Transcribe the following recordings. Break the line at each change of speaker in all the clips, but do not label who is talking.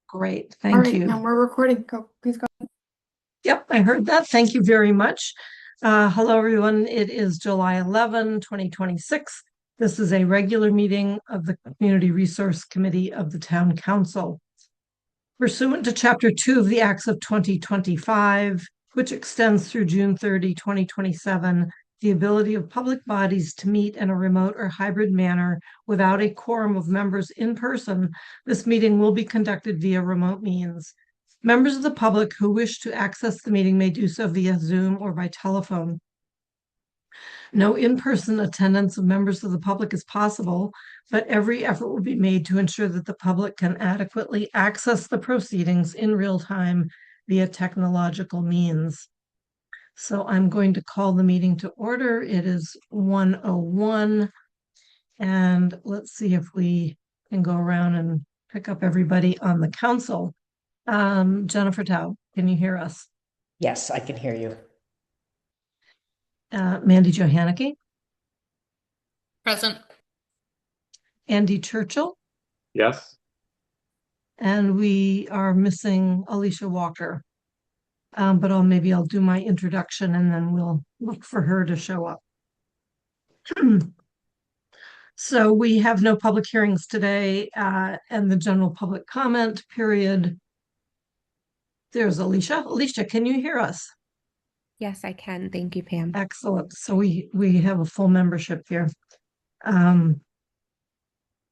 Great,
All
thank
right,
you.
and we're recording. Go, please go.
Yep, I heard that. Thank you very much. Hello, everyone. It is July 11, 2026. This is a regular meeting of the Community Resource Committee of the Town Council. Pursuant to Chapter 2 of the Acts of 2025, which extends through June 30, 2027, the ability of public bodies to meet in a remote or hybrid manner without a quorum of members in person, this meeting will be conducted via remote means. Members of the public who wish to access the meeting may do so via Zoom or by telephone. No in-person attendance of members of the public is possible, but every effort will be made to ensure that the public can adequately access the proceedings in real time via technological means. So I'm going to call the meeting to order. It is 1:01, and let's see if we can go around and pick up everybody on the council. Jennifer Tao, can you hear us?
Yes, I can hear you.
Mandy Johanneke,
Present.
Andy Churchill,
Yes.
and we are missing Alicia Walker. But maybe I'll do my introduction and then we'll look for her to show up. So we have no public hearings today, and the general public comment period. There's Alicia. Alicia, can you hear us?
Yes, I can. Thank you, Pam.
Excellent. So we have a full membership here. I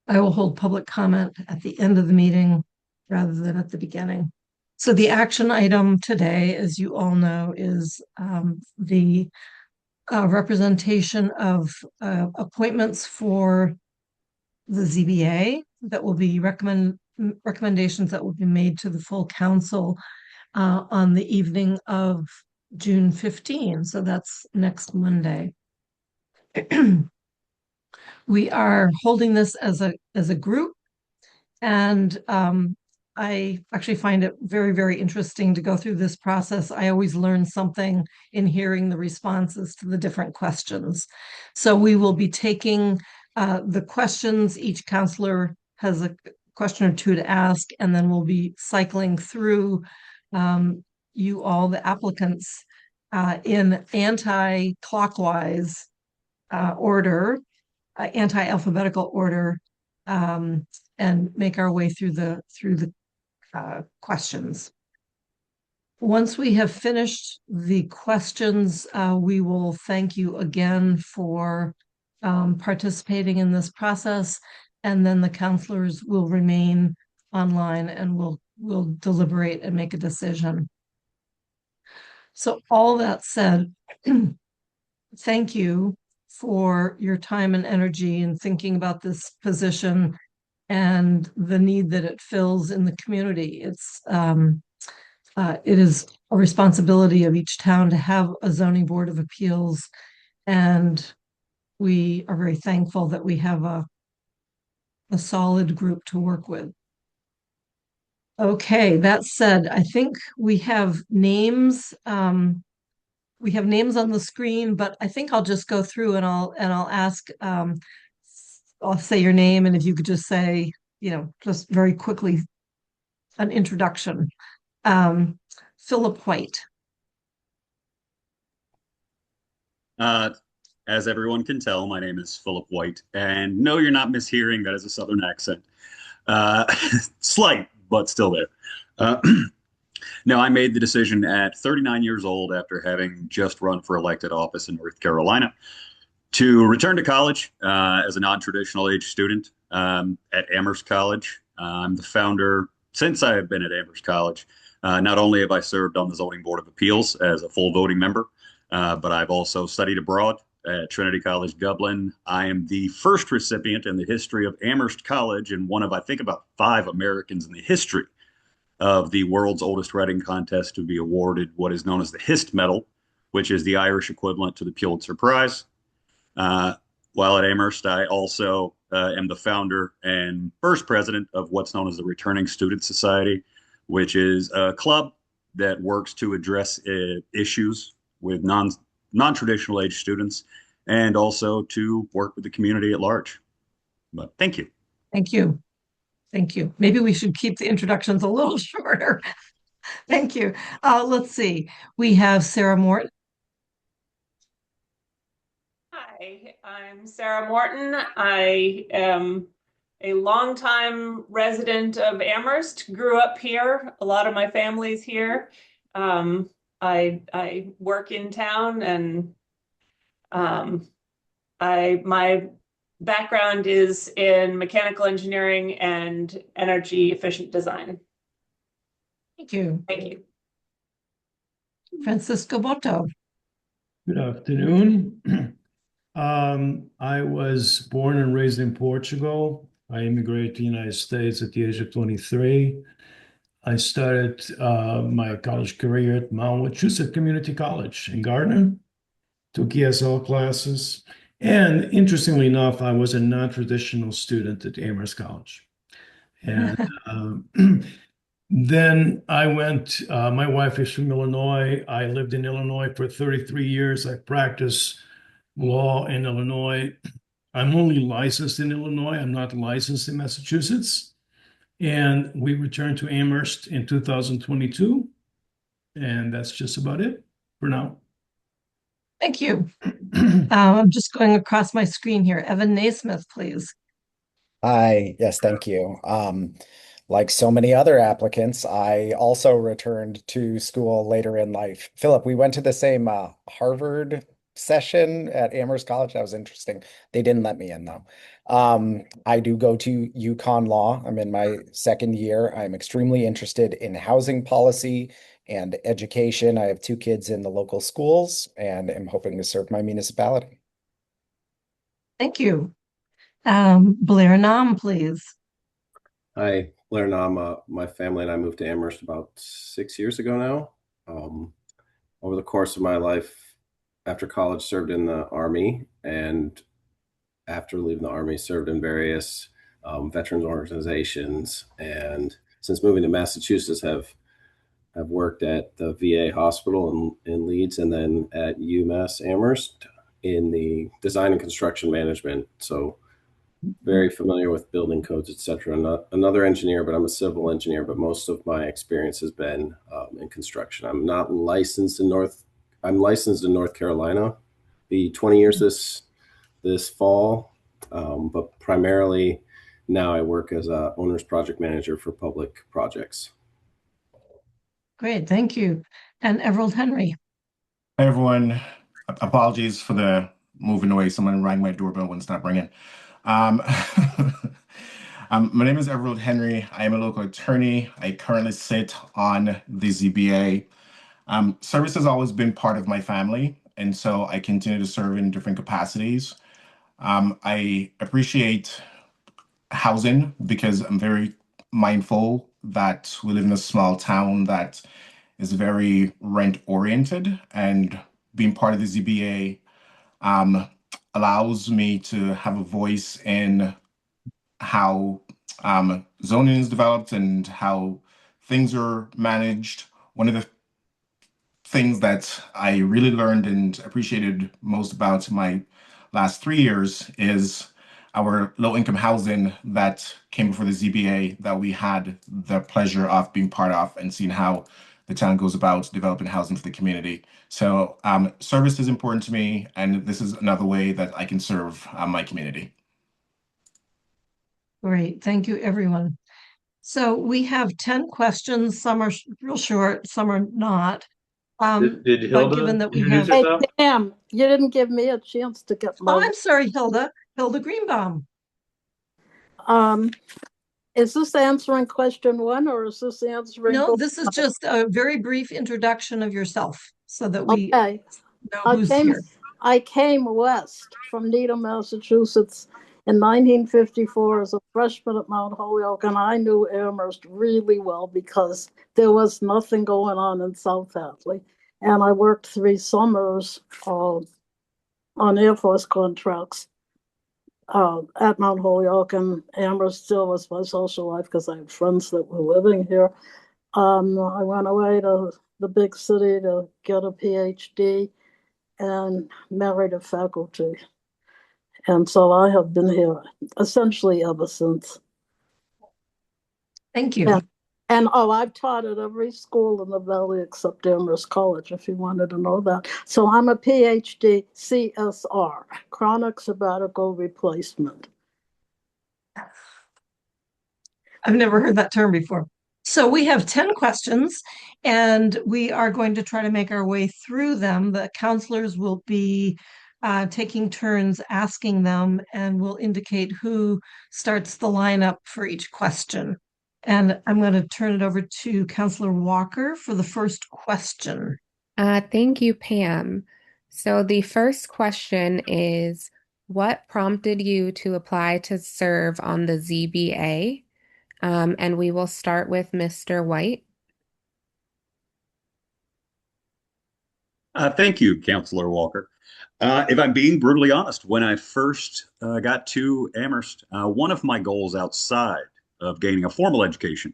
will hold public comment at the end of the meeting rather than at the beginning. So the action item today, as you all know, is the representation of appointments for the ZBA that will be recommendations that will be made to the full council on the evening of June 15. So that's next Monday. We are holding this as a group, and I actually find it very, very interesting to go through this process. I always learn something in hearing the responses to the different questions. So we will be taking the questions. Each counselor has a question or two to ask, and then we'll be cycling through you all, the applicants, in anti-clockwise order, anti-alphabetical order, and make our way through the questions. Once we have finished the questions, we will thank you again for participating in this process, and then the counselors will remain online and will deliberate and make a decision. So all that said, thank you for your time and energy in thinking about this position and the need that it fills in the community. It is a responsibility of each town to have a zoning board of appeals, and we are very thankful that we have a solid group to work with. Okay, that said, I think we have names. We have names on the screen, but I think I'll just go through and I'll ask. I'll say your name, and if you could just say, just very quickly, an introduction. Philip White.
As everyone can tell, my name is Philip White, and no, you're not mishearing that as a Southern accent. Slight, but still there. No, I made the decision at 39 years old, after having just run for elected office in North Carolina, to return to college as a non-traditional age student at Amherst College. I'm the founder, since I have been at Amherst College. Not only have I served on the Zoning Board of Appeals as a full voting member, but I've also studied abroad at Trinity College Dublin. I am the first recipient in the history of Amherst College, and one of, I think, about 5 Americans in the history of the world's oldest writing contest to be awarded what is known as the Hist Medal, which is the Irish equivalent to the Pulitzer Prize. While at Amherst, I also am the founder and first president of what's known as the Returning Student Society, which is a club that works to address issues with non-traditional age students, and also to work with the community at large. But thank you.
Thank you. Thank you. Maybe we should keep the introductions a little shorter. Thank you. Let's see. We have Sarah Morton.
Hi, I'm Sarah Morton. I am a longtime resident of Amherst, grew up here. A lot of my family's here. I work in town and my background is in mechanical engineering and energy efficient design.
Thank you.
Thank you.
Francisco Boto.
Good afternoon. I was born and raised in Portugal. I immigrated to the United States at the age of 23. I started my college career at Mount Wachusett Community College in Gardner, took ESL classes, and interestingly enough, I was a non-traditional student at Amherst College. And then I went, my wife is from Illinois. I lived in Illinois for 33 years. I practiced law in Illinois. I'm only licensed in Illinois. I'm not licensed in Massachusetts. And we returned to Amherst in 2022. And that's just about it for now.
Thank you. I'm just going across my screen here. Evan Naismith, please.
Hi, yes, thank you. Like so many other applicants, I also returned to school later in life. Philip, we went to the same Harvard session at Amherst College. That was interesting. They didn't let me in though. I do go to UConn Law. I'm in my second year. I'm extremely interested in housing policy and education. I have 2 kids in the local schools and am hoping to serve my municipality.
Thank you. Blair Nam, please.
Hi, Blair Nam. My family and I moved to Amherst about 6 years ago now. Over the course of my life, after college, served in the Army, and after leaving the Army, served in various veterans organizations. And since moving to Massachusetts, have worked at the VA hospital in Leeds, and then at UMass Amherst in the design and construction management. So very familiar with building codes, etc. Not another engineer, but I'm a civil engineer. But most of my experience has been in construction. I'm not licensed in I'm licensed in North Carolina. Be 20 years this fall, but primarily now I work as a owner's project manager for public projects.
Great, thank you. And Everald Henry.
Hi, everyone. Apologies for the moving away. Someone rang my doorbell wouldn't stop ringing. My name is Everald Henry. I am a local attorney. I currently sit on the ZBA. Service has always been part of my family, and so I continue to serve in different capacities. I appreciate housing because I'm very mindful that we live in a small town that is very rent oriented, and being part of the ZBA allows me to have a voice in how zoning is developed and how things are managed. One of the things that I really learned and appreciated most about my last 3 years is our low-income housing that came before the ZBA that we had the pleasure of being part of and seeing how the town goes about developing housing for the community. So service is important to me, and this is another way that I can serve my community.
Great, thank you, everyone. So we have 10 questions. Some are real short, some are not.
Did Hilda
given that we
introduce
have-
herself?
Damn, you didn't give me a chance to get
Oh,
low.
I'm sorry, Hilda Greenbaum.
Is this answering question 1 or is this answering?
No, this is just a very brief introduction of yourself so that we
Okay.
know who's here.
I came west from Needham, Massachusetts in 1954 as a freshman at Mount Holyoke, and I knew Amherst really well because there was nothing going on in South Hadley. And I worked 3 summers on Air Force contracts at Mount Holyoke, and Amherst still was my social life because I had friends that were living here. I went away to the big city to get a PhD and married a faculty. And so I have been here essentially ever since.
Thank you.
And I've taught at every school in the Valley except Amherst College, if you wanted to know that. So I'm a PhD CSR, chronic sabbatical replacement.
I've never heard that term before. So we have 10 questions, and we are going to try to make our way through them. The counselors will be taking turns asking them, and will indicate who starts the lineup for each question. And I'm going to turn it over to Counselor Walker for the first question.
Thank you, Pam. So the first question is, what prompted you to apply to serve on the ZBA? And we will start with Mr. White.
Thank you, Counselor Walker. If I'm being brutally honest, when I first got to Amherst, one of my goals outside of gaining a formal education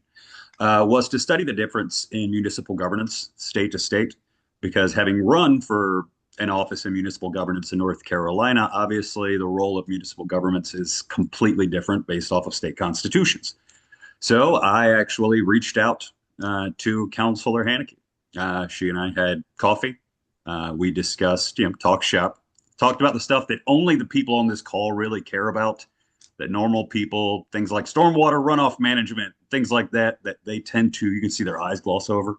was to study the difference in municipal governance state to state, because having run for an office in municipal governance in North Carolina, obviously the role of municipal governments is completely different based off of state constitutions. So I actually reached out to Counselor Haneke. She and I had coffee. We discussed, talk shop, talked about the stuff that only the people on this call really care about, that normal people, things like stormwater runoff management, things like that they tend to, you can see their eyes gloss over.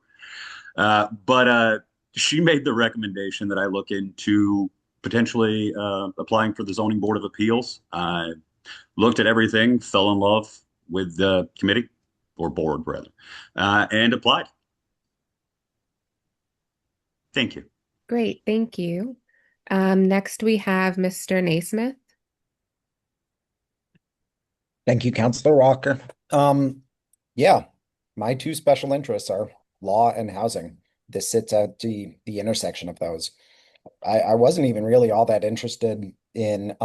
But she made the recommendation that I look into potentially applying for the Zoning Board of Appeals. I looked at everything, fell in love with the committee, or board rather, and applied. Thank you.
Great, thank you. Next we have Mr. Naismith.
Thank you, Counselor Walker. Yeah, my two special interests are law and housing. This sits at the intersection of those. I wasn't even really all that interested in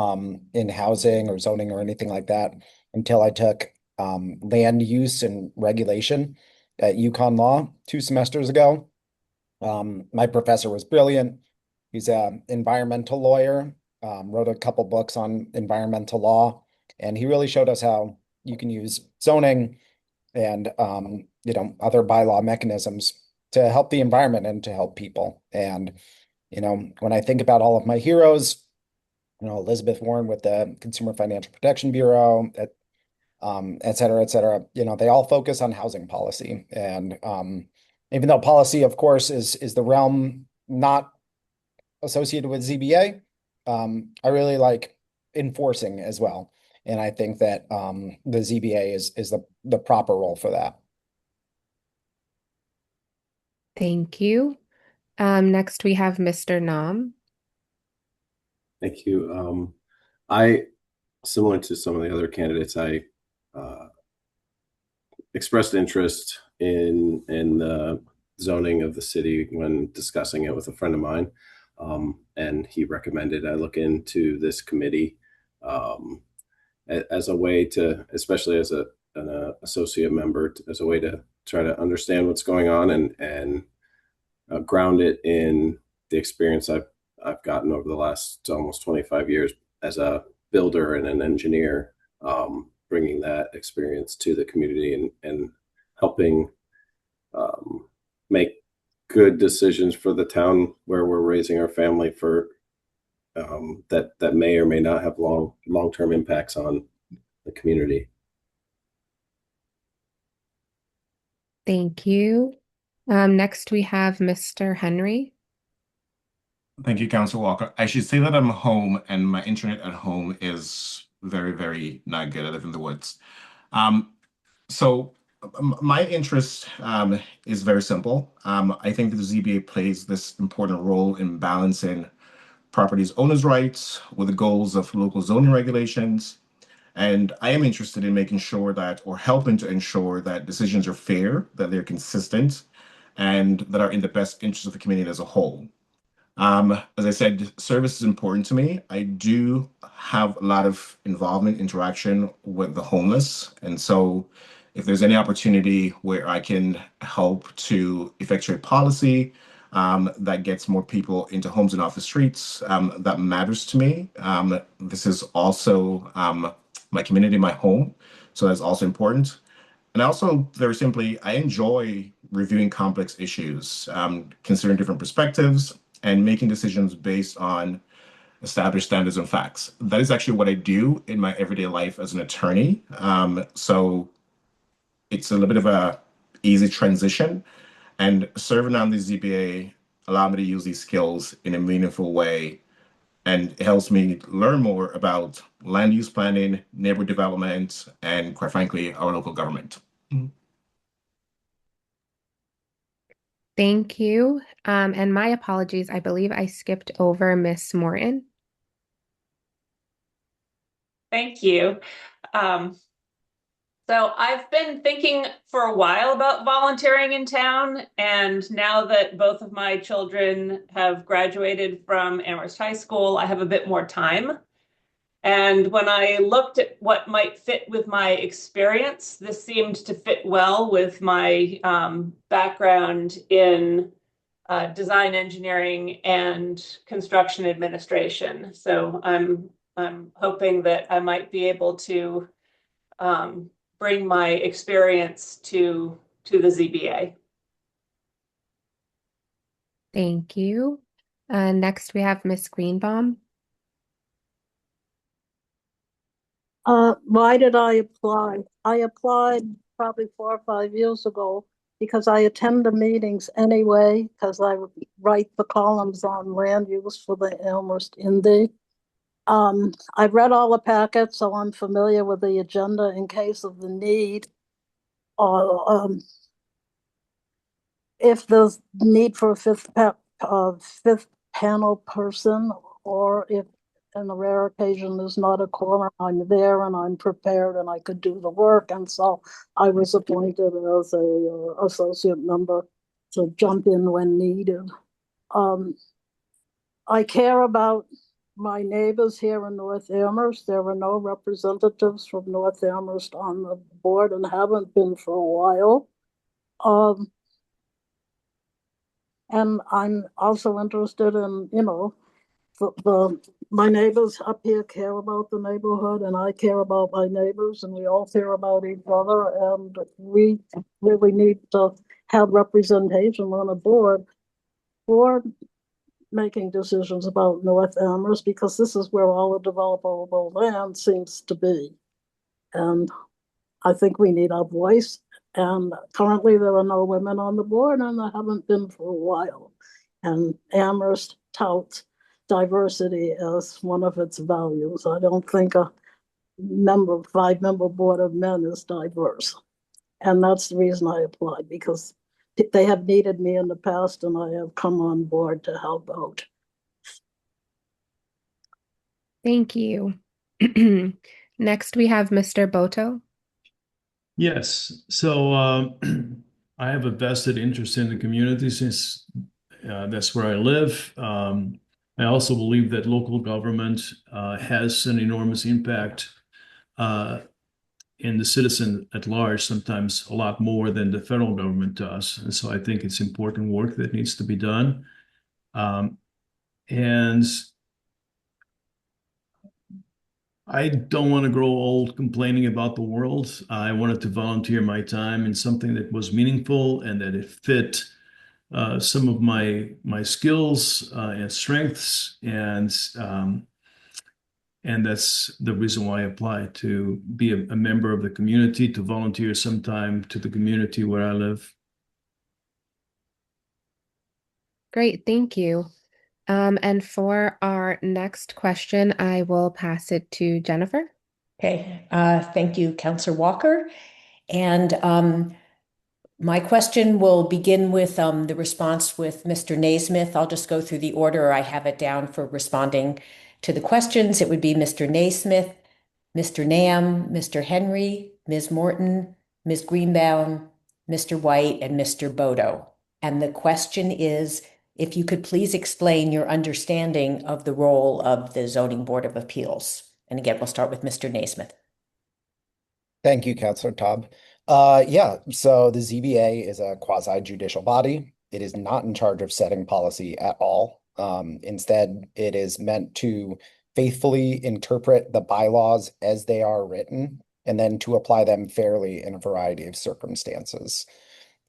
housing or zoning or anything like that until I took land use and regulation at UConn Law 2 semesters ago. My professor was brilliant. He's an environmental lawyer, wrote a couple books on environmental law, and he really showed us how you can use zoning and other bylaw mechanisms to help the environment and to help people. And when I think about all of my heroes, Elizabeth Warren with the Consumer Financial Protection Bureau, et cetera, they all focus on housing policy. And even though policy, of course, is the realm not associated with ZBA, I really like enforcing as well. And I think that the ZBA is the proper role for that.
Thank you. Next we have Mr. Nam.
Thank you. Similar to some of the other candidates, I expressed interest in the zoning of the city when discussing it with a friend of mine. And he recommended I look into this committee as a way to, especially as an associate member, as a way to try to understand what's going on and ground it in the experience I've gotten over the last almost 25 years as a builder and an engineer, bringing that experience to the community and helping make good decisions for the town where we're raising our family for that may or may not have long-term impacts on the community.
Thank you. Next we have Mr. Henry.
Thank you, Councilor Walker. I should say that I'm home and my internet at home is very, very not good. I live in the woods. So my interest is very simple. I think that the ZBA plays this important role in balancing properties owners' rights with the goals of local zoning regulations. And I am interested in making sure that, or helping to ensure that decisions are fair, that they're consistent, and that are in the best interest of the community as a whole. As I said, service is important to me. I do have a lot of involvement, interaction with the homeless. And so if there's any opportunity where I can help to effectuate policy that gets more people into homes and off the streets, that matters to me. This is also my community, my home. So that's also important. And also, very simply, I enjoy reviewing complex issues, considering different perspectives, and making decisions based on established standards and facts. That is actually what I do in my everyday life as an attorney. So it's a little bit of a easy transition, and serving on the ZBA allow me to use these skills in a meaningful way, and it helps me learn more about land use planning, neighborhood development, and quite frankly, our local government.
Thank you. And my apologies, I believe I skipped over Miss Morton.
Thank you. So I've been thinking for a while about volunteering in town, and now that both of my children have graduated from Amherst High School, I have a bit more time. And when I looked at what might fit with my experience, this seemed to fit well with my background in design engineering and construction administration. So I'm hoping that I might be able to bring my experience to the ZBA.
Thank you. Next, we have Miss Greenbaum.
Why did I apply? I applied probably 4 or 5 years ago because I attend the meetings anyway, because I write the columns on land use for the Amherst Indy. I've read all the packets, so I'm familiar with the agenda in case of the need. If there's need for a fifth panel person, or if on a rare occasion there's not a quorum, I'm there and I'm prepared and I could do the work. And so I was appointed as a associate member to jump in when needed. I care about my neighbors here in North Amherst. There are no representatives from North Amherst on the board and haven't been for a while. And I'm also interested in, my neighbors up here care about the neighborhood, and I care about my neighbors, and we all care about each other, and we really need to have representation on a board for making decisions about North Amherst, because this is where all the developable land seems to be. And I think we need a voice. And currently there are no women on the board, and there haven't been for a while. And Amherst touts diversity as one of its values. I don't think a 5-member board of men is diverse. And that's the reason I applied, because they have needed me in the past and I have come on board to help out.
Thank you. Next, we have Mr. Boto.
Yes, so I have a vested interest in the community since that's where I live. I also believe that local government has an enormous impact in the citizen at large, sometimes a lot more than the federal government does. And so I think it's important work that needs to be done. And I don't want to grow old complaining about the world. I wanted to volunteer my time in something that was meaningful and that it fit some of my skills and strengths, and that's the reason why I applied, to be a member of the community, to volunteer some time to the community where I live.
Great, thank you. And for our next question, I will pass it to Jennifer.
Okay, thank you, Councillor Walker. And my question will begin with the response with Mr. Naismith. I'll just go through the order I have it down for responding to the questions. It would be Mr. Naismith, Mr. Nam, Mr. Henry, Ms. Morton, Ms. Greenbaum, Mr. White, and Mr. Bodo. And the question is, if you could please explain your understanding of the role of the Zoning Board of Appeals. And again, we'll start with Mr. Naismith.
Thank you, Councillor Taub. Yeah, so the ZBA is a quasi-judicial body. It is not in charge of setting policy at all. Instead, it is meant to faithfully interpret the bylaws as they are written and then to apply them fairly in a variety of circumstances.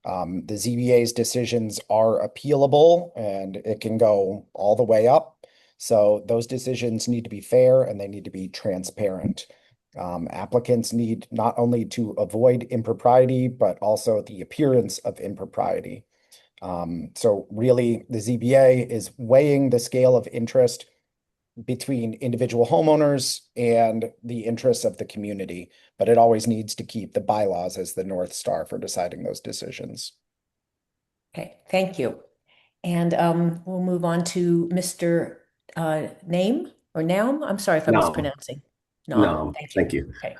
The ZBA's decisions are appealable and it can go all the way up. So those decisions need to be fair and they need to be transparent. Applicants need not only to avoid impropriety, but also the appearance of impropriety. So really, the ZBA is weighing the scale of interest between individual homeowners and the interests of the community, but it always needs to keep the bylaws as the North Star for deciding those decisions.
Okay, thank you. And we'll move on to Mr. Naum. I'm sorry if I'm mispronouncing.
No, thank you.
Okay.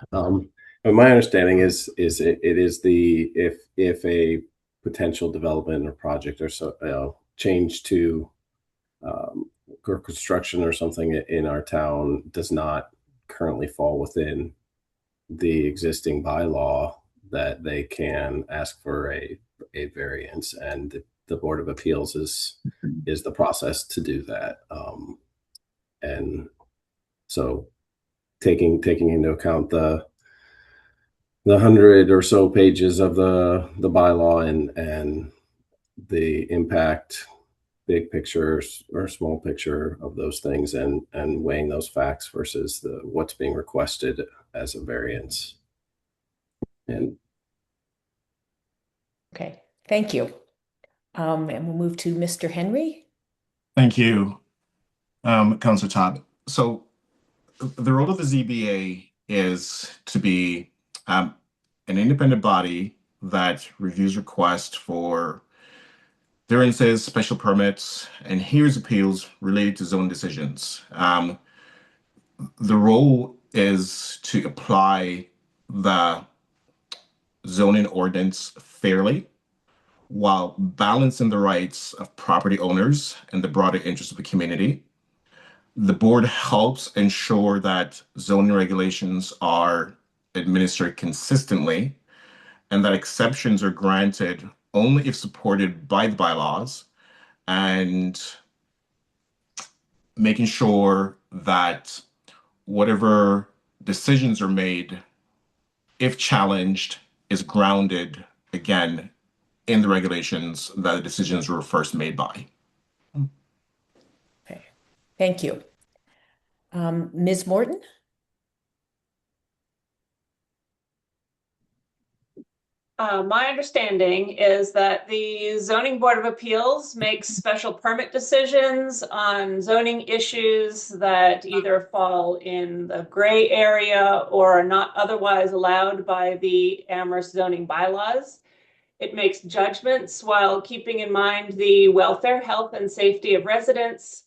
My understanding is it is if a potential development or project or so change to or construction or something in our town does not currently fall within the existing bylaw, that they can ask for a variance, and the Board of Appeals is the process to do that. And so taking into account the 100 or so pages of the bylaw and the impact, big pictures or small picture of those things, and weighing those facts versus what's being requested as a variance. And
okay, thank you. And we'll move to Mr. Henry.
Thank you, Councilor Todd. So the role of the ZBA is to be an independent body that reviews requests for variances, special permits, and hears appeals related to zone decisions. The role is to apply the zoning ordinance fairly while balancing the rights of property owners and the broader interests of the community. The board helps ensure that zoning regulations are administered consistently and that exceptions are granted only if supported by the bylaws, and making sure that whatever decisions are made, if challenged, is grounded, again, in the regulations that the decisions were first made by.
Okay, thank you. Ms. Morton?
My understanding is that the Zoning Board of Appeals makes special permit decisions on zoning issues that either fall in the gray area or are not otherwise allowed by the Amherst zoning bylaws. It makes judgments while keeping in mind the welfare, health, and safety of residents.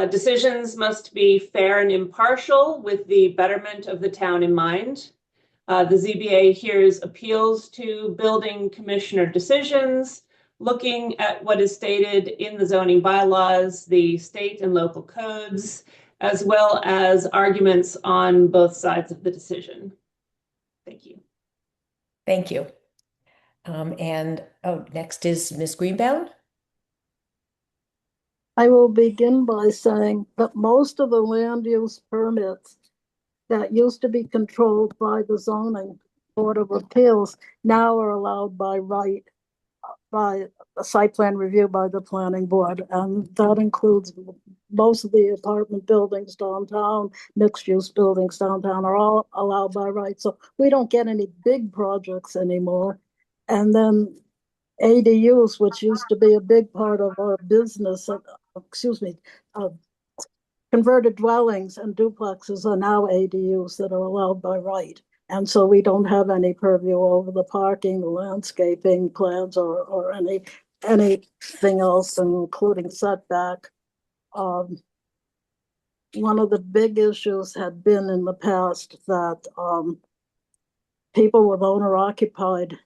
Decisions must be fair and impartial with the betterment of the town in mind. The ZBA hears appeals to building commissioner decisions, looking at what is stated in the zoning bylaws, the state and local codes, as well as arguments on both sides of the decision. Thank you.
Thank you. Next is Ms. Greenbaum.
I will begin by saying that most of the land use permits that used to be controlled by the Zoning Board of Appeals now are allowed by right, by a site plan review by the planning board. And that includes most of the apartment buildings downtown, mixed use buildings downtown are all allowed by right. So we don't get any big projects anymore. And then ADUs, which used to be a big part of our business, converted dwellings and duplexes are now ADUs that are allowed by right. And so we don't have any purview over the parking, the landscaping plans, or anything else, including setback. One of the big issues had been in the past that people with owner-occupied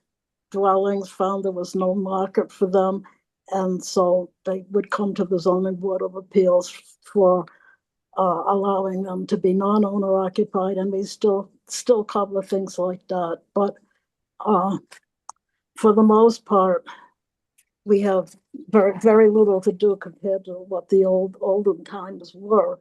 dwellings found there was no market for them. And so they would come to the Zoning Board of Appeals for allowing them to be non-owner occupied, and we still cover things like that. But for the most part, we have very, very little to do compared to what the olden times were.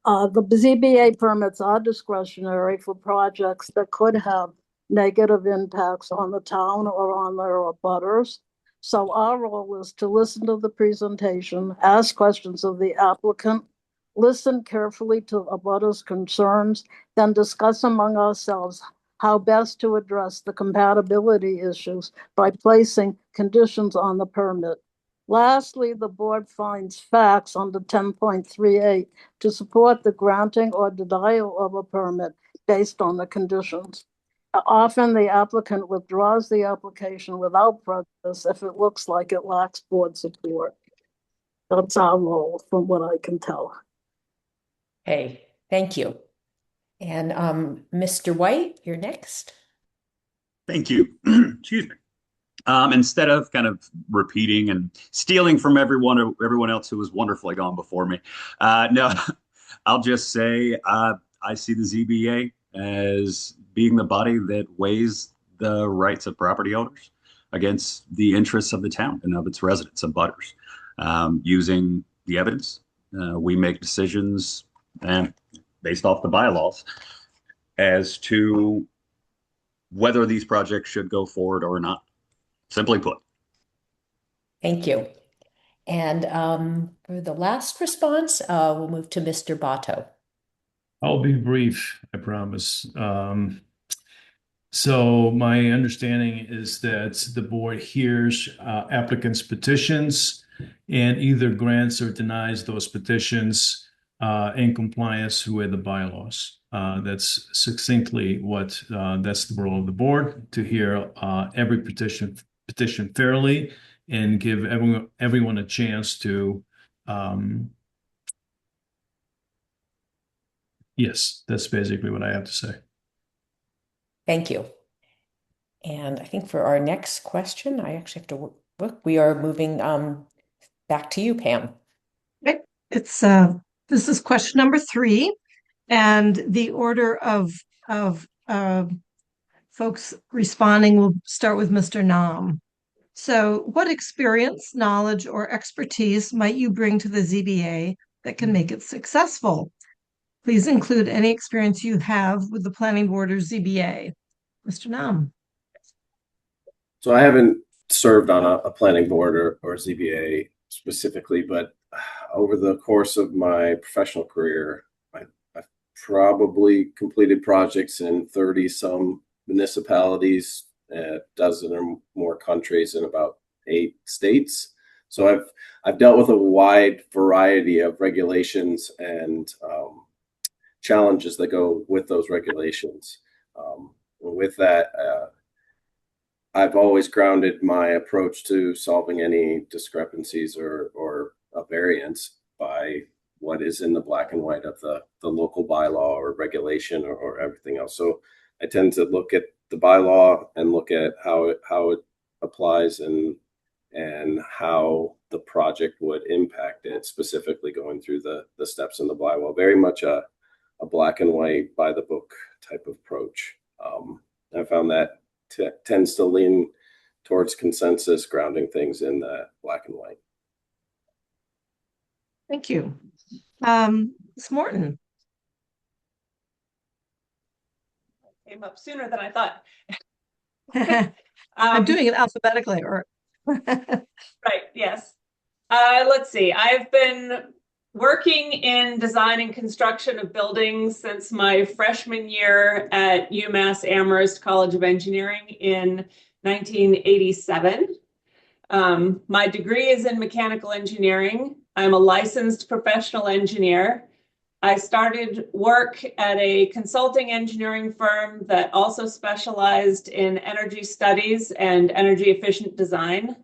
The ZBA permits are discretionary for projects that could have negative impacts on the town or on their abutters. So our role is to listen to the presentation, ask questions of the applicant, listen carefully to abutters' concerns, then discuss among ourselves how best to address the compatibility issues by placing conditions on the permit. Lastly, the board finds facts under 10.38 to support the granting or denial of a permit based on the conditions. Often the applicant withdraws the application without prejudice if it looks like it lacks board support. That's our role, from what I can tell.
Hey, thank you. And Mr. White, you're next.
Thank you. Excuse me. Instead of kind of repeating and stealing from everyone else who was wonderfully gone before me, no, I'll just say I see the ZBA as being the body that weighs the rights of property owners against the interests of the town and of its residents and butters. Using the evidence, we make decisions based off the bylaws as to whether these projects should go forward or not. Simply put.
Thank you. And for the last response, we'll move to Mr. Bato.
I'll be brief, I promise. So my understanding is that the board hears applicants' petitions and either grants or denies those petitions in compliance with the bylaws. That's succinctly that's the role of the board, to hear every petition fairly and give everyone a chance to yes, that's basically what I have to say.
Thank you. And I think for our next question, I actually have to look. We are moving back to you, Pam.
Okay. This is question number 3, and the order of folks responding will start with Mr. Nam. So, what experience, knowledge, or expertise might you bring to the ZBA that can make it successful? Please include any experience you have with the planning board or ZBA. Mr. Nam.
So I haven't served on a planning board or ZBA specifically, but over the course of my professional career, I've probably completed projects in 30-some municipalities, a dozen or more countries, in about 8 states. So I've dealt with a wide variety of regulations and challenges that go with those regulations. With that, I've always grounded my approach to solving any discrepancies or a variance by what is in the black and white of the local bylaw or regulation or everything else. So I tend to look at the bylaw and look at how it applies and how the project would impact it, specifically going through the steps in the bylaw. Very much a black and white, by the book type of approach. I found that tends to lean towards consensus, grounding things in the black and white.
Thank you. Ms. Morton.
Came up sooner than I thought.
I'm doing it alphabetically, or
right, yes. Let's see. I've been working in design and construction of buildings since my freshman year at UMass Amherst College of Engineering in 1987. My degree is in mechanical engineering. I'm a licensed professional engineer. I started work at a consulting engineering firm that also specialized in energy studies and energy efficient design.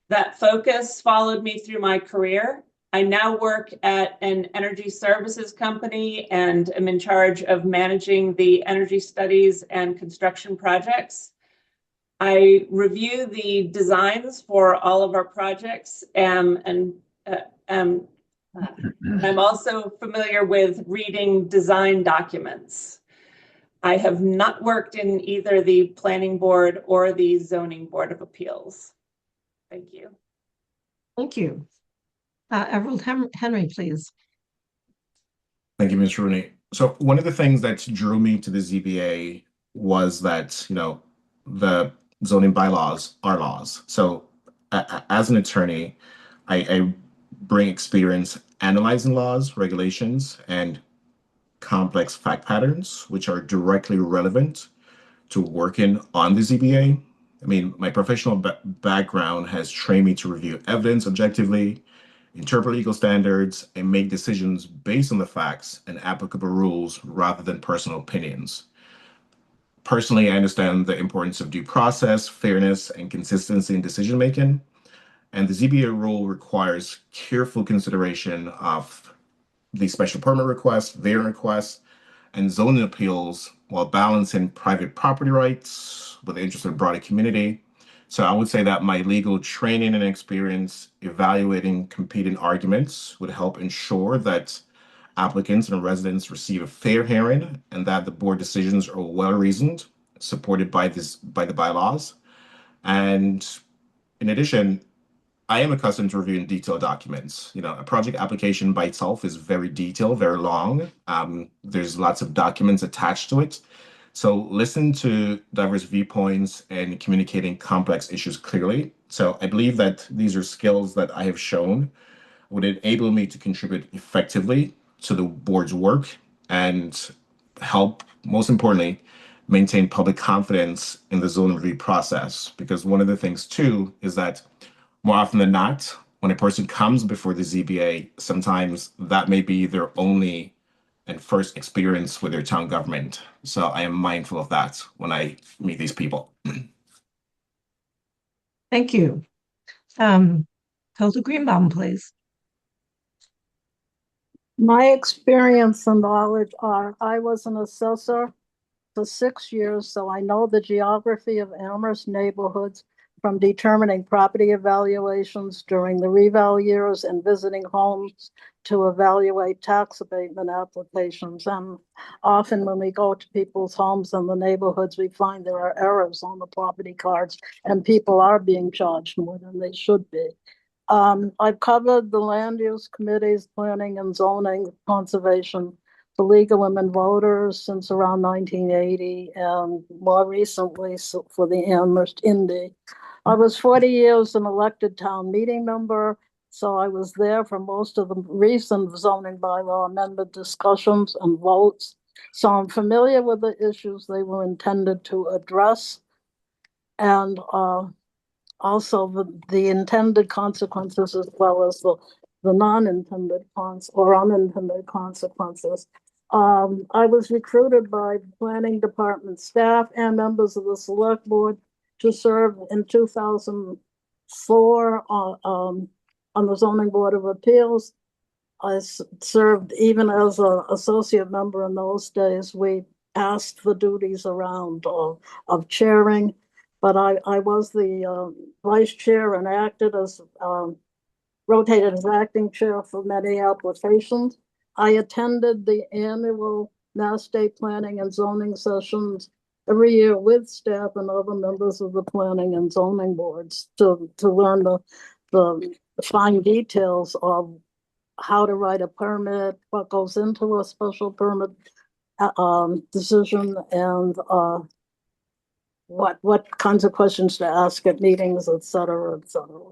That focus followed me through my career. I now work at an energy services company and am in charge of managing the energy studies and construction projects. I review the designs for all of our projects and I'm also familiar with reading design documents. I have not worked in either the planning board or the zoning board of appeals. Thank you.
Thank you. Everald Henry, please.
Thank you, Ms. Rooney. So one of the things that drew me to the ZBA was that, the zoning bylaws are laws. So as an attorney, I bring experience analyzing laws, regulations, and complex fact patterns, which are directly relevant to working on the ZBA. I mean, my professional background has trained me to review evidence objectively, interpret legal standards, and make decisions based on the facts and applicable rules rather than personal opinions. Personally, I understand the importance of due process, fairness, and consistency in decision making. And the ZBA rule requires careful consideration of the special permit request, variance requests, and zoning appeals while balancing private property rights with the interest of the broader community. So I would say that my legal training and experience evaluating competing arguments would help ensure that applicants and residents receive a fair hearing and that the board decisions are well reasoned, supported by the bylaws. And in addition, I am accustomed to reviewing detailed documents. A project application by itself is very detailed, very long. There's lots of documents attached to it. So listen to diverse viewpoints and communicating complex issues clearly. So I believe that these are skills that I have shown would enable me to contribute effectively to the board's work and help, most importantly, maintain public confidence in the zoning review process. Because one of the things too is that more often than not, when a person comes before the ZBA, sometimes that may be their only and first experience with their town government. So I am mindful of that when I meet these people.
Thank you. Hilda Greenbaum, please.
My experience and knowledge are I was an assessor for 6 years, so I know the geography of Amherst neighborhoods from determining property evaluations during the reval years and visiting homes to evaluate tax abatement applications. And often when we go to people's homes in the neighborhoods, we find there are errors on the property cards and people are being charged more than they should be. I've covered the land use committees, planning and zoning, conservation for League of Women Voters since around 1980, and more recently for the Amherst Indy. I was 40 years an elected town meeting member, so I was there for most of the recent zoning bylaw amendment discussions and votes. So I'm familiar with the issues they were intended to address, and also the intended consequences as well as the non-intended unintended consequences. I was recruited by planning department staff and members of the select board to serve in 2004 on the zoning board of appeals. I served even as an associate member in those days. We asked the duties around of chairing, but I was the vice chair and rotated as acting chair for many applications. I attended the annual Mass State Planning and Zoning sessions every year with staff and other members of the planning and zoning boards to learn the fine details of how to write a permit, what goes into a special permit decision, and what kinds of questions to ask at meetings, et cetera, et cetera.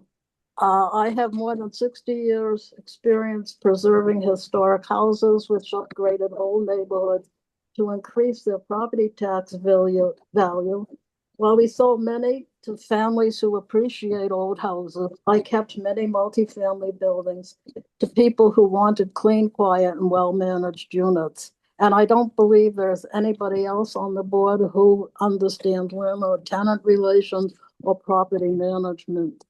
I have more than 60 years experience preserving historic houses which upgraded old neighborhoods to increase their property tax value. While we sold many to families who appreciate old houses, I kept many multifamily buildings to people who wanted clean, quiet, and well-managed units. And I don't believe there's anybody else on the board who understands landlord-tenant relations or property management.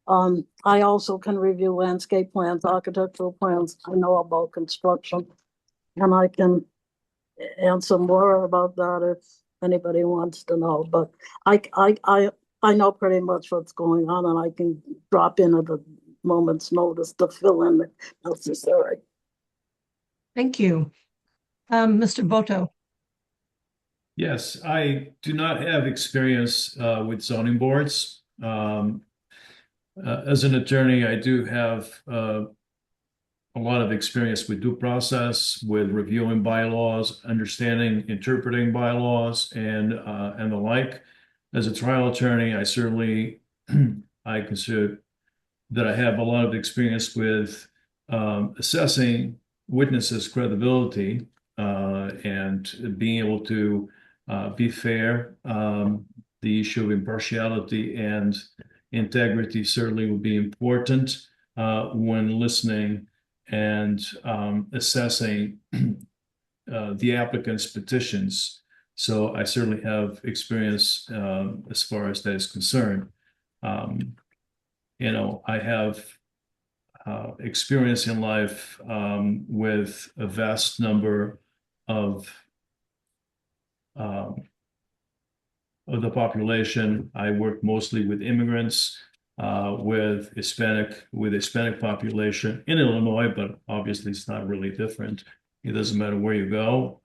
I also can review landscape plans, architectural plans. I know about construction, and I can answer more about that if anybody wants to know. But I know pretty much what's going on, and I can drop in at a moment's notice to fill in if necessary.
Thank you. Mr. Boto.
Yes, I do not have experience with zoning boards. As an attorney, I do have a lot of experience with due process, with reviewing bylaws, understanding, interpreting bylaws, and the like. As a trial attorney, I certainly I consider that I have a lot of experience with assessing witnesses' credibility and being able to be fair. The issue of impartiality and integrity certainly will be important when listening and assessing the applicant's petitions. So I certainly have experience as far as that is concerned. I have experience in life with a vast number of the population. I work mostly with immigrants, with Hispanic population in Illinois, but obviously it's not really different. It doesn't matter where you go.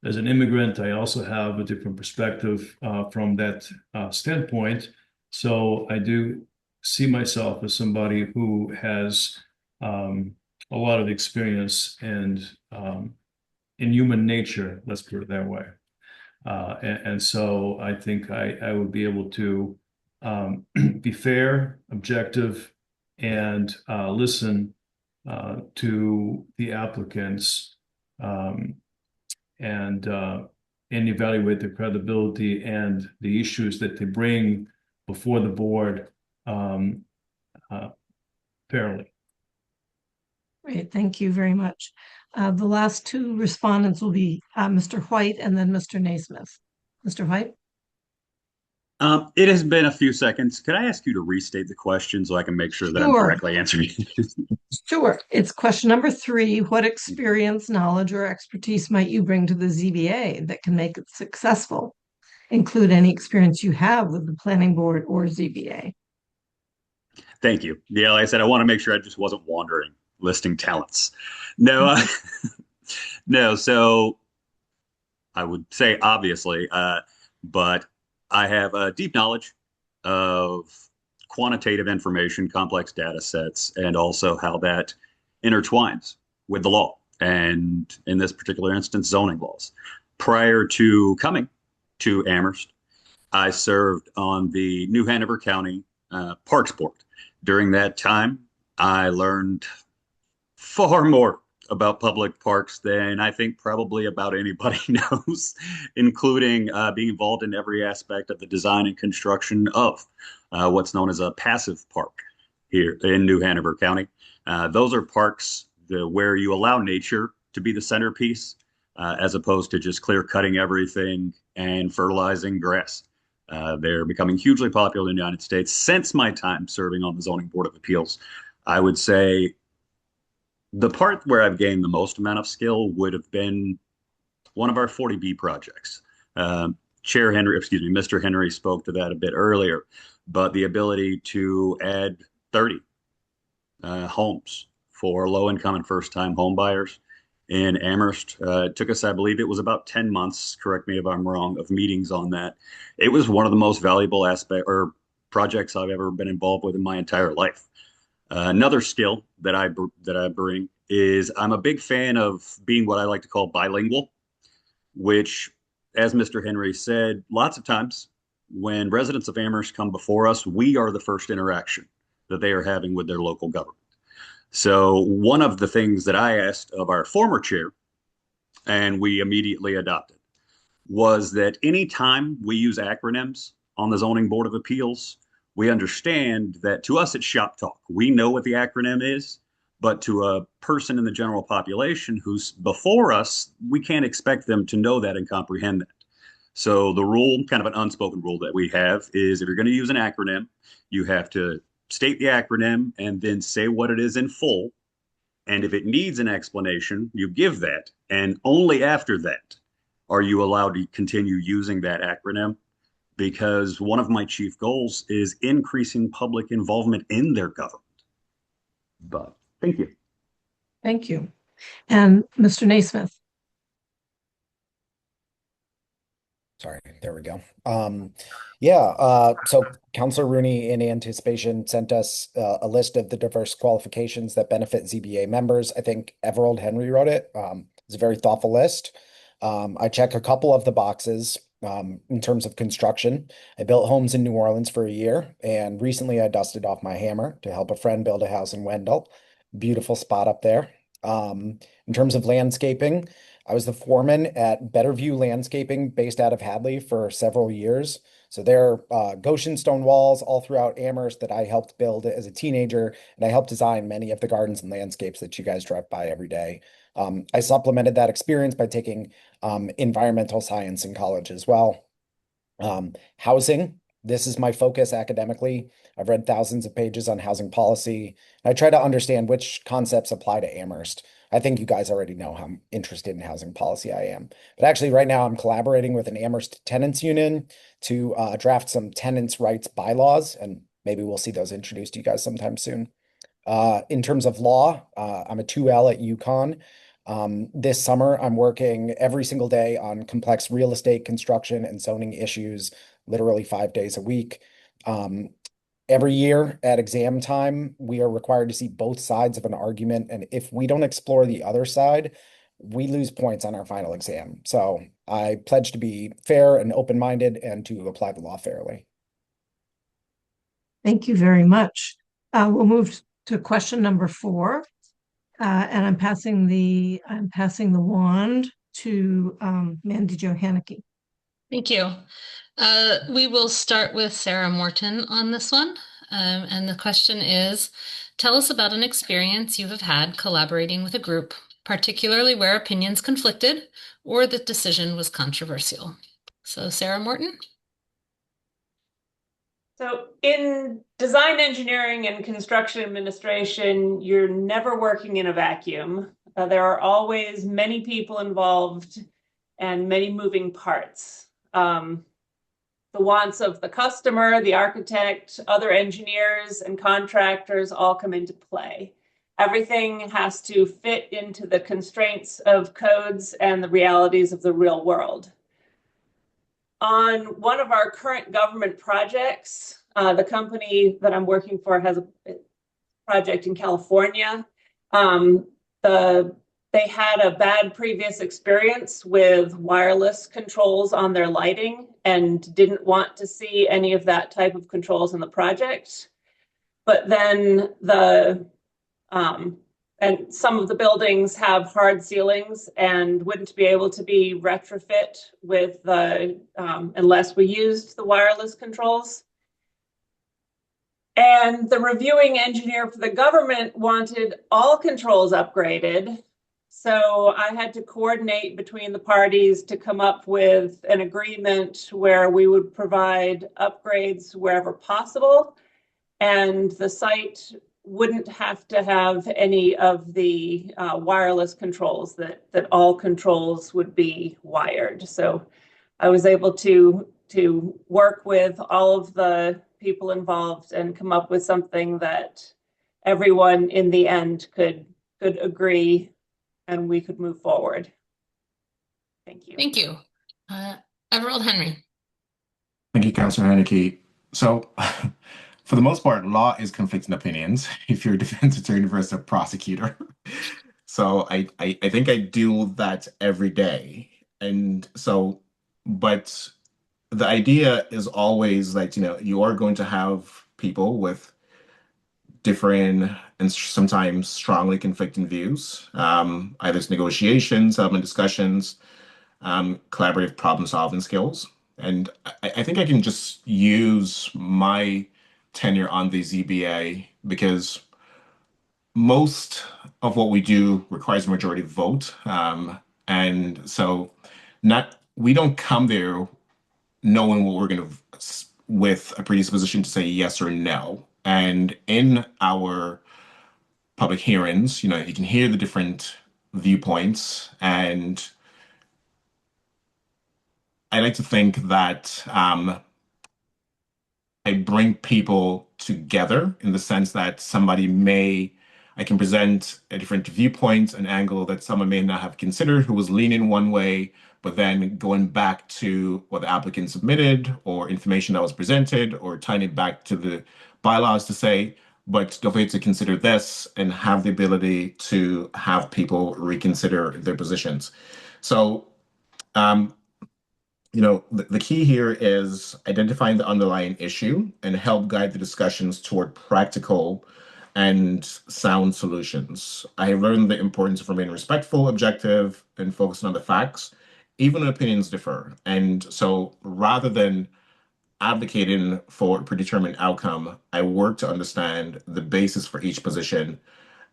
As an immigrant, I also have a different perspective from that standpoint. So I do see myself as somebody who has a lot of experience and in human nature, let's put it that way. And so I think I would be able to be fair, objective, and listen to the applicants and evaluate their credibility and the issues that they bring before the board fairly.
Great, thank you very much. The last two respondents will be Mr. White and then Mr. Naismith. Mr. White?
It has been a few seconds. Could I ask you to restate the question so I can make sure that I'm
Sure.
correctly answering it?
Sure. It's question number 3. What experience, knowledge, or expertise might you bring to the ZBA that can make it successful? Include any experience you have with the planning board or ZBA.
Thank you. Yeah, like I said, I want to make sure I just wasn't wandering, listing talents. No, no. So I would say obviously, but I have a deep knowledge of quantitative information, complex data sets, and also how that intertwines with the law, and in this particular instance, zoning laws. Prior to coming to Amherst, I served on the New Hanover County Parks Board. During that time, I learned far more about public parks than I think probably about anybody knows, including being involved in every aspect of the design and construction of what's known as a passive park here in New Hanover County. Those are parks where you allow nature to be the centerpiece as opposed to just clear cutting everything and fertilizing grass. They're becoming hugely popular in the United States. Since my time serving on the Zoning Board of Appeals, I would say the part where I've gained the most amount of skill would have been one of our 40B projects. Mr. Henry spoke to that a bit earlier, but the ability to add 30 homes for low-income and first-time home buyers in Amherst. It took us, I believe it was about 10 months, correct me if I'm wrong, of meetings on that. It was one of the most valuable projects I've ever been involved with in my entire life. Another skill that I bring is I'm a big fan of being what I like to call bilingual, which, as Mr. Henry said, lots of times when residents of Amherst come before us, we are the first interaction that they are having with their local government. So one of the things that I asked of our former chair, and we immediately adopted, was that anytime we use acronyms on the Zoning Board of Appeals, we understand that to us it's shop talk. We know what the acronym is, but to a person in the general population who's before us, we can't expect them to know that and comprehend that. So the rule, kind of an unspoken rule that we have, is if you're going to use an acronym, you have to state the acronym and then say what it is in full. And if it needs an explanation, you give that. And only after that are you allowed to continue using that acronym, because one of my chief goals is increasing public involvement in their government. But thank you.
Thank you. And Mr. Naismith?
Sorry, there we go. So Councilor Rooney, in anticipation, sent us a list of the diverse qualifications that benefit ZBA members. I think Everald Henry wrote it. It's a very thoughtful list. I check a couple of the boxes in terms of construction. I built homes in New Orleans for a year, and recently I dusted off my hammer to help a friend build a house in Wendell. Beautiful spot up there. In terms of landscaping, I was the foreman at Betterview Landscaping based out of Hadley for several years. So there are Goshen stone walls all throughout Amherst that I helped build as a teenager, and I helped design many of the gardens and landscapes that you guys drive by every day. I supplemented that experience by taking environmental science in college as well. Housing, this is my focus academically. I've read thousands of pages on housing policy. I try to understand which concepts apply to Amherst. I think you guys already know how interested in housing policy I am. But actually, right now, I'm collaborating with an Amherst Tenants Union to draft some tenants' rights bylaws, and maybe we'll see those introduced to you guys sometime soon. In terms of law, I'm a 2L at UConn. This summer, I'm working every single day on complex real estate construction and zoning issues, literally 5 days a week. Every year at exam time, we are required to see both sides of an argument. And if we don't explore the other side, we lose points on our final exam. So I pledge to be fair and open-minded and to apply the law fairly.
Thank you very much. We'll move to question number 4. And I'm passing the wand to Mandy Jo Hanneke.
Thank you. We will start with Sarah Morton on this one. And the question is, tell us about an experience you have had collaborating with a group, particularly where opinions conflicted or the decision was controversial. So Sarah Morton.
So in design engineering and construction administration, you're never working in a vacuum. There are always many people involved and many moving parts. The wants of the customer, the architect, other engineers and contractors all come into play. Everything has to fit into the constraints of codes and the realities of the real world. On one of our current government projects, the company that I'm working for has a project in California. They had a bad previous experience with wireless controls on their lighting and didn't want to see any of that type of controls in the project. But then and some of the buildings have hard ceilings and wouldn't be able to be retrofit with unless we used the wireless controls. And the reviewing engineer for the government wanted all controls upgraded. So I had to coordinate between the parties to come up with an agreement where we would provide upgrades wherever possible, and the site wouldn't have to have any of the wireless controls, that all controls would be wired. So I was able to work with all of the people involved and come up with something that everyone in the end could agree and we could move forward. Thank you.
Thank you. Everald Henry.
Thank you, Councilor Hanneke. So for the most part, law is conflicting opinions if you're a defense attorney versus a prosecutor. So I think I do that every day. And so, but the idea is always like, you are going to have people with different and sometimes strongly conflicting views. Either it's negotiations, settlement discussions, collaborative problem-solving skills. And I think I can just use my tenure on the ZBA because most of what we do requires a majority vote. And so we don't come there knowing what we're going to, with a predisposition to say yes or no. And in our public hearings, you can hear the different viewpoints. And I like to think that I bring people together in the sense that somebody may I can present a different viewpoint, an angle that someone may not have considered who was leaning one way, but then going back to what the applicant submitted or information that was presented or tying it back to the bylaws to say, but don't forget to consider this and have the ability to have people reconsider their positions. So, the key here is identifying the underlying issue and help guide the discussions toward practical and sound solutions. I have learned the importance of remaining respectful, objective, and focusing on the facts, even when opinions differ. And so rather than advocating for a predetermined outcome, I work to understand the basis for each position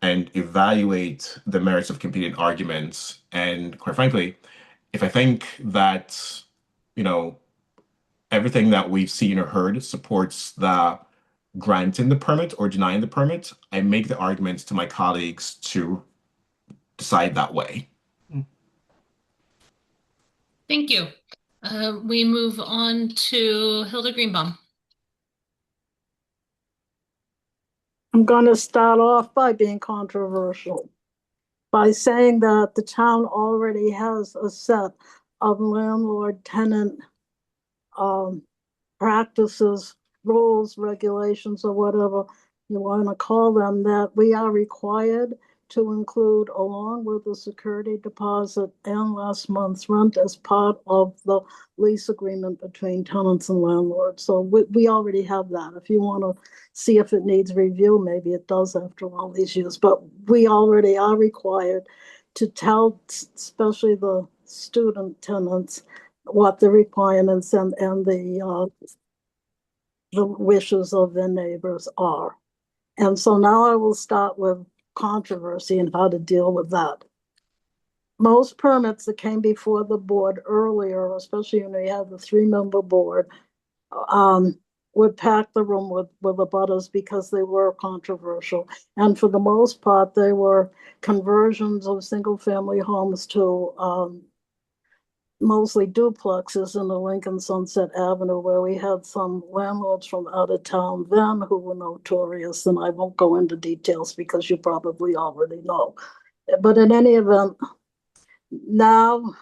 and evaluate the merits of competing arguments. And quite frankly, if I think that, you know, everything that we've seen or heard supports the granting the permit or denying the permit, I make the arguments to my colleagues to decide that way.
Thank you. We move on to Hilda Greenbaum.
I'm going to start off by being controversial, by saying that the town already has a set of landlord-tenant practices, rules, regulations, or whatever you want to call them, that we are required to include along with the security deposit and last month's rent as part of the lease agreement between tenants and landlords. So we already have that. If you want to see if it needs review, maybe it does after all these years, but we already are required to tell, especially the student tenants, what the requirements and the wishes of the neighbors are. And so now I will start with controversy and how to deal with that. Most permits that came before the board earlier, especially when we had the 3-member board, would pack the room with the abutters because they were controversial. And for the most part, they were conversions of single-family homes to mostly duplexes in the Lincoln Sunset Avenue, where we had some landlords from out of town then who were notorious, and I won't go into details because you probably already know. But in any event, now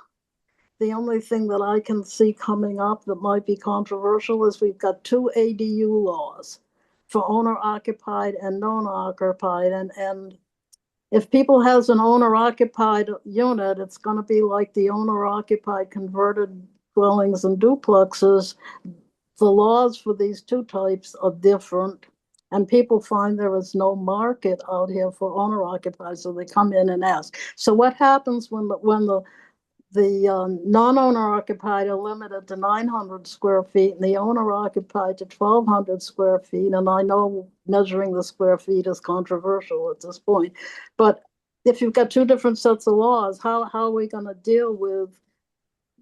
the only thing that I can see coming up that might be controversial is we've got 2 ADU laws for owner-occupied and non-occupied, and if people has an owner-occupied unit, it's going to be like the owner-occupied converted dwellings and duplexes. The laws for these two types are different, and people find there is no market out here for owner-occupied, so they come in and ask. So what happens when the non-owner-occupied are limited to 900 square feet and the owner-occupied to 1,200 square feet? And I know measuring the square feet is controversial at this point, but if you've got two different sets of laws, how are we going to deal with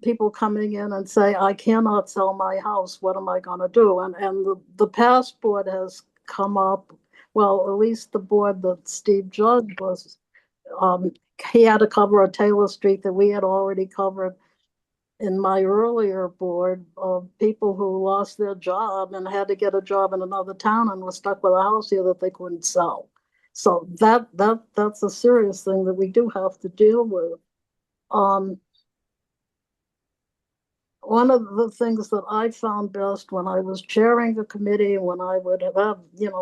people coming in and say, I cannot sell my house, what am I going to do? And the past board has come up, well, at least the board that Steve Judge was, he had to cover a Taylor Street that we had already covered in my earlier board of people who lost their job and had to get a job in another town and were stuck with a house here that they couldn't sell. So that's a serious thing that we do have to deal with. One of the things that I found best when I was chairing the committee, when I would have,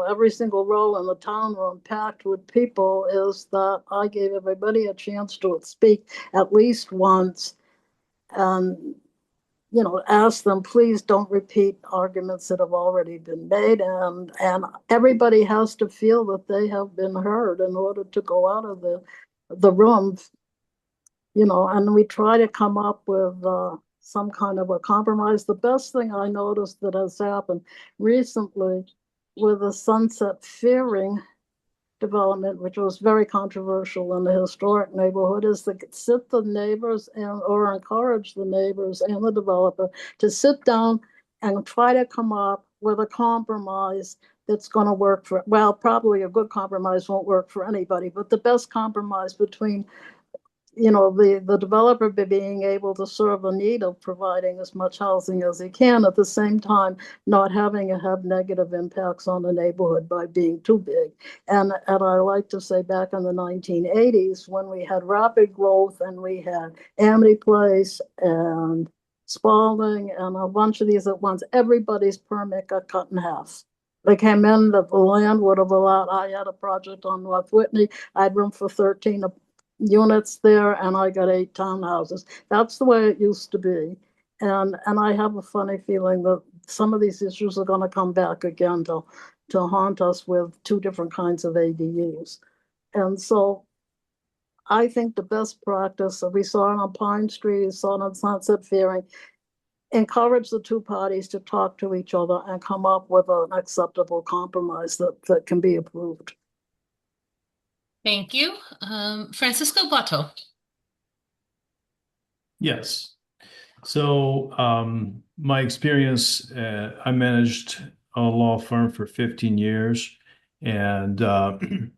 every single row in the town room packed with people, is that I gave everybody a chance to speak at least once and, ask them, please don't repeat arguments that have already been made. And everybody has to feel that they have been heard in order to go out of the room, and we try to come up with some kind of a compromise. The best thing I noticed that has happened recently with the Sunset Fearing development, which was very controversial in the historic neighborhood, is to sit the neighbors or encourage the neighbors and the developer to sit down and try to come up with a compromise that's going to work for, well, probably a good compromise won't work for anybody, but the best compromise between the developer being able to serve a need of providing as much housing as he can, at the same time not having it have negative impacts on the neighborhood by being too big. And I like to say, back in the 1980s, when we had rapid growth and we had Amity Place and Spalding and a bunch of these at once, everybody's permit got cut in half. They came in that the land would have allowed. I had a project on North Whitney. I had room for 13 units there, and I got 8 townhouses. That's the way it used to be. And I have a funny feeling that some of these issues are going to come back again to haunt us with 2 different kinds of ADUs. And so I think the best practice, we saw it on Pine Street, saw it on Sunset Fairing, encourage the 2 parties to talk to each other and come up with an acceptable compromise that can be approved.
Thank you. Francisco Bato.
Yes. So my experience, I managed a law firm for 15 years. And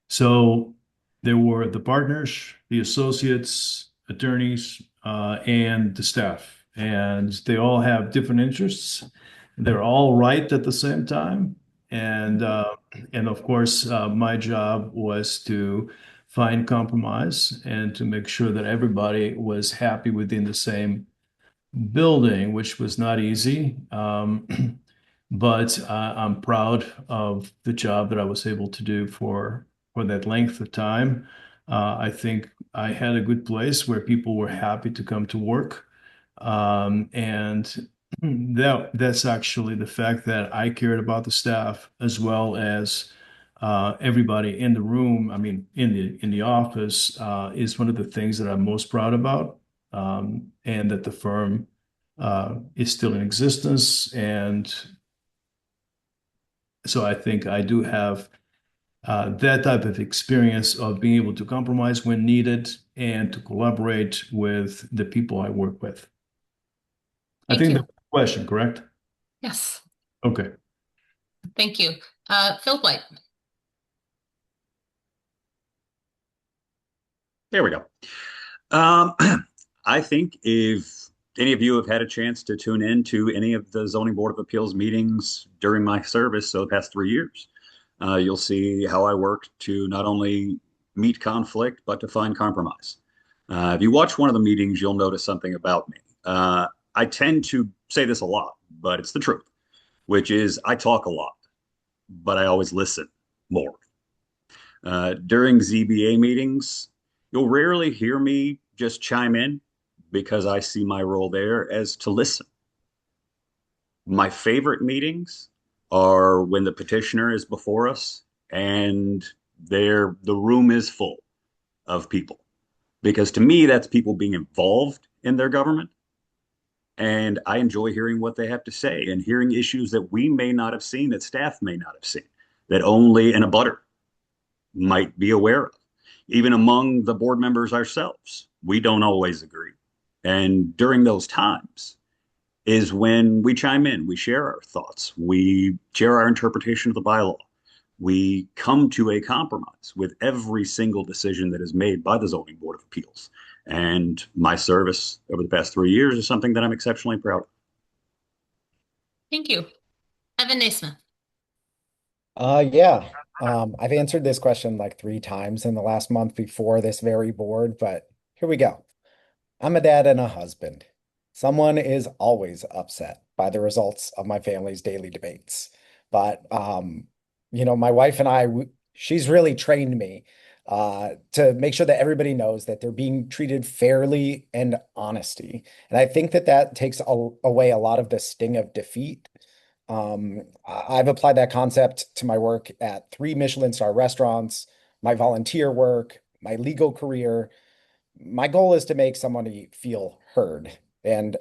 so there were the partners, the associates, attorneys, and the staff. And they all have different interests. They're all right at the same time. And of course, my job was to find compromise and to make sure that everybody was happy within the same building, which was not easy. But I'm proud of the job that I was able to do for that length of time. I think I had a good place where people were happy to come to work. And that's actually the fact that I cared about the staff as well as everybody in the room. I mean, in the office is one of the things that I'm most proud about, and that the firm is still in existence. And so I think I do have that type of experience of being able to compromise when needed and to collaborate with the people I work with. I think that's the question, correct?
Yes.
Okay.
Thank you. Phil White.
There we go. I think if any of you have had a chance to tune in to any of the Zoning Board of Appeals meetings during my service, so the past 3 years, you'll see how I work to not only meet conflict, but to find compromise. If you watch one of the meetings, you'll notice something about me. I tend to say this a lot, but it's the truth, which is I talk a lot, but I always listen more. During ZBA meetings, you'll rarely hear me just chime in because I see my role there as to listen. My favorite meetings are when the petitioner is before us and the room is full of people, because to me, that's people being involved in their government. And I enjoy hearing what they have to say and hearing issues that we may not have seen, that staff may not have seen, that only an abutter might be aware of. Even among the board members ourselves, we don't always agree. And during those times is when we chime in, we share our thoughts, we share our interpretation of the bylaw. We come to a compromise with every single decision that is made by the Zoning Board of Appeals. And my service over the past 3 years is something that I'm exceptionally proud of.
Thank you. Evan Naismith.
Yeah. I've answered this question like 3 times in the last month before this very board, but here we go. I'm a dad and a husband. Someone is always upset by the results of my family's daily debates. But, my wife and I, she's really trained me to make sure that everybody knows that they're being treated fairly and honesty. And I think that takes away a lot of the sting of defeat. I've applied that concept to my work at 3 Michelin star restaurants, my volunteer work, my legal career. My goal is to make somebody feel heard. And,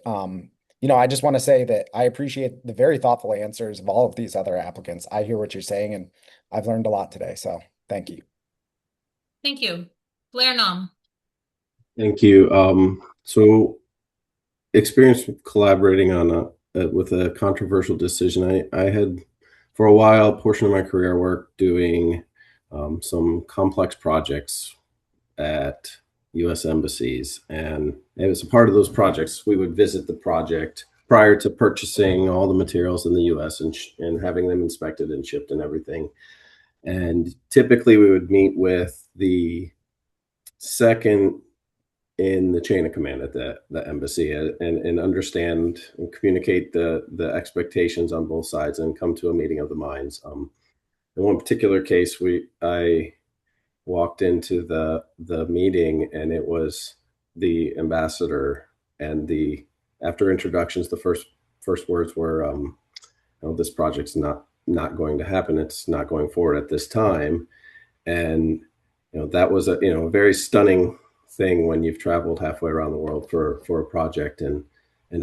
I just want to say that I appreciate the very thoughtful answers of all of these other applicants. I hear what you're saying, and I've learned a lot today. So thank you.
Thank you. Blair Nom.
Thank you. So experience with collaborating on with a controversial decision. I had, for a while, a portion of my career work doing some complex projects at U.S. embassies. And as a part of those projects, we would visit the project prior to purchasing all the materials in the U.S. and having them inspected and shipped and everything. And typically we would meet with the second in the chain of command at the embassy and understand and communicate the expectations on both sides and come to a meeting of the minds. In one particular case, I walked into the meeting and it was the ambassador, and after introductions, the first words were, this project's not going to happen. It's not going forward at this time. And that was a very stunning thing when you've traveled halfway around the world for a project and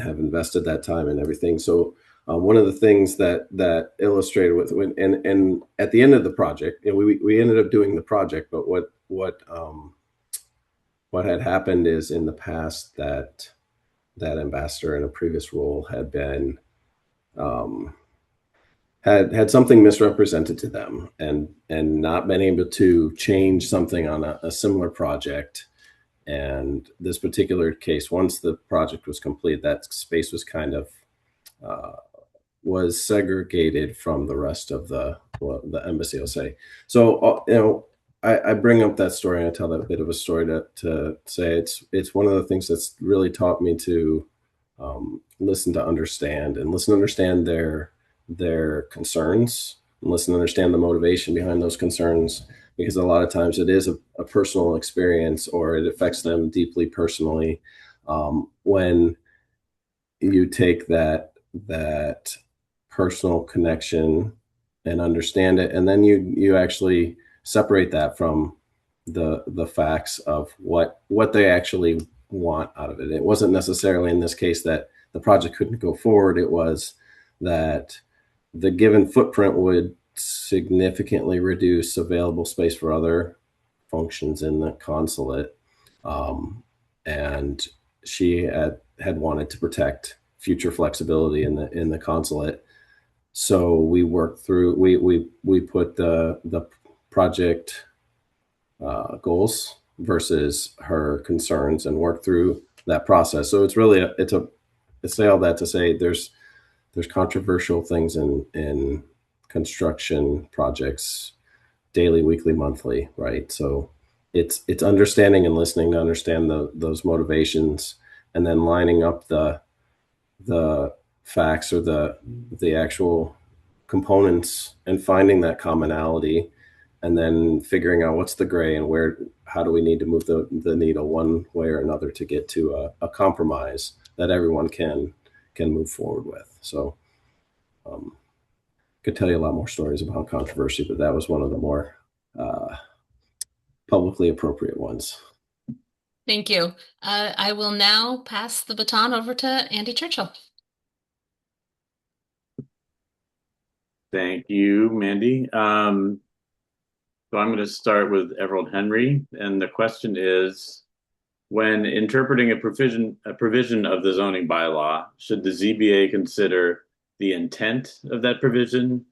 have invested that time and everything. So one of the things that illustrated and at the end of the project, we ended up doing the project, but what had happened is in the past that ambassador in a previous role had been had something misrepresented to them and not been able to change something on a similar project. And this particular case, once the project was complete, that space was kind of was segregated from the rest of the embassy, I'll say. So I bring up that story and I tell that bit of a story to say it's one of the things that's really taught me to listen to understand their concerns, and listen to understand the motivation behind those concerns, because a lot of times it is a personal experience or it affects them deeply personally. When you take that personal connection and understand it, and then you actually separate that from the facts of what they actually want out of it. It wasn't necessarily in this case that the project couldn't go forward. It was that the given footprint would significantly reduce available space for other functions in the consulate. And she had wanted to protect future flexibility in the consulate. So we worked through, we put the project goals versus her concerns and worked through that process. So it's really, I say all that to say there's controversial things in construction projects, daily, weekly, monthly, right? So it's understanding and listening to understand those motivations, and then lining up the facts or the actual components and finding that commonality, and then figuring out what's the gray and how do we need to move the needle one way or another to get to a compromise that everyone can move forward with. So could tell you a lot more stories about controversy, but that was one of the more publicly appropriate ones.
Thank you. I will now pass the baton over to Andy Churchill.
Thank you, Mandy. So I'm going to start with Everald Henry, and the question is, when interpreting a provision of the zoning bylaw, should the ZBA consider the intent of that provision,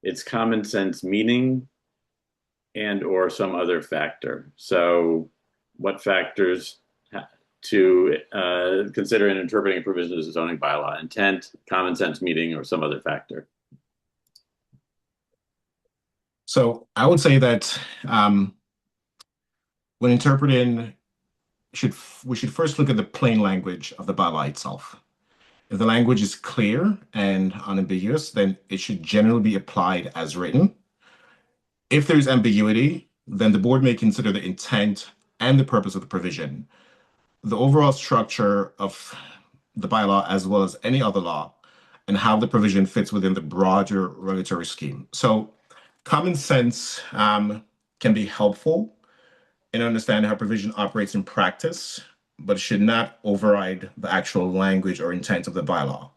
its common sense meaning, and or some other factor? So what factors to consider in interpreting a provision of the zoning bylaw? Intent, common sense meaning, or some other factor?
So I would say that when interpreting, we should first look at the plain language of the bylaw itself. If the language is clear and unambiguous, then it should generally be applied as written. If there's ambiguity, then the board may consider the intent and the purpose of the provision, the overall structure of the bylaw, as well as any other law, and how the provision fits within the broader regulatory scheme. So common sense can be helpful in understanding how provision operates in practice, but it should not override the actual language or intent of the bylaw.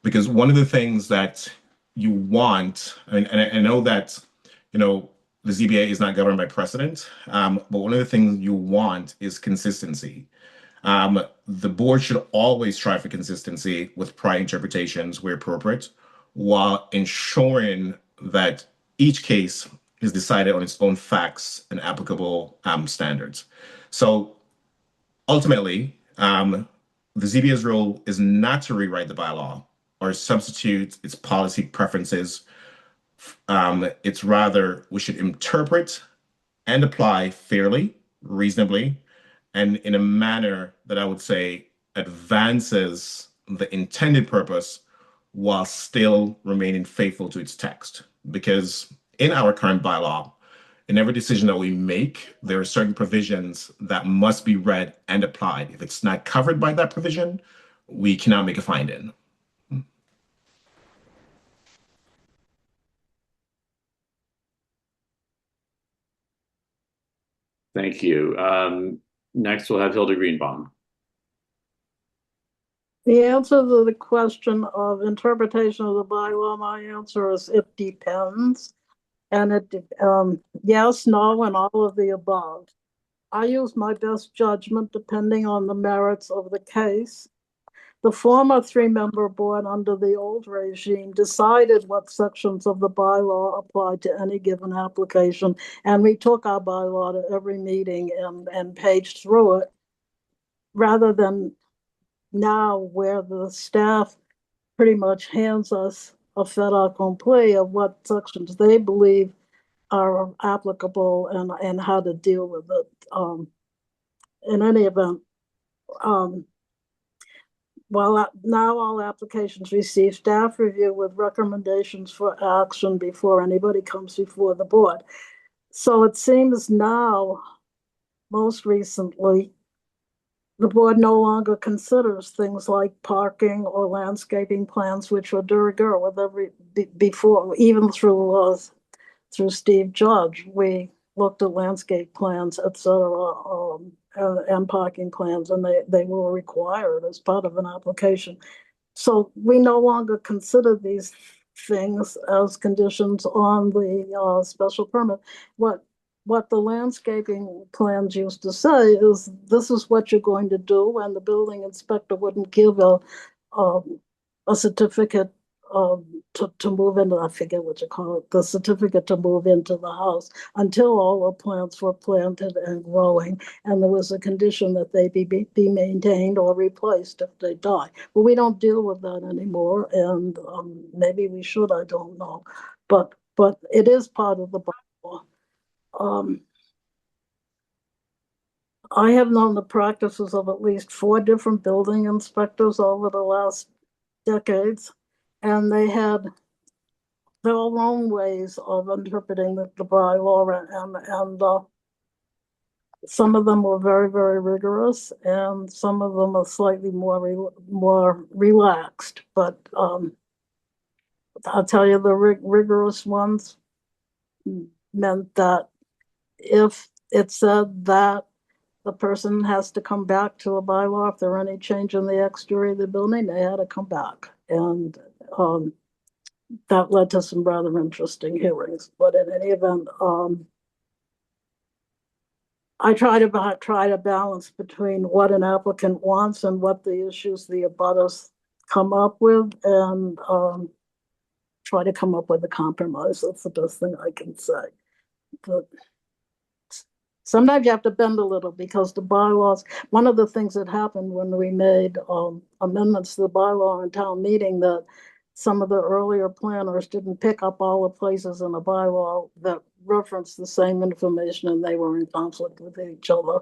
Because one of the things that you want, and I know that, the ZBA is not governed by precedent, but one of the things you want is consistency. The board should always strive for consistency with prior interpretations where appropriate, while ensuring that each case is decided on its own facts and applicable standards. So ultimately, the ZBA's role is not to rewrite the bylaw or substitute its policy preferences. It's rather we should interpret and apply fairly, reasonably, and in a manner that I would say advances the intended purpose while still remaining faithful to its text. Because in our current bylaw, in every decision that we make, there are certain provisions that must be read and applied. If it's not covered by that provision, we cannot make a finding.
Thank you. Next, we'll have Hilda Greenbaum.
The answer to the question of interpretation of the bylaw, my answer is it depends. And yes, no, and all of the above. I use my best judgment depending on the merits of the case. The former three-member board under the old regime decided what sections of the bylaw applied to any given application, and we took our bylaw to every meeting and paged through it, rather than now where the staff pretty much hands us a fait accompli of what sections they believe are applicable and how to deal with it. In any event, well, now all applications receive staff review with recommendations for action before anybody comes before the board. So it seems now, most recently, the board no longer considers things like parking or landscaping plans, which were de rigueur with before, even through Steve Judge. We looked at landscape plans, et cetera, and parking plans, and they were required as part of an application. So we no longer consider these things as conditions on the special permit. What the landscaping plans used to say is this is what you're going to do, and the building inspector wouldn't give a certificate to move into, I forget what you call it, the certificate to move into the house until all the plants were planted and growing, and there was a condition that they be maintained or replaced if they die. But we don't deal with that anymore, and maybe we should, I don't know. But it is part of the bylaw. I have known the practices of at least 4 different building inspectors over the last decades, and they had their own ways of interpreting the bylaw, and some of them were very, very rigorous, and some of them are slightly more relaxed. But I'll tell you, the rigorous ones meant that if it said that the person has to come back to a bylaw if there are any change in the exterior of the building, they had to come back, and that led to some rather interesting hearings. But in any event, I try to balance between what an applicant wants and what the issues the abutters come up with, and try to come up with a compromise. That's the best thing I can say. But sometimes you have to bend a little, because the bylaws, one of the things that happened when we made amendments to the bylaw in town meeting, that some of the earlier planners didn't pick up all the places in the bylaw that referenced the same information, and they were in conflict with each other.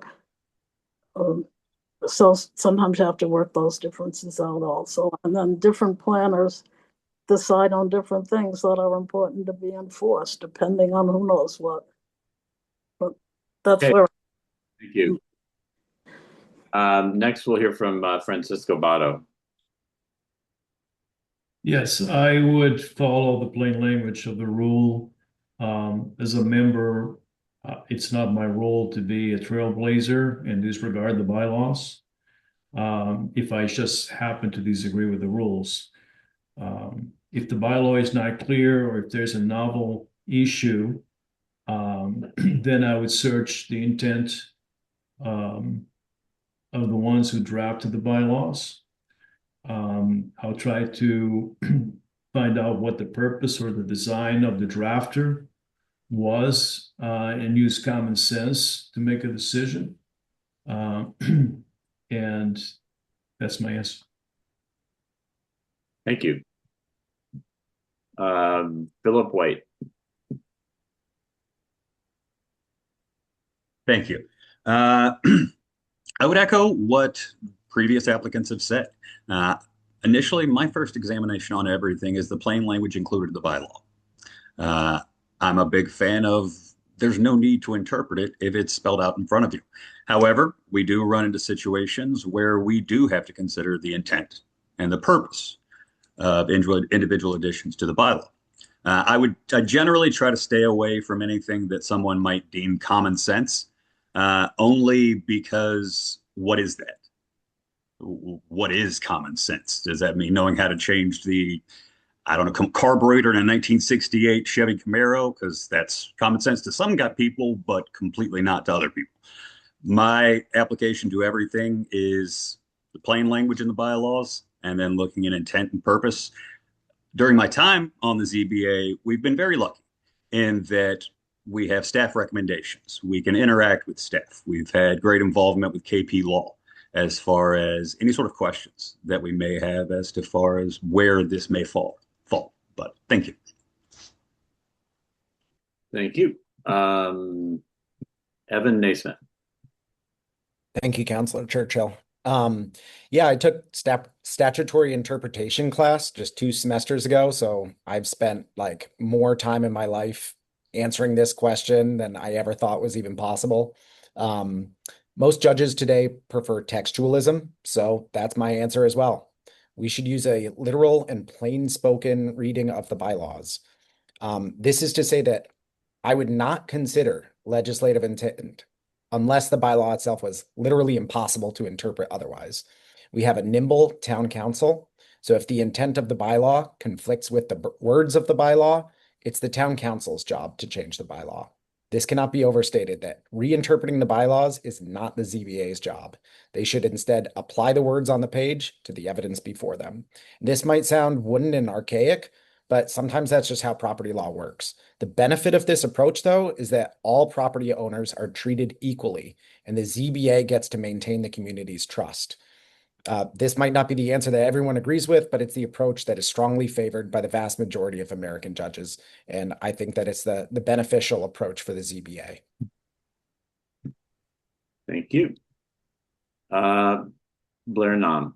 So sometimes you have to work those differences out also. And then different planners decide on different things that are important to be enforced, depending on who knows what. But that's
Okay.
where.
Thank you. Next, we'll hear from Francisco Bato.
Yes, I would follow the plain language of the rule. As a member, it's not my role to be a trailblazer and disregard the bylaws. If I just happen to disagree with the rules. If the bylaw is not clear, or if there's a novel issue, then I would search the intent of the ones who drafted the bylaws. I'll try to find out what the purpose or the design of the drafter was, and use common sense to make a decision. And that's my answer.
Thank you. Philip White.
Thank you. I would echo what previous applicants have said. Initially, my first examination on everything is the plain language included in the bylaw. I'm a big fan of there's no need to interpret it if it's spelled out in front of you. However, we do run into situations where we do have to consider the intent and the purpose of individual additions to the bylaw. I generally try to stay away from anything that someone might deem common sense, only because what is that? What is common sense? Does that mean knowing how to change the, I don't know, carburetor in a 1968 Chevy Camaro? Because that's common sense to some people, but completely not to other people. My application to everything is the plain language in the bylaws and then looking at intent and purpose. During my time on the ZBA, we've been very lucky in that we have staff recommendations. We can interact with staff. We've had great involvement with KP Law as far as any sort of questions that we may have as to far as where this may fall. But thank you.
Thank you. Evan Naismith.
Thank you, Councillor Churchill. Yeah, I took statutory interpretation class just 2 semesters ago, so I've spent like more time in my life answering this question than I ever thought was even possible. Most judges today prefer textualism, so that's my answer as well. We should use a literal and plain spoken reading of the bylaws. This is to say that I would not consider legislative intent unless the bylaw itself was literally impossible to interpret otherwise. We have a nimble town council, so if the intent of the bylaw conflicts with the words of the bylaw, it's the town council's job to change the bylaw. This cannot be overstated that reinterpreting the bylaws is not the ZBA's job. They should instead apply the words on the page to the evidence before them. This might sound wooden and archaic, but sometimes that's just how property law works. The benefit of this approach, though, is that all property owners are treated equally, and the ZBA gets to maintain the community's trust. This might not be the answer that everyone agrees with, but it's the approach that is strongly favored by the vast majority of American judges. And I think that it's the beneficial approach for the ZBA.
Thank you. Blair Nam.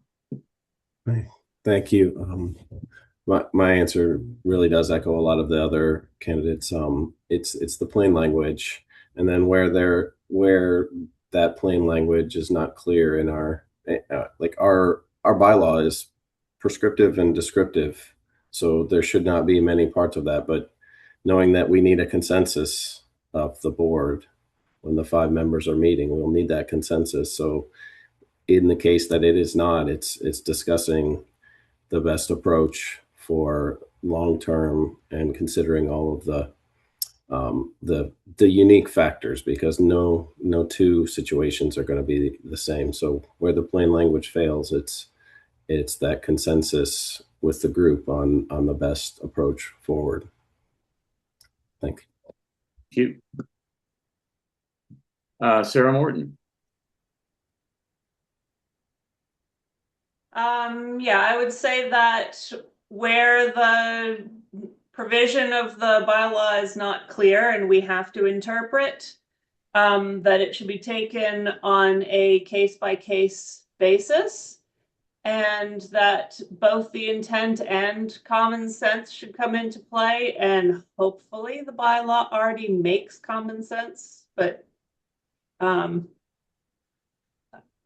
Thank you. My answer really does echo a lot of the other candidates. It's the plain language, and then where that plain language is not clear in our bylaw is prescriptive and descriptive, so there should not be many parts of that. But knowing that we need a consensus of the board when the 5 members are meeting, we'll need that consensus. So in the case that it is not, it's discussing the best approach for long-term and considering all of the unique factors, because no 2 situations are going to be the same. So where the plain language fails, it's that consensus with the group on the best approach forward. Thank
you. Sarah Morton.
Yeah, I would say that where the provision of the bylaw is not clear and we have to interpret, that it should be taken on a case-by-case basis, and that both the intent and common sense should come into play. And hopefully the bylaw already makes common sense, but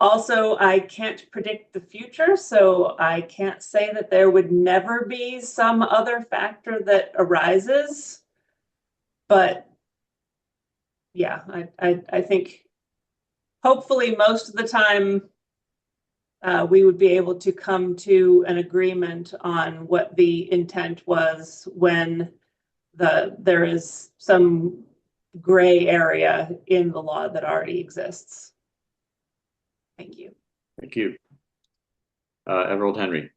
also, I can't predict the future, so I can't say that there would never be some other factor that arises. But yeah, I think hopefully most of the time we would be able to come to an agreement on what the intent was when there is some gray area in the law that already exists. Thank you.
Thank you. Everald Henry.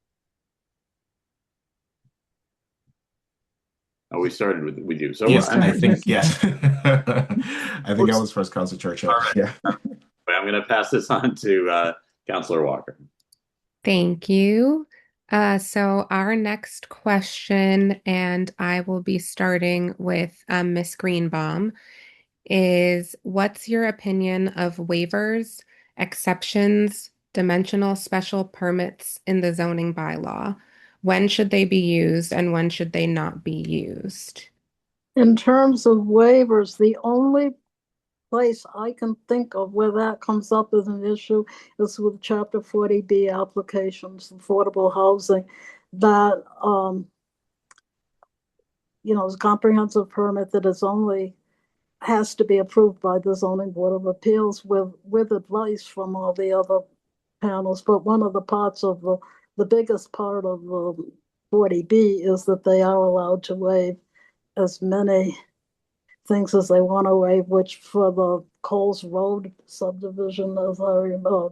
Oh, we started with you. So
yes, I think yes. I think I was first, Councilor Churchill.
Right.
Yeah.
I'm going to pass this on to Counselor Walker.
Thank you. So our next question, and I will be starting with Ms. Greenbaum, is what's your opinion of waivers, exceptions, dimensional special permits in the zoning bylaw? When should they be used and when should they not be used?
In terms of waivers, the only place I can think of where that comes up as an issue is with Chapter 40B applications, affordable housing, that is a comprehensive permit that is only has to be approved by the Zoning Board of Appeals with advice from all the other panels. But one of the parts of the biggest part of the 40B is that they are allowed to waive as many things as they want to waive, which for the Coles Road subdivision, as I remember,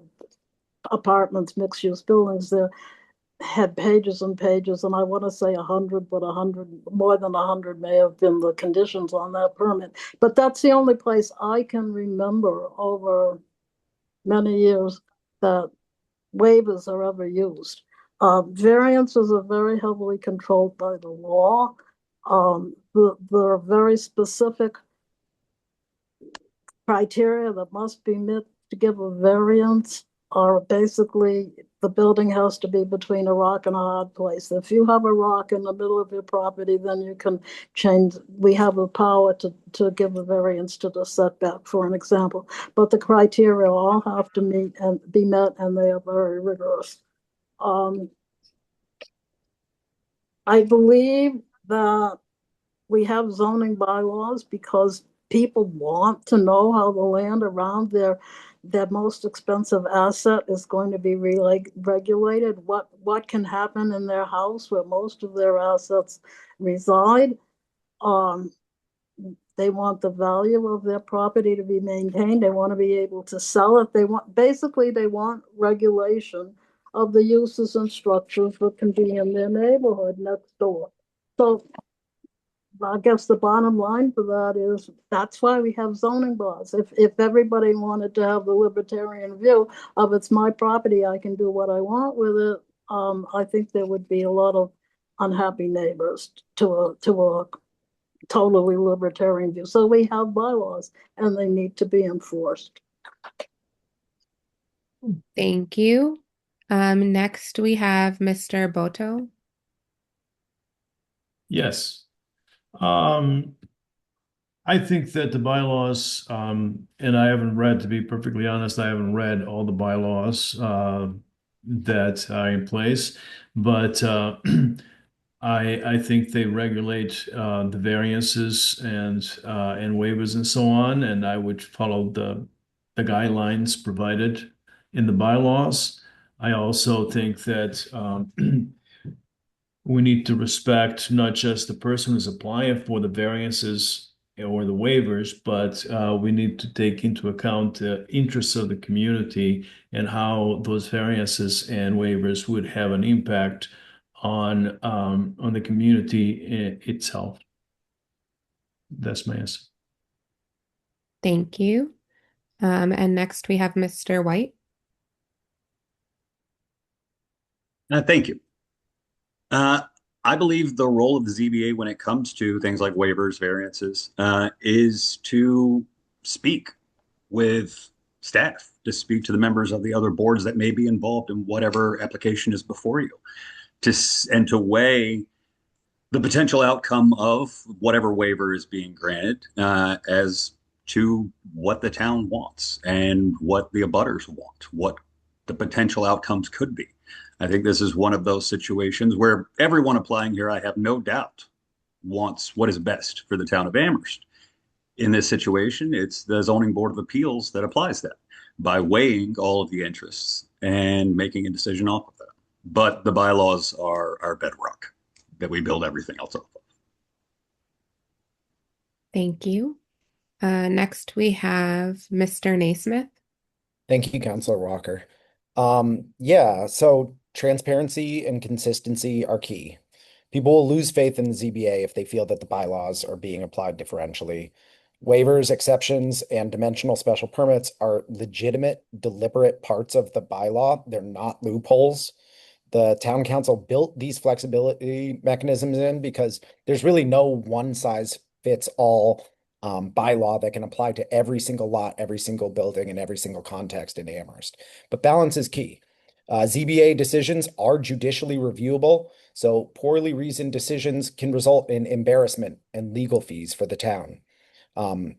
apartments, mixed-use buildings, there had pages and pages, and I want to say 100, but 100, more than 100 may have been the conditions on that permit. But that's the only place I can remember over many years that waivers are ever used. Variances are very heavily controlled by the law. There are very specific criteria that must be met to give a variance, or basically the building has to be between a rock and a hard place. If you have a rock in the middle of your property, then you can change. We have the power to give a variance to the setback, for an example. But the criteria all have to meet and be met, and they are very rigorous. I believe that we have zoning bylaws because people want to know how the land around their most expensive asset is going to be regulated, what can happen in their house where most of their assets reside. They want the value of their property to be maintained. They want to be able to sell it. They want regulation of the uses and structures that can be in their neighborhood next door. So I guess the bottom line for that is that's why we have zoning laws. If everybody wanted to have the libertarian view of it's my property, I can do what I want with it, I think there would be a lot of unhappy neighbors to a totally libertarian view. So we have bylaws and they need to be enforced.
Thank you. Next we have Mr. Boto.
Yes. I think that the bylaws, and I haven't read, to be perfectly honest, I haven't read all the bylaws that are in place, but I think they regulate the variances and waivers and so on, and I would follow the guidelines provided in the bylaws. I also think that we need to respect not just the person who's applying for the variances or the waivers, but we need to take into account the interests of the community and how those variances and waivers would have an impact on the community itself. That's my answer.
Thank you. And next we have Mr. White.
Thank you. I believe the role of the ZBA when it comes to things like waivers, variances, is to speak with staff, to speak to the members of the other boards that may be involved in whatever application is before you, and to weigh the potential outcome of whatever waiver is being granted as to what the town wants and what the abutters want, what the potential outcomes could be. I think this is one of those situations where everyone applying here, I have no doubt, wants what is best for the town of Amherst. In this situation, it's the Zoning Board of Appeals that applies that by weighing all of the interests and making a decision off of that. But the bylaws are our bedrock that we build everything else off of.
Thank you. Next we have Mr. Naismith.
Thank you, Councilor Walker. Yeah, so transparency and consistency are key. People will lose faith in the ZBA if they feel that the bylaws are being applied differentially. Waivers, exceptions, and dimensional special permits are legitimate, deliberate parts of the bylaw. They're not loopholes. The town council built these flexibility mechanisms in because there's really no one size fits all bylaw that can apply to every single lot, every single building, and every single context in Amherst. But balance is key. ZBA decisions are judicially reviewable, so poorly reasoned decisions can result in embarrassment and legal fees for the town.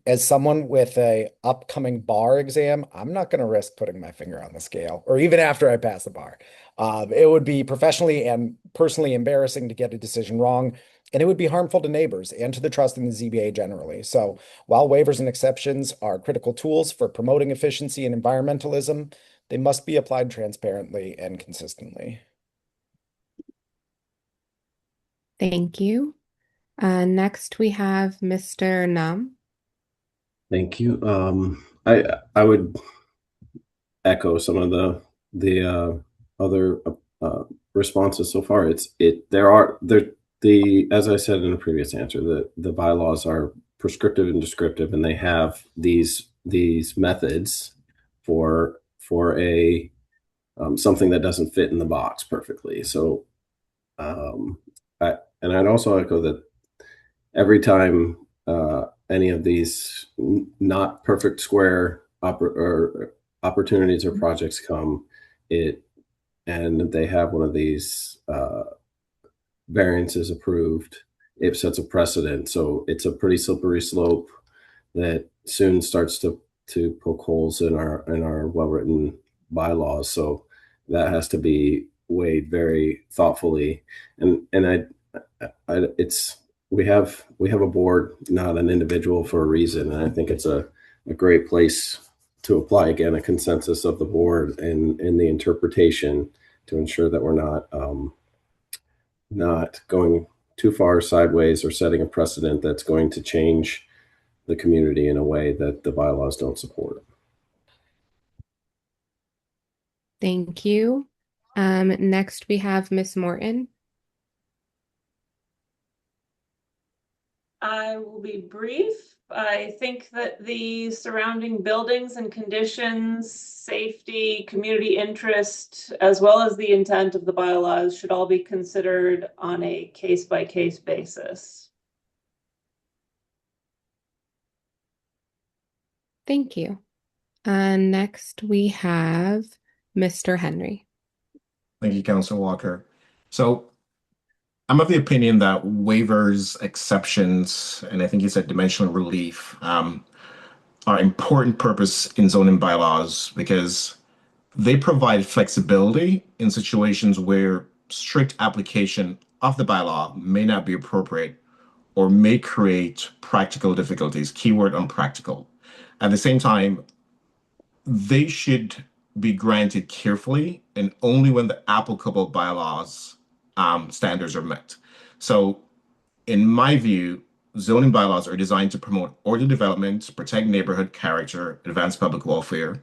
As someone with a upcoming bar exam, I'm not going to risk putting my finger on the scale, or even after I pass the bar. It would be professionally and personally embarrassing to get a decision wrong, and it would be harmful to neighbors and to the trust in the ZBA generally. So while waivers and exceptions are critical tools for promoting efficiency and environmentalism, they must be applied transparently and consistently.
Thank you. Next, we have Mr. Nam.
Thank you. I would echo some of the other responses so far. As I said in a previous answer, the bylaws are prescriptive and descriptive, and they have these methods for a something that doesn't fit in the box perfectly. So, I'd also echo that every time any of these not perfect square opportunities or projects come, and they have one of these variances approved, it sets a precedent. So it's a pretty slippery slope that soon starts to poke holes in our well-written bylaws. So that has to be weighed very thoughtfully. We have a board, not an individual, for a reason. And I think it's a great place to apply, again, a consensus of the board and the interpretation to ensure that we're not going too far sideways or setting a precedent that's going to change the community in a way that the bylaws don't support.
Thank you. Next, we have Ms. Morton.
I will be brief. I think that the surrounding buildings and conditions, safety, community interest, as well as the intent of the bylaws should all be considered on a case-by-case basis.
Thank you. Next, we have Mr. Henry.
Thank you, Councilor Walker. So I'm of the opinion that waivers, exceptions, and I think you said dimensional relief are important purpose in zoning bylaws because they provide flexibility in situations where strict application of the bylaw may not be appropriate or may create practical difficulties, keyword unpractical. At the same time, they should be granted carefully and only when the applicable bylaws standards are met. So in my view, zoning bylaws are designed to promote orderly development, protect neighborhood character, advance public welfare.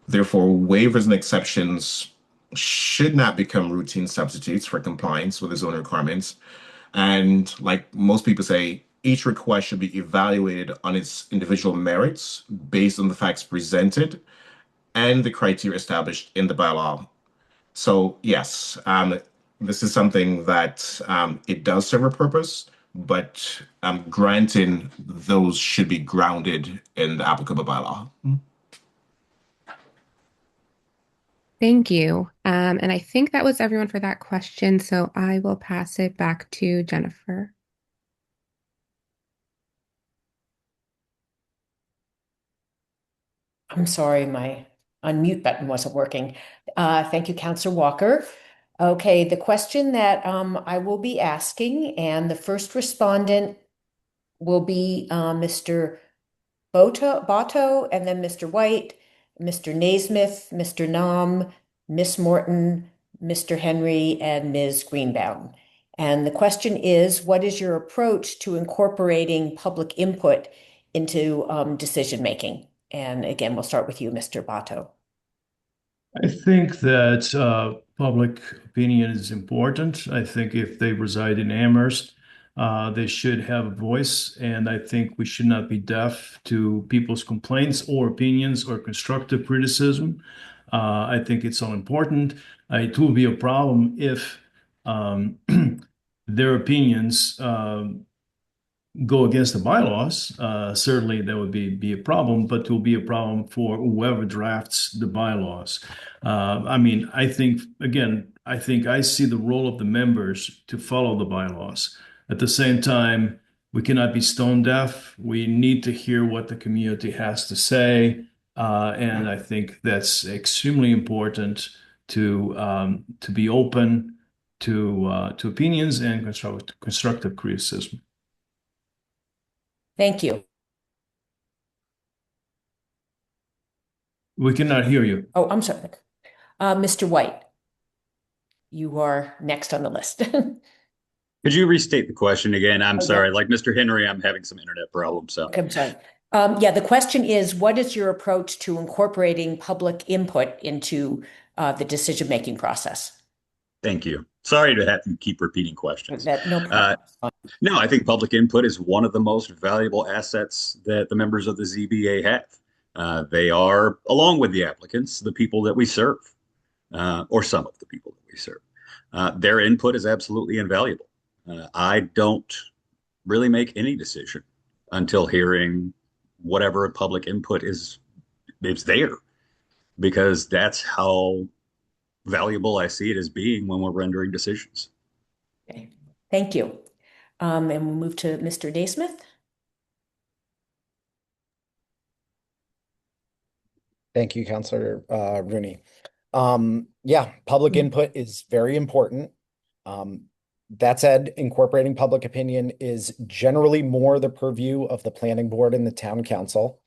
Therefore, waivers and exceptions should not become routine substitutes for compliance with the zoning requirements. And like most people say, each request should be evaluated on its individual merits based on the facts presented and the criteria established in the bylaw. So yes, this is something that it does serve a purpose, but granting those should be grounded in the applicable bylaw.
Thank you. And I think that was everyone for that question, so I will pass it back to Jennifer.
I'm sorry, my unmute button wasn't working. Thank you, Councilor Walker. Okay, the question that I will be asking, and the first respondent will be Mr. Boto, and then Mr. White, Mr. Naismith, Mr. Nam, Miss Morton, Mr. Henry, and Ms. Greenbaum. And the question is, what is your approach to incorporating public input into decision making? And again, we'll start with you, Mr. Boto.
I think that public opinion is important. I think if they reside in Amherst, They should have a voice, and I think we should not be deaf to people's complaints or opinions or constructive criticism. I think it's all important. It will be a problem if their opinions go against the bylaws. Certainly, that would be a problem, but it will be a problem for whoever drafts the bylaws. I mean, I think, again, I think I see the role of the members to follow the bylaws. At the same time, we cannot be stone deaf. We need to hear what the community has to say. And I think that's extremely important to be open to opinions and constructive criticism.
Thank you.
We cannot hear you.
Oh, I'm sorry. Mr. White, you are next on the list.
Could you restate the question again? I'm
Okay.
sorry. Like Mr. Henry, I'm having some internet problems. So
Okay, I'm sorry. Yeah, the question is, what is your approach to incorporating public input into the decision-making process?
thank you. Sorry to have to keep repeating questions.
No problem.
No, I think public input is one of the most valuable assets that the members of the ZBA have. They are, along with the applicants, the people that we serve, or some of the people that we serve. Their input is absolutely invaluable. I don't really make any decision until hearing whatever public input is there, because that's how valuable I see it as being when we're rendering decisions.
Okay. Thank you. And we'll move to Mr. Naismith.
Thank you, Councillor Rooney. Yeah, public input is very important. That said, incorporating public opinion is generally more the purview of the planning board and the town council.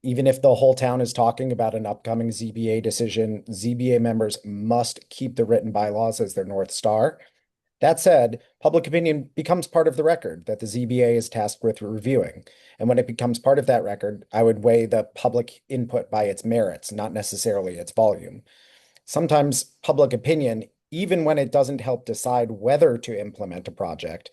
Even if the whole town is talking about an upcoming ZBA decision, ZBA members must keep the written bylaws as their North Star. That said, public opinion becomes part of the record that the ZBA is tasked with reviewing. And when it becomes part of that record, I would weigh the public input by its merits, not necessarily its volume. Sometimes public opinion, even when it doesn't help decide whether to implement a project,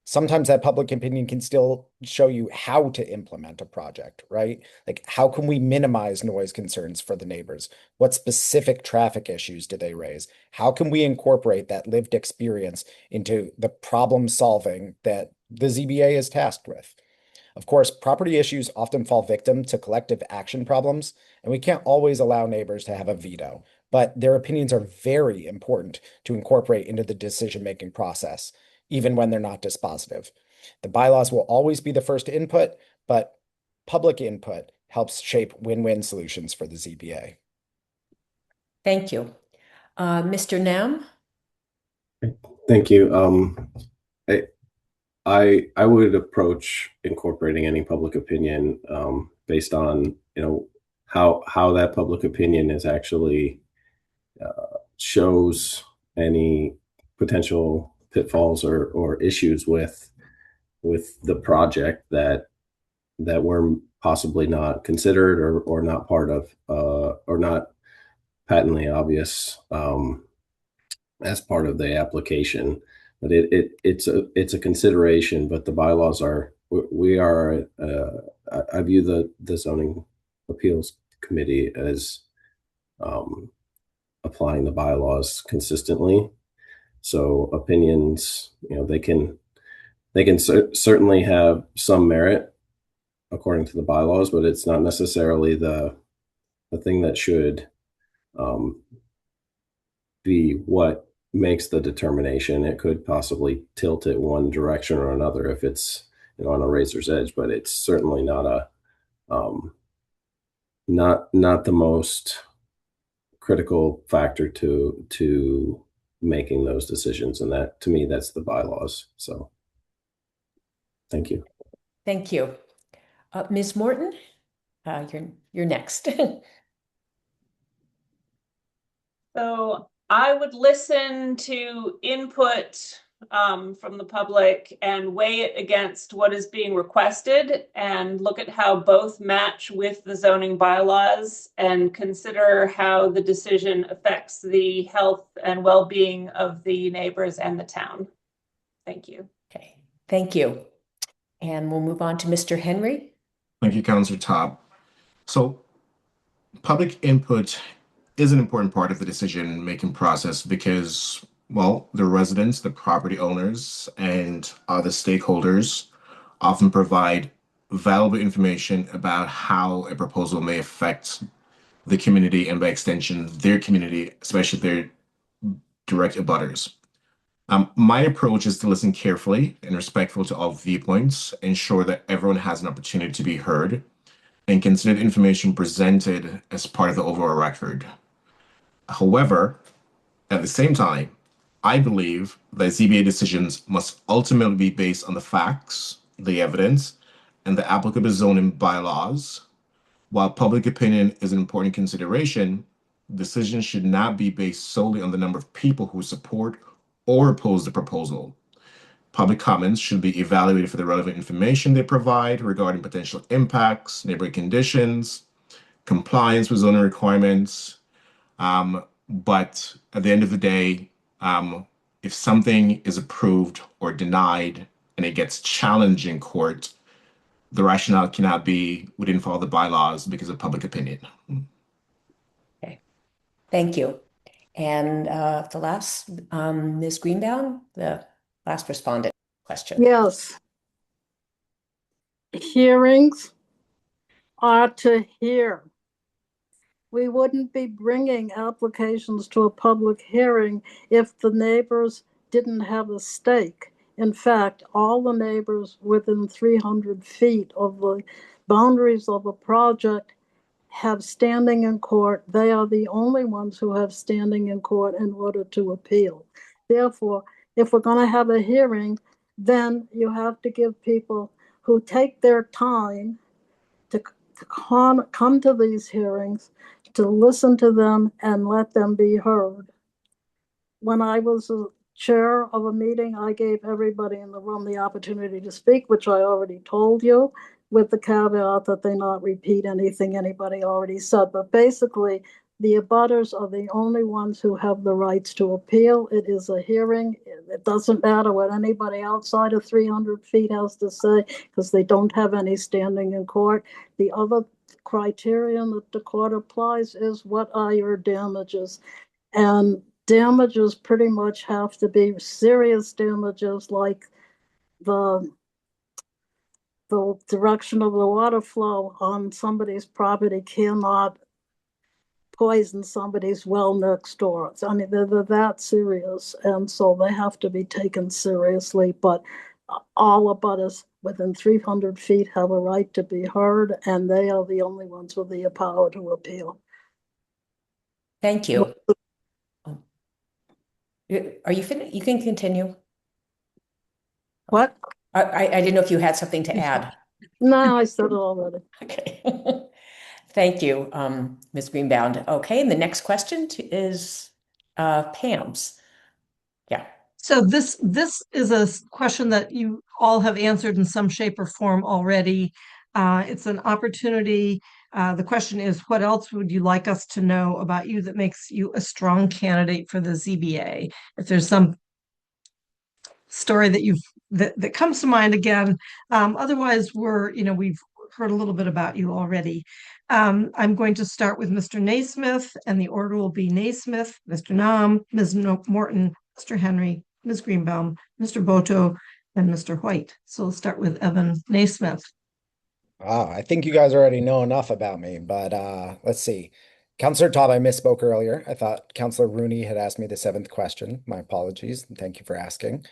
sometimes that public opinion can still show you how to implement a project, right? Like, how can we minimize noise concerns for the neighbors? What specific traffic issues do they raise? How can we incorporate that lived experience into the problem solving that the ZBA is tasked with? Of course, property issues often fall victim to collective action problems, and we can't always allow neighbors to have a veto, but their opinions are very important to incorporate into the decision-making process, even when they're not dispositive. The bylaws will always be the first input, but public input helps shape win-win solutions for the ZBA.
Thank you. Mr. Nam?
Thank you. I would approach incorporating any public opinion based on, how that public opinion is actually shows any potential pitfalls or issues with the project that were possibly not considered or not part of or not patently obvious as part of the application. But it's a consideration. But the bylaws are I view the zoning appeals committee as applying the bylaws consistently. So opinions, they can certainly have some merit according to the bylaws, but it's not necessarily the thing that should be what makes the determination. It could possibly tilt it one direction or another if it's on a razor's edge, but it's certainly not not the most critical factor to making those decisions. And that, to me, that's the bylaws. So thank you.
Thank you. Ms. Morton, you're next.
So I would listen to input from the public and weigh it against what is being requested and look at how both match with the zoning bylaws and consider how the decision affects the health and well-being of the neighbors and the town. Thank you.
Okay, Thank you. And we'll move on to Mr. Henry.
Thank you, Councillor Top. So public input is an important part of the decision-making process because, well, the residents, the property owners, and other stakeholders often provide valuable information about how a proposal may affect the community and by extension, their community, especially their direct abutters. My approach is to listen carefully and respectful to all viewpoints, ensure that everyone has an opportunity to be heard, and consider the information presented as part of the overall record. However, at the same time, I believe that ZBA decisions must ultimately be based on the facts, the evidence, and the applicable zoning bylaws. While public opinion is an important consideration, decisions should not be based solely on the number of people who support or oppose the proposal. Public comments should be evaluated for the relevant information they provide regarding potential impacts, neighboring conditions, compliance with zoning requirements. But at the end of the day, if something is approved or denied and it gets challenged in court, the rationale cannot be we didn't follow the bylaws because of public opinion.
Okay, thank you. And the last, Ms. Greenbaum, the last respondent question.
Yes. Hearings are to hear. We wouldn't be bringing applications to a public hearing if the neighbors didn't have a stake. In fact, all the neighbors within 300 feet of the boundaries of a project have standing in court. They are the only ones who have standing in court in order to appeal. Therefore, if we're going to have a hearing, then you have to give people who take their time to come to these hearings, to listen to them and let them be heard. When I was a chair of a meeting, I gave everybody in the room the opportunity to speak, which I already told you, with the caveat that they not repeat anything anybody already said. But basically, the abutters are the only ones who have the rights to appeal. It is a hearing. It doesn't matter what anybody outside of 300 feet has to say because they don't have any standing in court. The other criterion that the court applies is what are your damages? And damages pretty much have to be serious damages, like the direction of the water flow on somebody's property cannot poison somebody's well next door. I mean, they're that serious, and so they have to be taken seriously. But all abutters within 300 feet have a right to be heard, and they are the only ones with the power to appeal.
Thank you. Are you finished? You can continue.
What?
I didn't know if you had something to add.
No, I said it already.
Okay. Thank you, Ms. Greenbaum. Okay, and the next question is Pam's. Yeah.
So this is a question that you all have answered in some shape or form already. It's an opportunity. The question is, what else would you like us to know about you that makes you a strong candidate for the ZBA? If there's some story that comes to mind again. Otherwise, we've heard a little bit about you already. I'm going to start with Mr. Naismith, and the order will be Naismith, Mr. Nam, Ms. Morton, Mr. Henry, Ms. Greenbaum, Mr. Boto, and Mr. White. So we'll start with Evan Naismith.
I think you guys already know enough about me, but let's see. Councillor Todd, I misspoke earlier. I thought Councillor Rooney had asked me the 7th question. My apologies. Thank you for asking.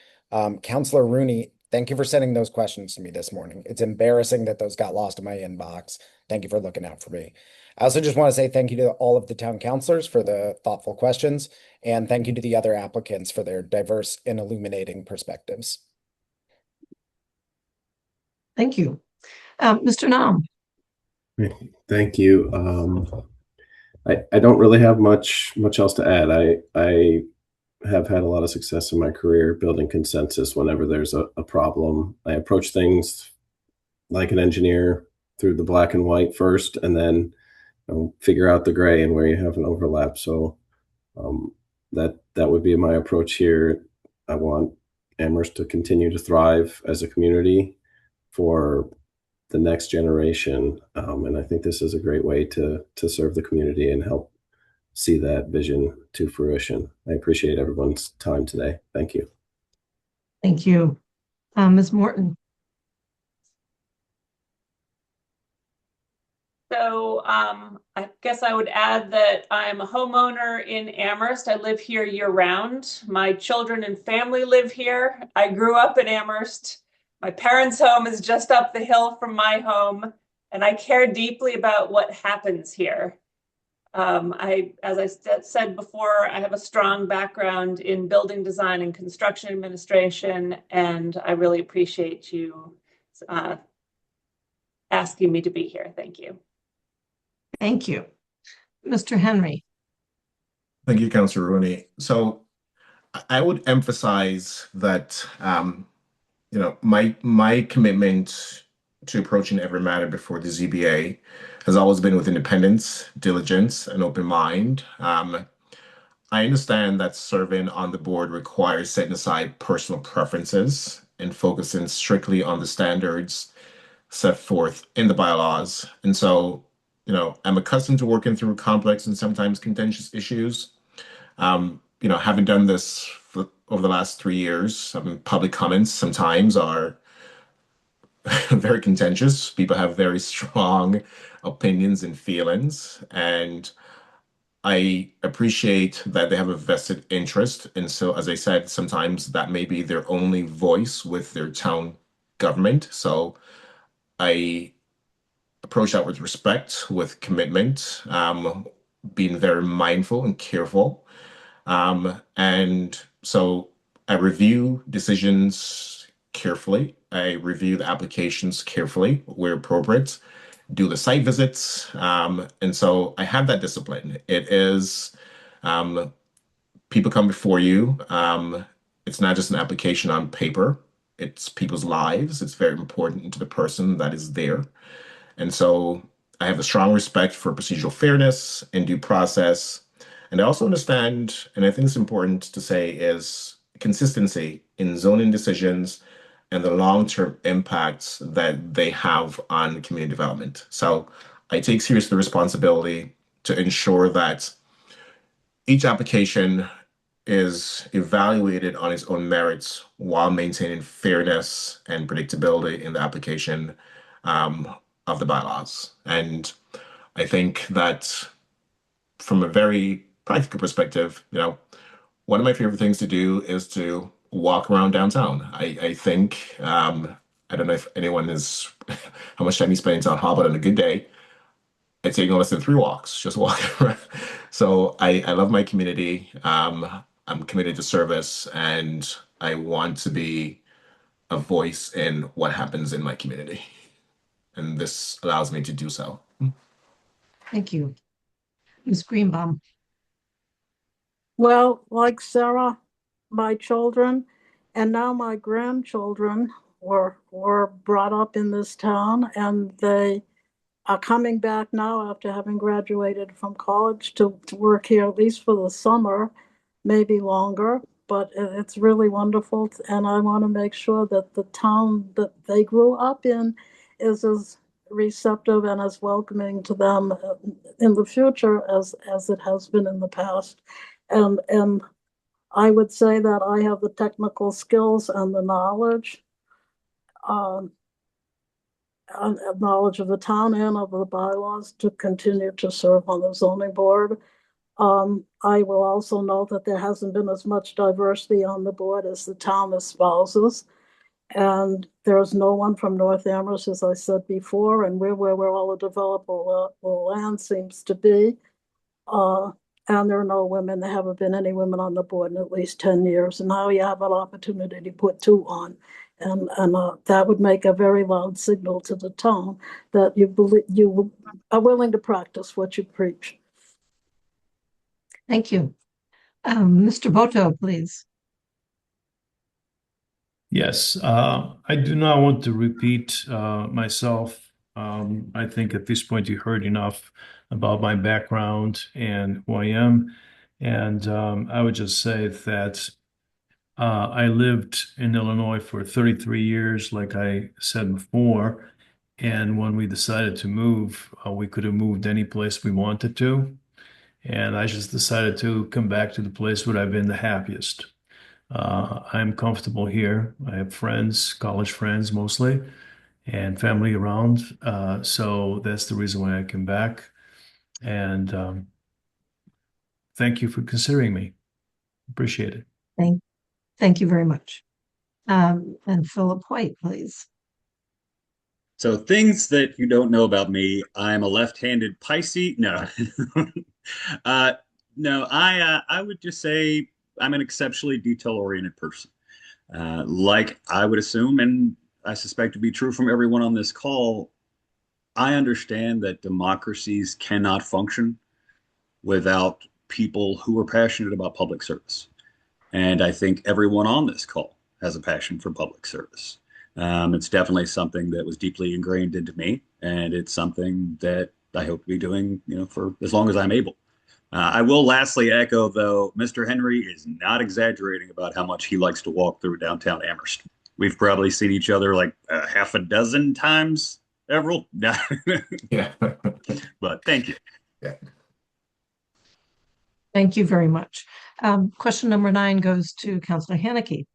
Councillor Rooney, thank you for sending those questions to me this morning. It's embarrassing that those got lost in my inbox. Thank you for looking out for me. I also just want to say thank you to all of the town councilors for the thoughtful questions, and thank you to the other applicants for their diverse and illuminating perspectives.
Thank you. Mr. Nam.
Thank you. I don't really have much else to add. I have had a lot of success in my career building consensus whenever there's a problem. I approach things like an engineer through the black and white first, and then figure out the gray and where you have an overlap. So that would be my approach here. I want Amherst to continue to thrive as a community for the next generation. And I think this is a great way to serve the community and help see that vision to fruition. I appreciate everyone's time today. Thank you.
Thank you. Ms. Morton.
So I guess I would add that I'm a homeowner in Amherst. I live here year round. My children and family live here. I grew up in Amherst. My parents' home is just up the hill from my home, and I care deeply about what happens here. As I said before, I have a strong background in building design and construction administration, and I really appreciate you asking me to be here. Thank you.
Thank you. Mr. Henry.
Thank you, Councillor Rooney. So I would emphasize that my commitment to approaching every matter before the ZBA has always been with independence, diligence, and open mind. I understand that serving on the board requires setting aside personal preferences and focusing strictly on the standards set forth in the bylaws. And so, I'm accustomed to working through complex and sometimes contentious issues. Having done this over the last 3 years, public comments sometimes are very contentious. People have very strong opinions and feelings, and I appreciate that they have a vested interest. And so, as I said, sometimes that may be their only voice with their town government. So I approach that with respect, with commitment, being very mindful and careful. And so I review decisions carefully. I review the applications carefully where appropriate, do the site visits. And so I have that discipline. It is people come before you. It's not just an application on paper. It's people's lives. It's very important to the person that is there. And so I have a strong respect for procedural fairness and due process. And I also understand, and I think it's important to say, is consistency in zoning decisions and the long-term impacts that they have on community development. So I take seriously the responsibility to ensure that each application is evaluated on its own merits while maintaining fairness and predictability in the application of the bylaws. And I think that from a very practical perspective, one of my favorite things to do is to walk around downtown. I think, I don't know if anyone is, how much time you spend in town hall, but on a good day, I take no less than 3 walks, just walking around. So I love my community. I'm committed to service, and I want to be a voice in what happens in my community. And this allows me to do so.
Thank you. Ms. Greenbaum.
Well, like Sarah, my children and now my grandchildren were brought up in this town, and they are coming back now after having graduated from college to work here, at least for the summer, maybe longer. But it's really wonderful, and I want to make sure that the town that they grew up in is as receptive and as welcoming to them in the future as it has been in the past. And I would say that I have the technical skills and the knowledge of the town and of the bylaws to continue to serve on the zoning board. I will also note that there hasn't been as much diversity on the board as the town espouses. And there's no one from North Amherst, as I said before, and where all the developable land seems to be. And there are no women. There haven't been any women on the board in at least 10 years. And now you have an opportunity to put 2 on. And that would make a very loud signal to the town that you are willing to practice what you preach.
Thank you. Mr. Boto, please.
Yes, I do not want to repeat myself. I think at this point you heard enough about my background and who I am. And I would just say that I lived in Illinois for 33 years, like I said before. And when we decided to move, we could have moved any place we wanted to. And I just decided to come back to the place where I've been the happiest. I'm comfortable here. I have friends, college friends mostly, and family around. So that's the reason why I came back. And thank you for considering me. Appreciate it.
Thank you very much. And Philip White, please.
So things that you don't know about me, I'm a left-handed Pisces. No, no, I would just say I'm an exceptionally detail-oriented person. Like I would assume, and I suspect to be true from everyone on this call, I understand that democracies cannot function without people who are passionate about public service. And I think everyone on this call has a passion for public service. It's definitely something that was deeply ingrained into me, and it's something that I hope to be doing, for as long as I'm able. I will lastly echo, though, Mr. Henry is not exaggerating about how much he likes to walk through downtown Amherst. We've probably seen each other like half a dozen times, Everett.
Yeah.
But thank you.
Yeah.
Thank you very much. Question number 9 goes to Councilor Haneke.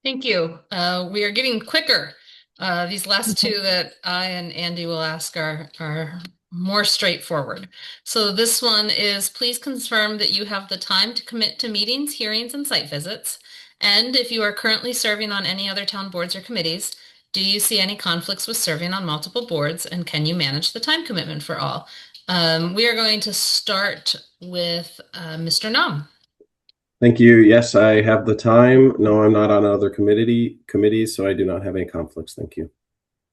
Thank you. We are getting quicker. These last two that I and Andy will ask are more straightforward. So this one is, please confirm that you have the time to commit to meetings, hearings, and site visits. And if you are currently serving on any other town boards or committees, do you see any conflicts with serving on multiple boards, and can you manage the time commitment for all? We are going to start with Mr. Nam.
Thank you. Yes, I have the time. No, I'm not on other committees, so I do not have any conflicts. Thank you.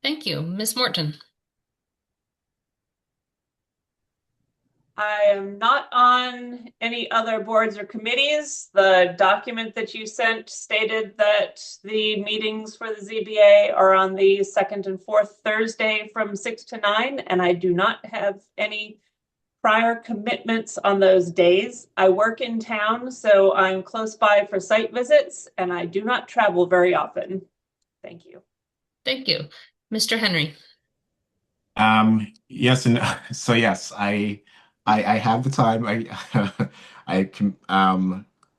Thank you. Ms. Morton.
I am not on any other boards or committees. The document that you sent stated that the meetings for the ZBA are on the second and fourth Thursday from 6 to 9, and I do not have any prior commitments on those days. I work in town, so I'm close by for site visits, and I do not travel very often. Thank you.
Thank you. Mr. Henry.
Yes, and so yes, I have the time. I can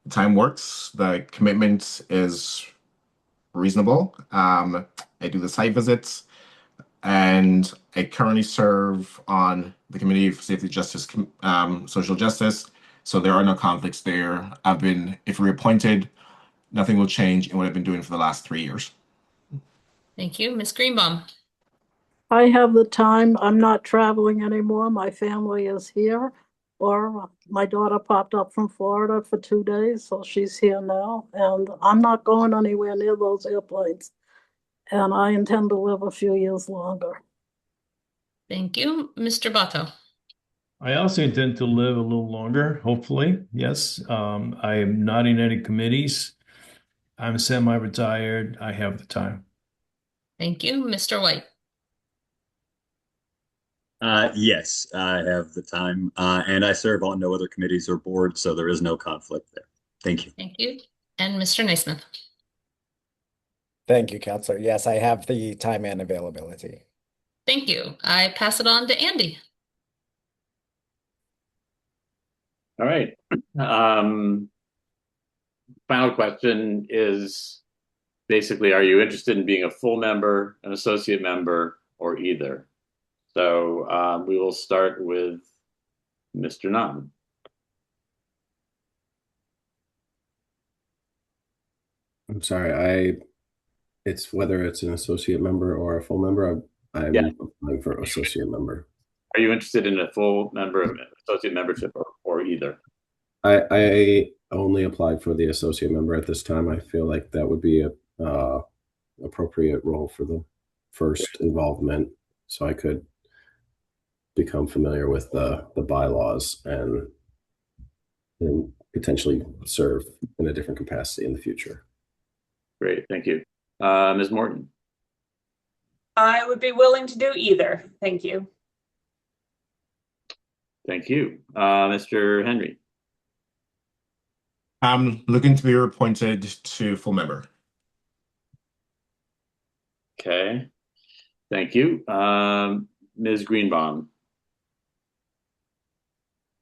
time works. The commitment is reasonable. I do the site visits, and I currently serve on the Committee for Safety, Justice, Social Justice. So there are no conflicts there. If reappointed, nothing will change in what I've been doing for the last 3 years.
Thank you. Ms. Greenbaum.
I have the time. I'm not traveling anymore. My family is here. Or my daughter popped up from Florida for 2 days, so she's here now. And I'm not going anywhere near those airplanes. And I intend to live a few years longer.
Thank you. Mr. Bato.
I also intend to live a little longer, hopefully. Yes. I am not in any committees. I'm semi-retired. I have the time.
Thank you. Mr. White.
Yes, I have the time, and I serve on no other committees or boards, so there is no conflict there. Thank you.
Thank you. And Mr. Naismith.
Thank you, Counselor. Yes, I have the time and availability.
Thank you. I pass it on to Andy.
All right. Final question is basically, are you interested in being a full member, an associate member, or either? So we will start with Mr. Nam.
I'm sorry. It's whether it's an associate member or a full member. I'm applying for associate member.
Are you interested in a full member of associate membership or either?
I only applied for the associate member at this time. I feel like that would be a appropriate role for the first involvement, so I could become familiar with the bylaws and potentially serve in a different capacity in the future.
Great, thank you. Ms. Morton.
I would be willing to do either. Thank you.
Thank you. Mr. Henry.
I'm looking to be reappointed to full member.
Okay. Thank you. Ms. Greenbaum.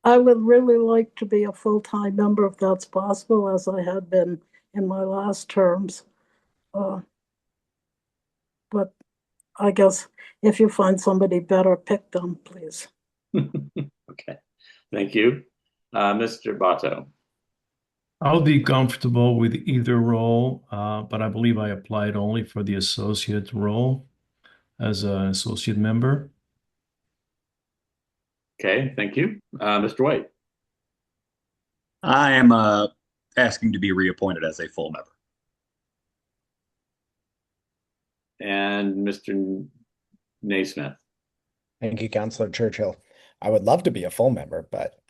I would really like to be a full-time member if that's possible, as I had been in my last terms. But I guess if you find somebody better, pick them, please.
Okay. Thank you. Mr. Bato.
I'll be comfortable with either role, but I believe I applied only for the associate role as an associate member.
Okay, thank you. Mr. White.
I am asking to be reappointed as a full member.
And Mr. Naismith.
Thank you, Councillor Churchill. I would love to be a full member, but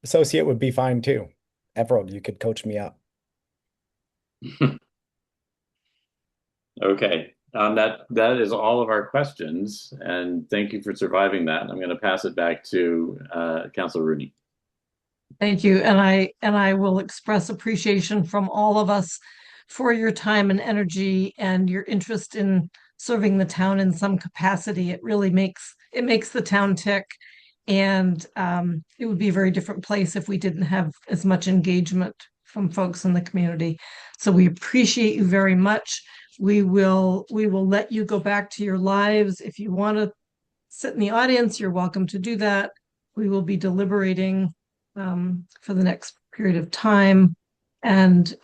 associate would be fine too. Everald, you could coach me up.
Okay, that is all of our questions, and thank you for surviving that. I'm going to pass it back to Councilor Rooney.
Thank you. And I will express appreciation from all of us for your time and energy and your interest in serving the town in some capacity. It really makes the town tick. And it would be a very different place if we didn't have as much engagement from folks in the community. So we appreciate you very much. We will let you go back to your lives. If you want to sit in the audience, you're welcome to do that. We will be deliberating for the next period of time, and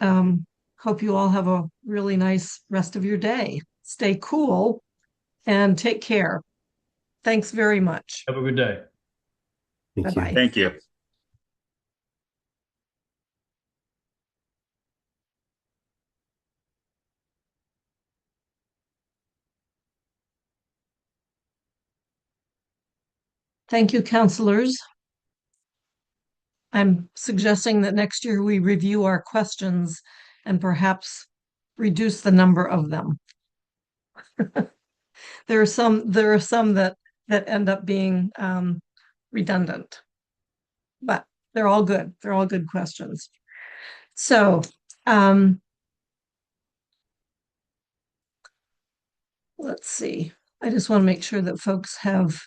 hope you all have a really nice rest of your day. Stay cool and take care. Thanks very much.
Have a good day.
Bye-bye.
Thank you.
Thank you, councilors. I'm suggesting that next year we review our questions and perhaps reduce the number of them. There are some that end up being redundant, but they're all good. They're all good questions. So let's see. I just want to make sure that folks have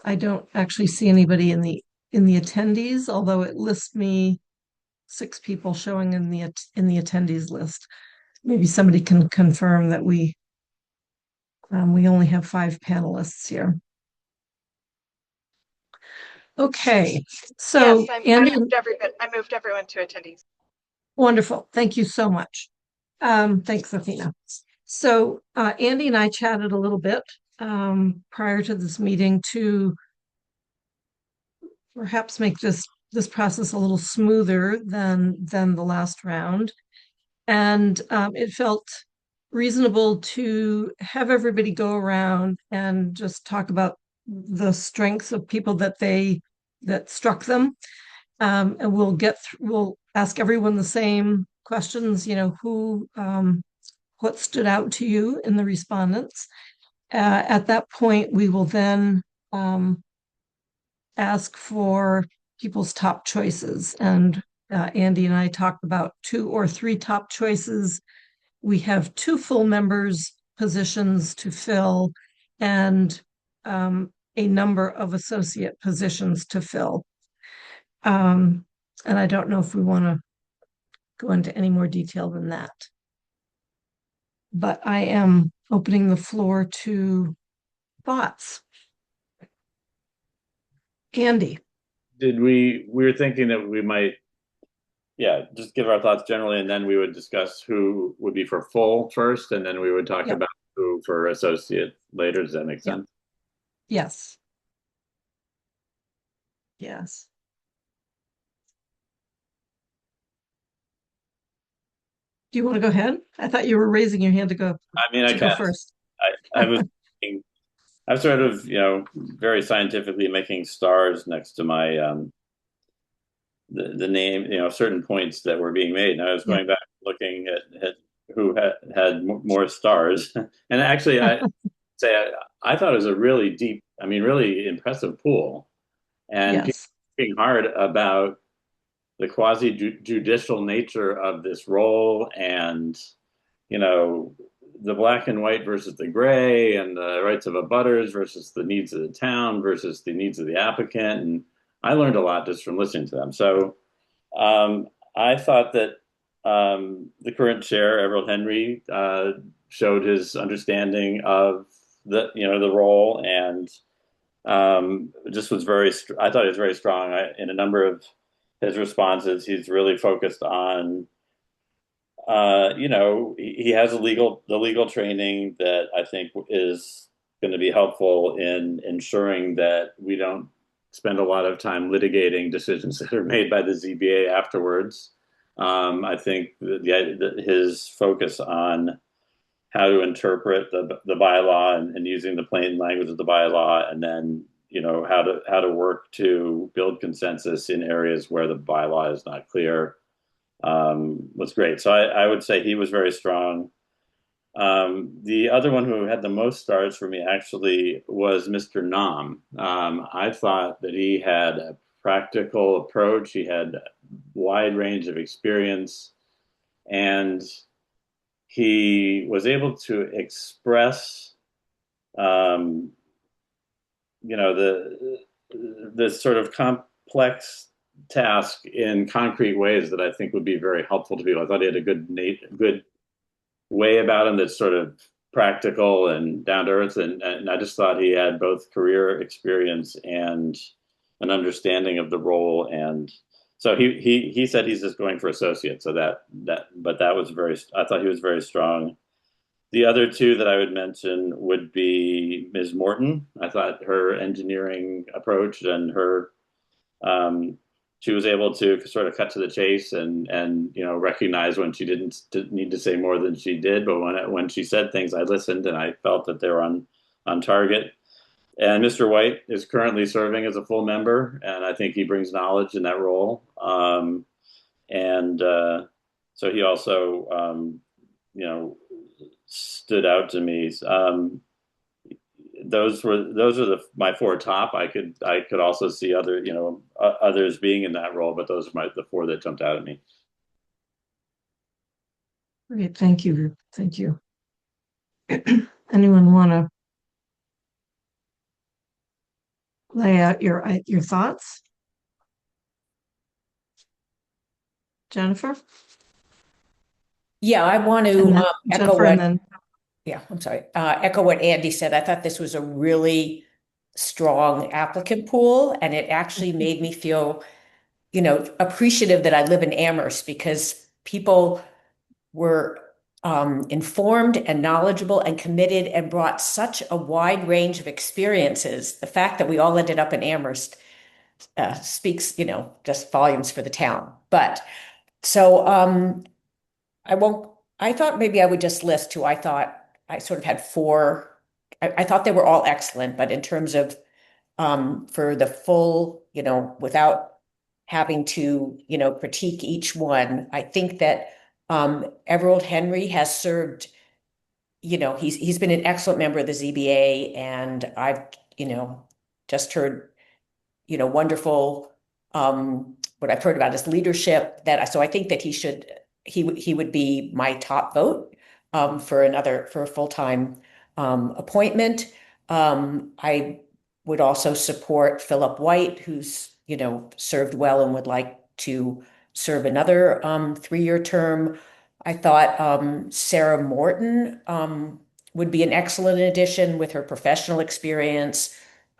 I don't actually see anybody in the attendees, although it lists me 6 people showing in the attendees list. Maybe somebody can confirm that we only have 5 panelists here. Okay, so
yes,
Andy,
I moved everyone to attendees.
Wonderful, thank you so much. Thanks, Athena. So Andy and I chatted a little bit prior to this meeting to perhaps make this process a little smoother than the last round. And it felt reasonable to have everybody go around and just talk about the strengths of people that struck them. And we'll ask everyone the same questions, what stood out to you in the respondents. At that point, we will then ask for people's top choices. And Andy and I talked about 2 or 3 top choices. We have 2 full members positions to fill and a number of associate positions to fill. And I don't know if we want to go into any more detail than that. But I am opening the floor to thoughts. Andy.
We were thinking that we might, just give our thoughts generally, and then we would discuss who would be for full first, and then we would talk about who for associate later. Does that make sense?
Yes. Yes. Do you want to go ahead? I thought you were raising your hand to go.
I mean, I
go first.
I was thinking, I'm sort of, very scientifically making stars next to my the name, certain points that were being made. And I was going back looking at who had more stars. And actually, I thought it was a really deep, really impressive pool. And people thinking hard about the quasi-judicial nature of this role, and the black and white versus the gray, and the rights of abutters versus the needs of the town versus the needs of the applicant. And I learned a lot just from listening to them. So I thought that the current chair, Everett Henry, showed his understanding of the role, and just was I thought he was very strong in a number of his responses. He's really focused on he has the legal training that I think is going to be helpful in ensuring that we don't spend a lot of time litigating decisions that are made by the ZBA afterwards. I think his focus on how to interpret the bylaw and using the plain language of the bylaw, and then how to work to build consensus in areas where the bylaw is not clear, was great. So I would say he was very strong. The other one who had the most stars for me actually was Mr. Nam. I thought that he had a practical approach. He had a wide range of experience, and he was able to express the sort of complex task in concrete ways that I think would be very helpful to people. I thought he had a good way about him that's sort of practical and down to earth, and I just thought he had both career experience and an understanding of the role. And so he said he's just going for associate. So I thought he was very strong. The other two that I would mention would be Ms. Morton. I thought her engineering approach and her she was able to sort of cut to the chase and recognize when she didn't need to say more than she did, but when she said things, I listened and I felt that they were on target. And Mr. White is currently serving as a full member, and I think he brings knowledge in that role. So he also stood out to me. Those are my four top. I could also see others being in that role, but those are the four that jumped out at me.
Great, thank you. Anyone want to lay out your thoughts?
Jennifer? Yeah, I want to echo what. Yeah, I'm sorry. Echo what Andy said. I thought this was a really strong applicant pool, and it actually made me feel, appreciative that I live in Amherst, because people were informed and knowledgeable and committed and brought such a wide range of experiences. The fact that we all ended up in Amherst speaks, just volumes for the town. But so I thought maybe I would just list who I thought. I sort of had four. I thought they were all excellent, but in terms of for the full, without having to, critique each one, I think that Everett Henry has served, he's been an excellent member of the ZBA, and I've, just heard, wonderful what I've heard about his leadership. So I think that he would be my top vote for a full-time appointment. I would also support Philip White, who's served well and would like to serve another 3-year term. I thought Sarah Morton would be an excellent addition with her professional experience,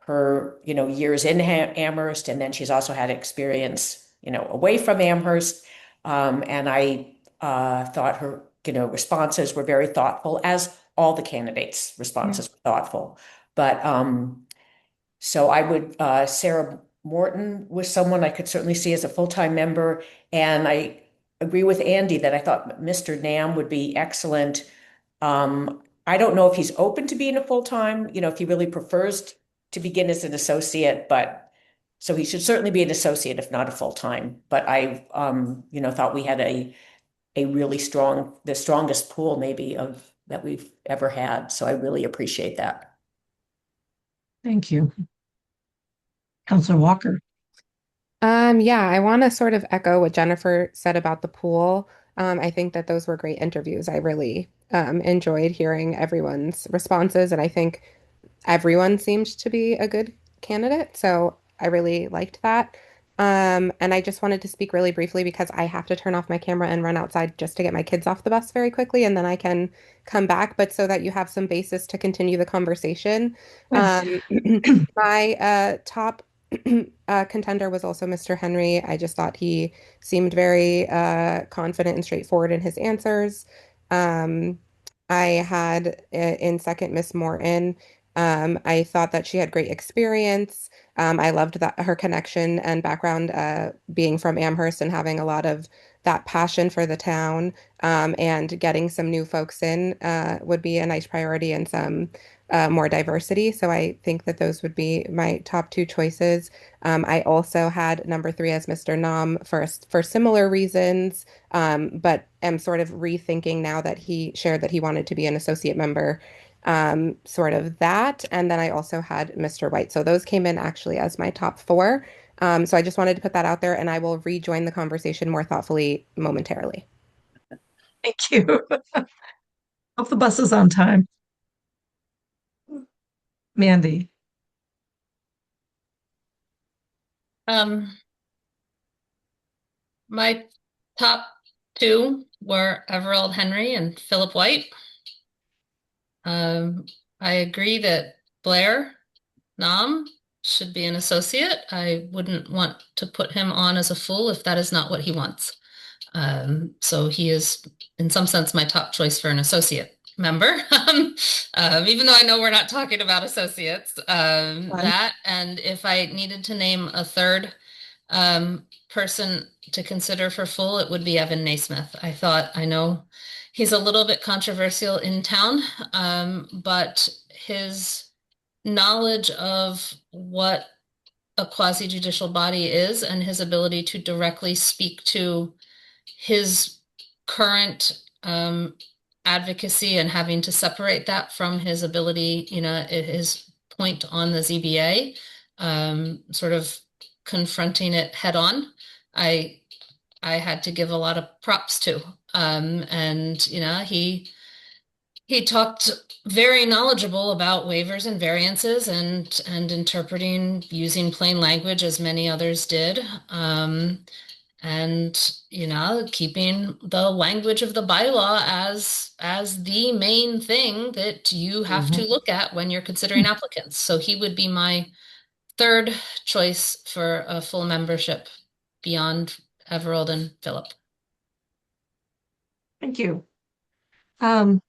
her years in Amherst, and then she's also had experience away from Amherst. And I thought her responses were very thoughtful, as all the candidates' responses were thoughtful. But so I would, Sarah Morton was someone I could certainly see as a full-time member. And I agree with Andy that I thought Mr. Nam would be excellent. I don't know if he's open to being a full-time, if he really prefers to begin as an associate, but so he should certainly be an associate, if not a full-time. But I, thought we had a really strong, the strongest pool maybe that we've ever had. So I really appreciate that.
Thank you. Councilor Walker.
Yeah, I want to sort of echo what Jennifer said about the pool. I think that those were great interviews. I really enjoyed hearing everyone's responses, and I think everyone seemed to be a good candidate. So I really liked that. And I just wanted to speak really briefly because I have to turn off my camera and run outside just to get my kids off the bus very quickly, and then I can come back. But so that you have some basis to continue the conversation, my top contender was also Mr. Henry. I just thought he seemed very confident and straightforward in his answers. Um, I had in second Miss Morton. I thought that she had great experience. I loved that her connection and background being from Amherst and having a lot of that passion for the town, and getting some new folks in would be a nice priority, and some more diversity. So I think that those would be my top two choices. I also had number three as Mr. Nam first for similar reasons, but am sort of rethinking now that he shared that he wanted to be an associate member, sort of that. And then I also had Mr. White. So those came in actually as my top four. So I just wanted to put that out there, and I will rejoin the conversation more thoughtfully momentarily.
Thank you. Hope the bus is on time. Mandy.
My top two were Everald Henry and Philip White. I agree that Blair Nam should be an associate. I wouldn't want to put him on as a full if that is not what he wants. So he is, in some sense, my top choice for an associate member. Even though I know we're not talking about associates, that, and if I needed to name a third person to consider for full, it would be Evan Naismith. I know he's a little bit controversial in town, but his knowledge of what a quasi-judicial body is and his ability to directly speak to his current advocacy and having to separate that from his ability, his point on the ZBA, sort of confronting it head on, I had to give a lot of props to. And he talked very knowledgeable about waivers and variances and interpreting using plain language as many others did. And keeping the language of the bylaw as the main thing that you have to look at when you're considering applicants. So he would be my third choice for a full membership beyond Everald and Philip.
Thank you. I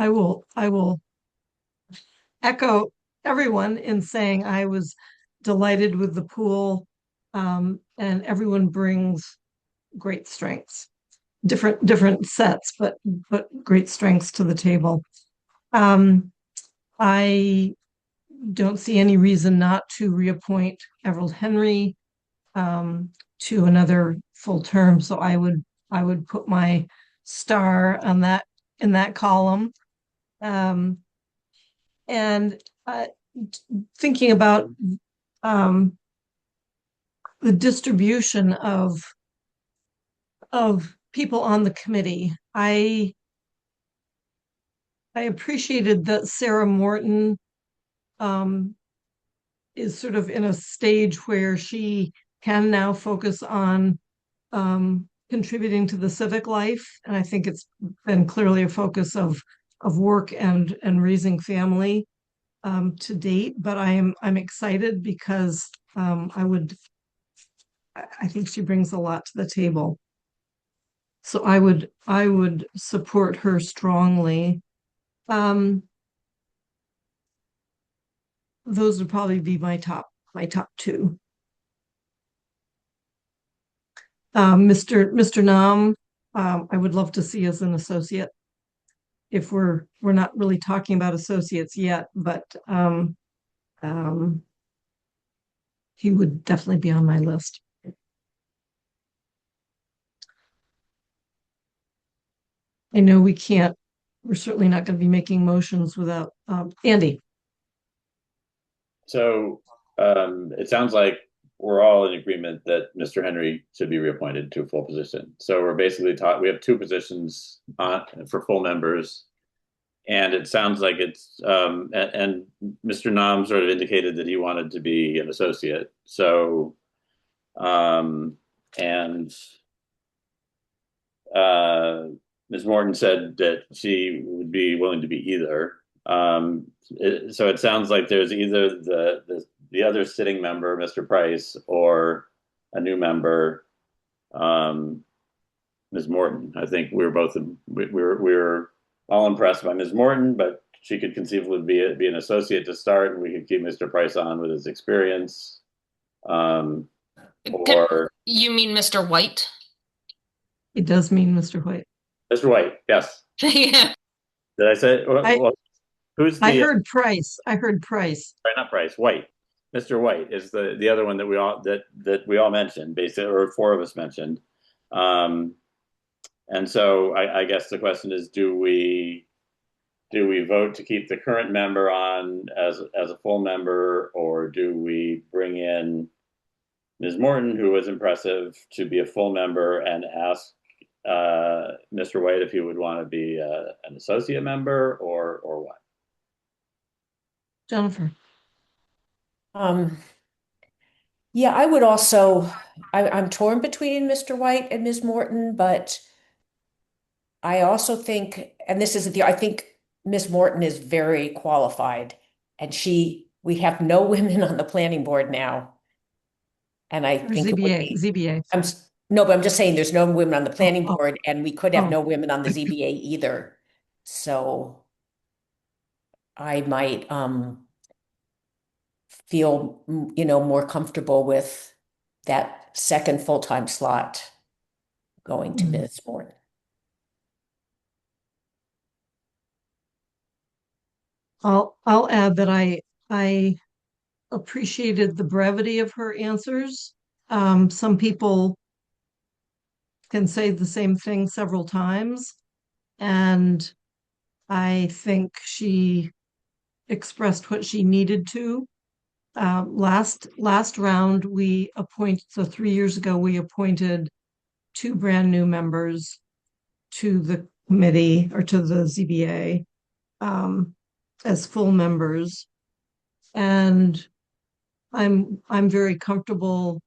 will echo everyone in saying I was delighted with the pool, and everyone brings great strengths, different sets, but great strengths to the table. I don't see any reason not to reappoint Everald Henry to another full term, so I would put my star on that in that column. And thinking about the distribution of people on the committee, I appreciated that Sarah Morton is sort of in a stage where she can now focus on contributing to the civic life, and I think it's been clearly a focus of work and raising family to date. But I'm excited because I think she brings a lot to the table. So I would support her strongly. Those would probably be my top two. Mr. Nam, I would love to see as an associate. If we're not really talking about associates yet, but he would definitely be on my list. I know we're certainly not going to be making motions without Andy.
So it sounds like we're all in agreement that Mr. Henry should be reappointed to a full position. So we're basically we have 2 positions for full members. And it sounds like it's, and Mr. Nam sort of indicated that he wanted to be an associate. So, and Ms. Morton said that she would be willing to be either. So it sounds like there's either the other sitting member, Mr. Price, or a new member, Ms. Morton. I think we were all impressed by Ms. Morton, but she could conceivably be an associate to start, and we could keep Mr. Price on with his experience. Or
you mean Mr. White?
It does mean Mr. White.
Mr. White, yes.
Yeah.
Did I say? Who's the?
I heard Price. I heard Price.
Sorry, not Price. White. Mr. White is the other one that we all mentioned, basically, or 4 of us mentioned. And so I guess the question is, do we vote to keep the current member on as a full member, or do we bring in Ms. Morton, who was impressive, to be a full member, and ask Mr. White if he would want to be an associate member, or what?
Jennifer.
Yeah, I would also, I'm torn between Mr. White and Ms. Morton, but I also think, and this isn't I think Ms. Morton is very qualified, and we have no women on the planning board now. And I think
ZBA.
No, but I'm just saying there's no women on the planning board, and we could have no women on the ZBA either. So I might feel, more comfortable with that second full-time slot going to Ms. Morton.
I'll add that I appreciated the brevity of her answers. Some people can say the same thing several times, and I think she expressed what she needed to. Last round, so 3 years ago, we appointed 2 brand new members to the committee, or to the ZBA, as full members. And I'm very comfortable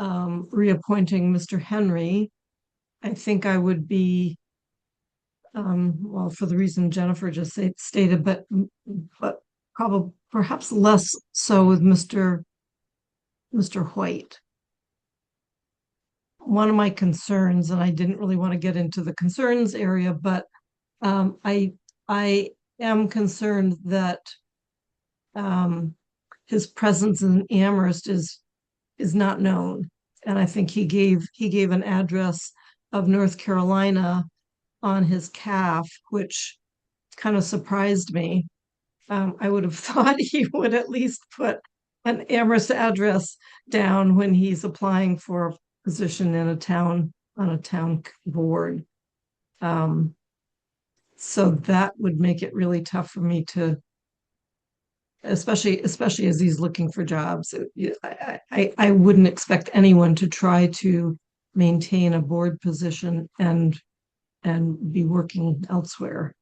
reappointing Mr. Henry. I think I would be, well, for the reason Jennifer just stated, but probably perhaps less so with Mr. White. One of my concerns, and I didn't really want to get into the concerns area, but I am concerned that his presence in Amherst is not known. And I think he gave an address of North Carolina on his CAF, which kind of surprised me. I would have thought he would at least put an Amherst address down when he's applying for a position in on a town board. So that would make it really tough for me to, especially as he's looking for jobs. I wouldn't expect anyone to try to maintain a board position and be working elsewhere.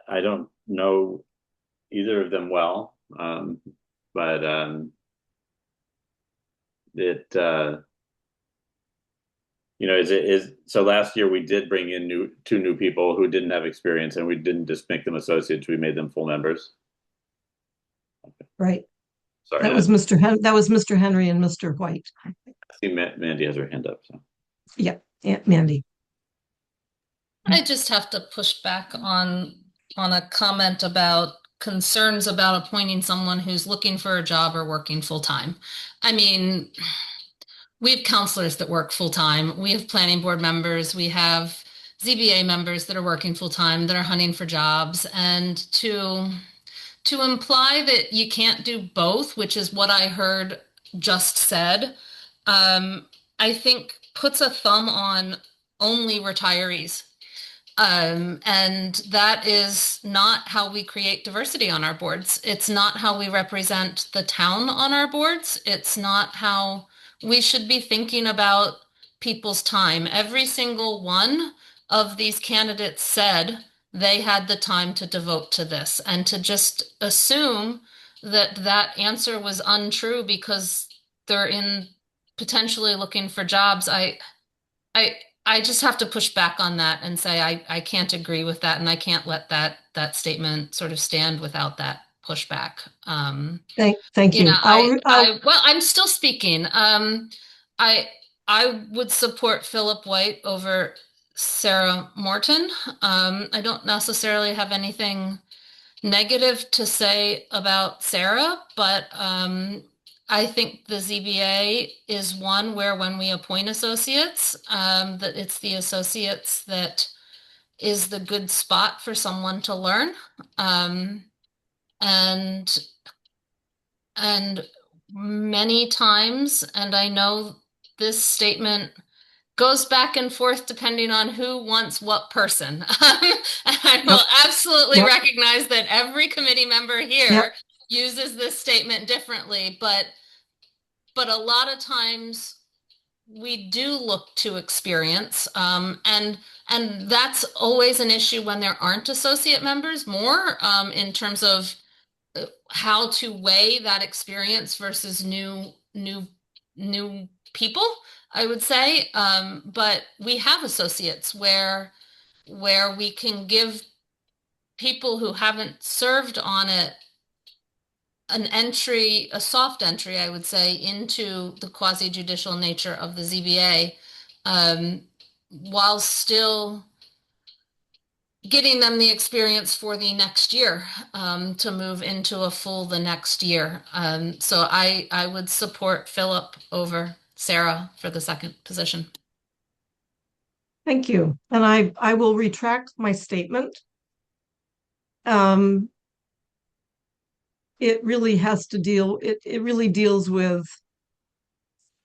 I don't know either of them well, but so last year we did bring in 2 new people who didn't have experience, and we didn't just make them associates, we made them full members.
Okay. Right.
Sorry.
That was Mr. Henry and Mr. White.
I see Mandy has her hand up. So.
Yeah, Mandy.
I just have to push back on a comment about concerns about appointing someone who's looking for a job or working full-time. I mean, we have counselors that work full-time. We have planning board members. We have ZBA members that are working full-time, that are hunting for jobs. And to imply that you can't do both, which is what I heard just said, I think puts a thumb on only retirees. And that is not how we create diversity on our boards. It's not how we represent the town on our boards. It's not how we should be thinking about people's time. Every single one of these candidates said they had the time to devote to this, and to just assume that that answer was untrue because they're in potentially looking for jobs. I just have to push back on that and say I can't agree with that, and I can't let that statement sort of stand without that pushback.
Thank you.
Well, I'm still speaking. I would support Philip White over Sarah Morton. I don't necessarily have anything negative to say about Sarah, but I think the ZBA is one where when we appoint associates, that it's the associates that is the good spot for someone to learn. And many times, and I know this statement goes back and forth depending on who wants what person. And I will absolutely recognize that every committee member here uses this statement differently, but a lot of times we do look to experience, and that's always an issue when there aren't associate members, more in terms of how to weigh that experience versus new people, I would say. But we have associates where we can give people who haven't served on it an entry, a soft entry, I would say, into the quasi-judicial nature of the ZBA, while still getting them the experience for the next year, to move into a full the next year. So I would support Philip over Sarah for the second position.
Thank you. And I will retract my statement. It really has to deal, it really deals with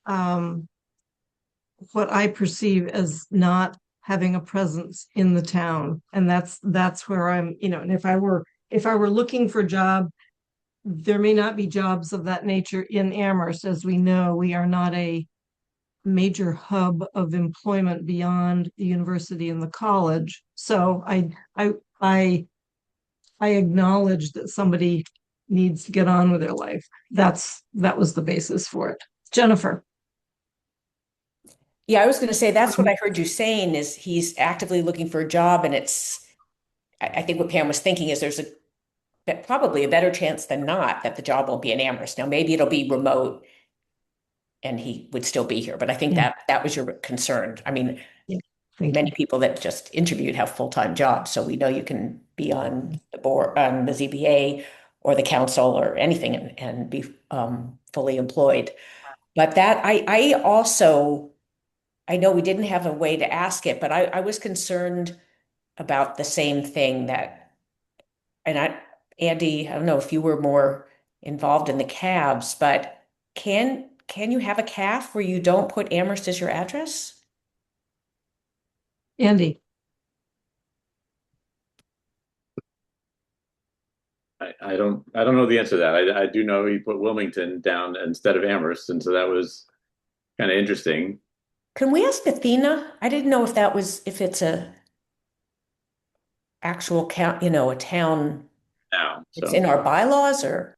what I perceive as not having a presence in the town. And that's where I'm, and if I were looking for a job, there may not be jobs of that nature in Amherst. As we know, we are not a major hub of employment beyond the university and the college. So I acknowledge that somebody needs to get on with their life. That was the basis for it. Jennifer.
Yeah, I was going to say that's what I heard you saying is he's actively looking for a job, and I think what Pam was thinking is there's probably a better chance than not that the job won't be in Amherst. Now maybe it'll be remote and he would still be here, but I think that was your concern. I mean, many people that just interviewed have full-time jobs, so we know you can be on the board, on the ZBA or the council or anything and be fully employed. But that I know we didn't have a way to ask it, but I was concerned about the same thing Andy, I don't know if you were more involved in the CABs, but can you have a CAF where you don't put Amherst as your address?
Andy.
I don't know the answer to that. I do know he put Wilmington down instead of Amherst, and so that was kind of interesting.
Can we ask Athena? I didn't know if it's a actual count, a town.
Now
it's in our bylaws, or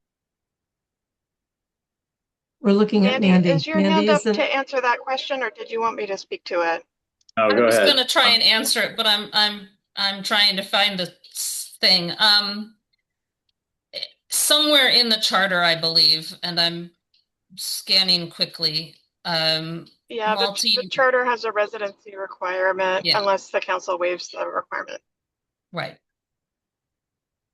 we're looking at Mandy.
Is your hand up to answer that question, or did you want me to speak to it?
Oh, go ahead.
I was going to try and answer it, but I'm trying to find the thing. Somewhere in the charter, I believe, and I'm scanning quickly.
Yeah, the charter has a residency requirement unless the council waives the requirement.
Right.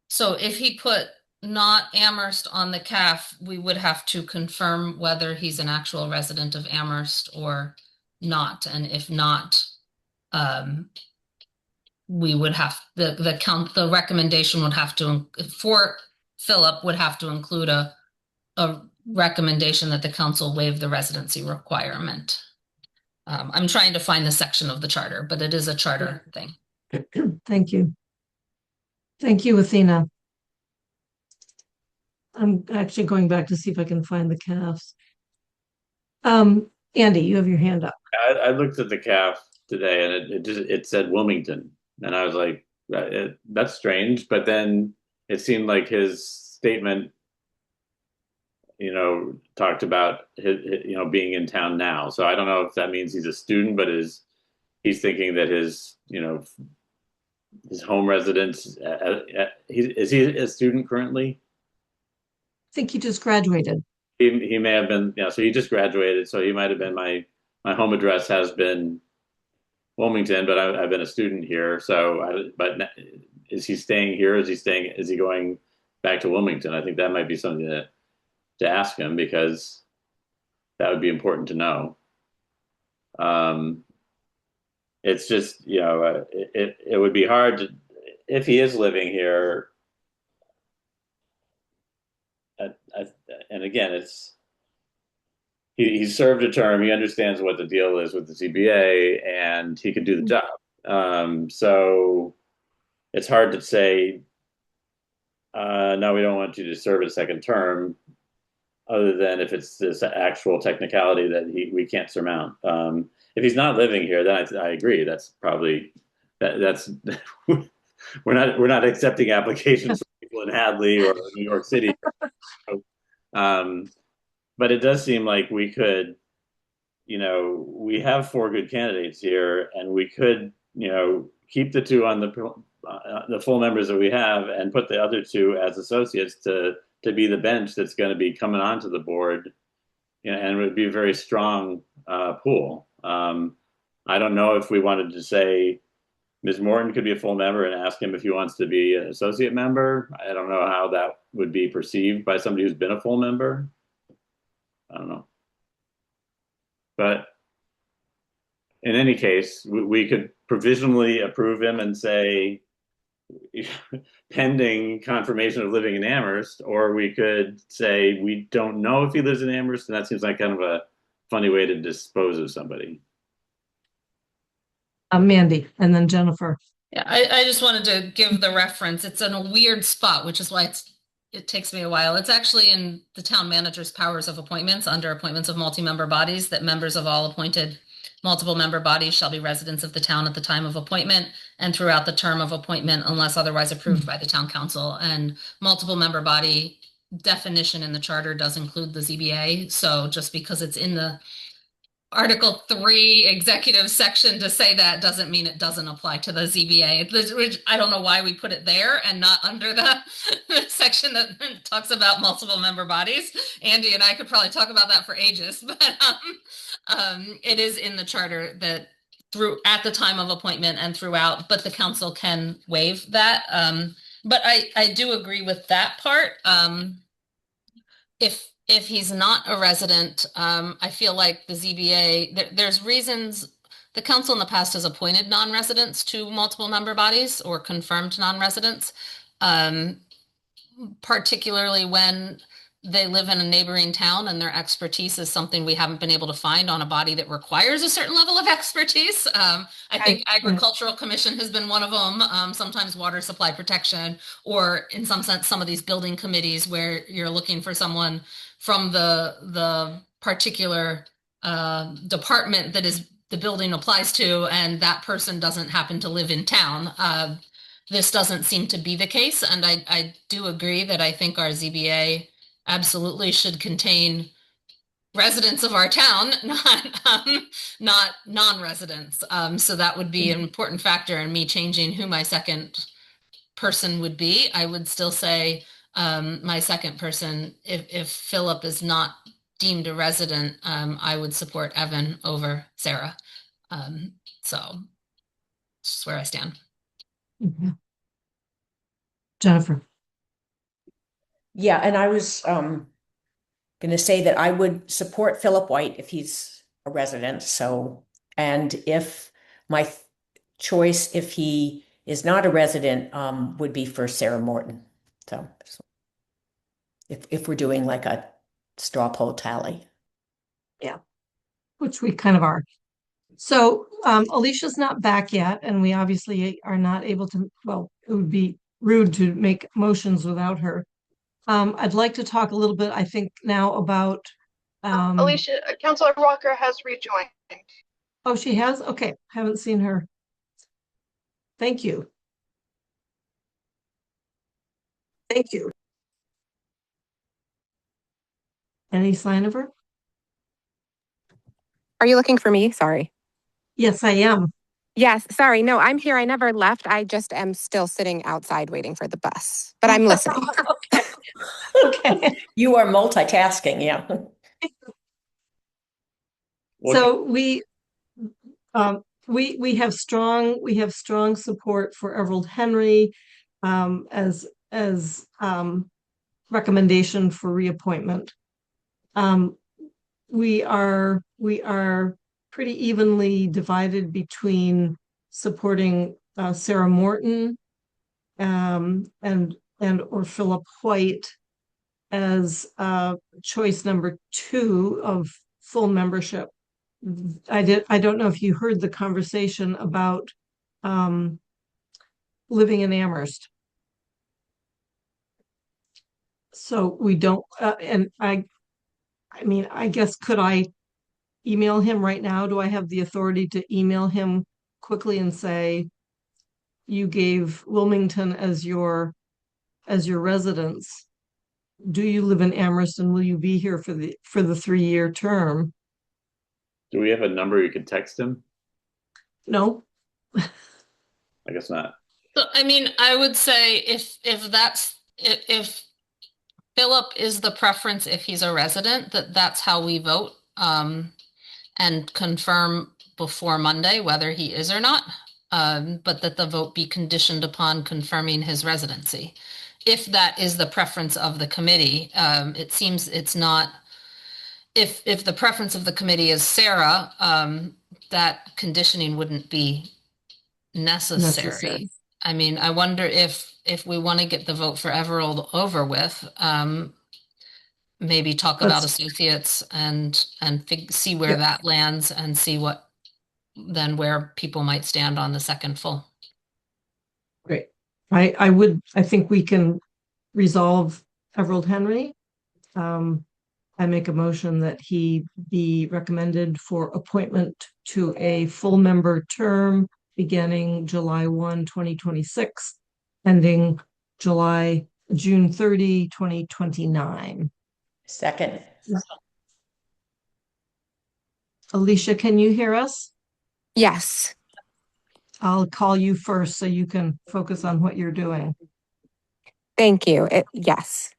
So if he put not Amherst on the CAF, we would have to confirm whether he's an actual resident of Amherst or not. And if not, we would have the recommendation would have to, for Philip, would have to include a recommendation that the council waive the residency requirement. I'm trying to find the section of the charter, but it is a charter thing.
Thank you. Thank you, Athena. I'm actually going back to see if I can find the CAFs. Andy, you have your hand up.
I looked at the CAF today, and it said Wilmington, and I was like, that's strange. But then it seemed like his statement, talked about his, being in town now. So I don't know if that means he's a student, but he's thinking that his home residence. Is he a student currently?
I think he just graduated.
He may have been, so he just graduated, so he might have been my home address has been Wilmington, but I've been a student here. But is he staying here? Is he going back to Wilmington? I think that might be something to ask him, because that would be important to know. It's just, it would be hard if he is living here. And again, he served a term. He understands what the deal is with the ZBA, and he can do the job. So it's hard to say, no, we don't want you to serve a second term, other than if it's this actual technicality that we can't surmount. If he's not living here, then I agree. That's probably that's we're not accepting applications from people in Hadley or New York City. But it does seem like we could, we have 4 good candidates here, and we could, keep the 2 on the full members that we have, and put the other 2 as associates to be the bench that's going to be coming onto the board, and it would be a very strong pool. I don't know if we wanted to say Ms. Morton could be a full member and ask him if he wants to be an associate member. I don't know how that would be perceived by somebody who's been a full member. I don't know. But in any case, we could provisionally approve him and say, pending confirmation of living in Amherst, or we could say we don't know if he lives in Amherst, and that seems like kind of a funny way to dispose of somebody.
Mandy, and then Jennifer.
Yeah, I just wanted to give the reference. It's in a weird spot, which is why it takes me a while. It's actually in the town manager's powers of appointments, under appointments of multi-member bodies, that members of all appointed multiple member bodies shall be residents of the town at the time of appointment and throughout the term of appointment, unless otherwise approved by the town council. And multiple member body definition in the charter does include the ZBA. So just because it's in the Article 3 executive section to say that doesn't mean it doesn't apply to the ZBA. I don't know why we put it there and not under the section that talks about multiple member bodies. Andy and I could probably talk about that for ages, but it is in the charter that at the time of appointment and throughout, but the council can waive that. But I do agree with that part. If he's not a resident, I feel like the ZBA, there's reasons. The council in the past has appointed non-residents to multiple member bodies or confirmed non-residents, particularly when they live in a neighboring town and their expertise is something we haven't been able to find on a body that requires a certain level of expertise. I think Agricultural Commission has been one of them, sometimes water supply protection, or in some sense, some of these building committees where you're looking for someone from the particular department that is the building applies to, and that person doesn't happen to live in town. This doesn't seem to be the case, and I do agree that I think our ZBA absolutely should contain residents of our town, not non-residents. So that would be an important factor in me changing who my second person would be. I would still say my second person, if Philip is not deemed a resident, I would support Evan over Sarah. So that's where I stand.
Mm-hmm. Jennifer.
Yeah, and I was going to say that I would support Philip White if he's a resident. So, and if my choice, if he is not a resident, would be for Sarah Morton. So if we're doing like a straw poll tally.
Yeah, which we kind of are. So Alicia's not back yet, and we obviously are not able to, well, it would be rude to make motions without her. I'd like to talk a little bit, I think, now about
Alicia, Councilor Walker has rejoined.
Oh, she has? Okay, haven't seen her. Thank you. Thank you. Any sign of her?
Are you looking for me? Sorry.
Yes, I am.
Yes, sorry. No, I'm here. I never left. I just am still sitting outside waiting for the bus, but I'm listening.
Okay. Okay.
You are multitasking, yeah.
So we have strong support for Everald Henry as recommendation for reappointment. We are pretty evenly divided between supporting Sarah Morton and or Philip White as choice number 2 of full membership. I don't know if you heard the conversation about living in Amherst. So we don't, and I mean, I guess, could I email him right now? Do I have the authority to email him quickly and say, you gave Wilmington as your residence? Do you live in Amherst and will you be here for the 3-year term?
Do we have a number you could text him?
No.
I guess not.
So, I mean, I would say if Philip is the preference, if he's a resident, that's how we vote, and confirm before Monday whether he is or not, but that the vote be conditioned upon confirming his residency. If that is the preference of the committee, it seems it's not. If the preference of the committee is Sarah, that conditioning wouldn't be necessary. I mean, I wonder if we want to get the vote for Everald over with, maybe talk about associates and see where that lands and see where people might stand on the second full.
Great. I think we can resolve Everald Henry. I make a motion that he be recommended for appointment to a full member term beginning July 1, 2026, ending June 30, 2029.
Second.
Alicia, can you hear us?
Yes.
I'll call you first so you can focus on what you're doing.
Thank you. Yes.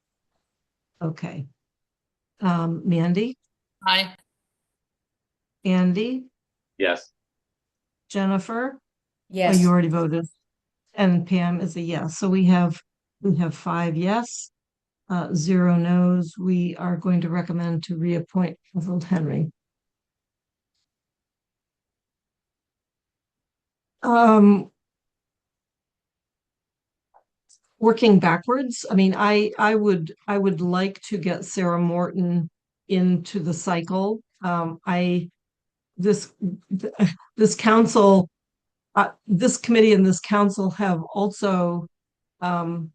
Okay. Mandy?
Aye.
Andy?
Yes.
Jennifer?
Yes.
Oh, you already voted. And Pam is a yes. So we have 5 yes, 0 no's. We are going to recommend to reappoint Everald Henry. Working backwards, I mean, I would like to get Sarah Morton into the cycle. This council, this committee and this council have also gone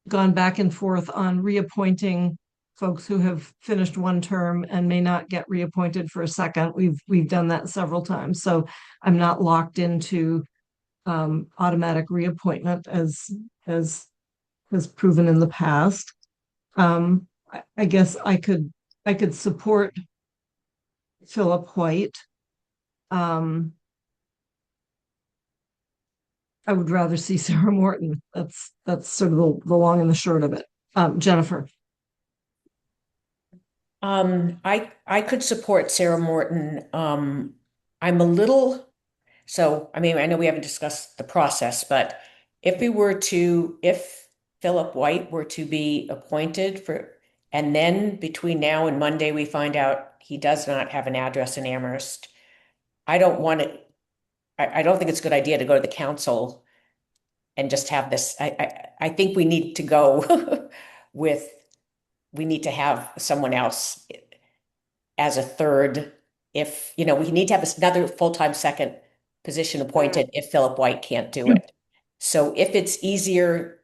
back and forth on reappointing folks who have finished 1 term and may not get reappointed for a second. We've done that several times, so I'm not locked into automatic reappointment as has proven in the past. I guess I could support Philip White. I would rather see Sarah Morton. That's sort of the long and the short of it. Jennifer.
I could support Sarah Morton. I'm a little, so, I mean, I know we haven't discussed the process, but if Philip White were to be appointed and then between now and Monday, we find out he does not have an address in Amherst, I don't think it's a good idea to go to the council and just have this. I think we need to go we need to have someone else as a third if, we need to have another full-time second position appointed if Philip White can't do it. So if it's easier,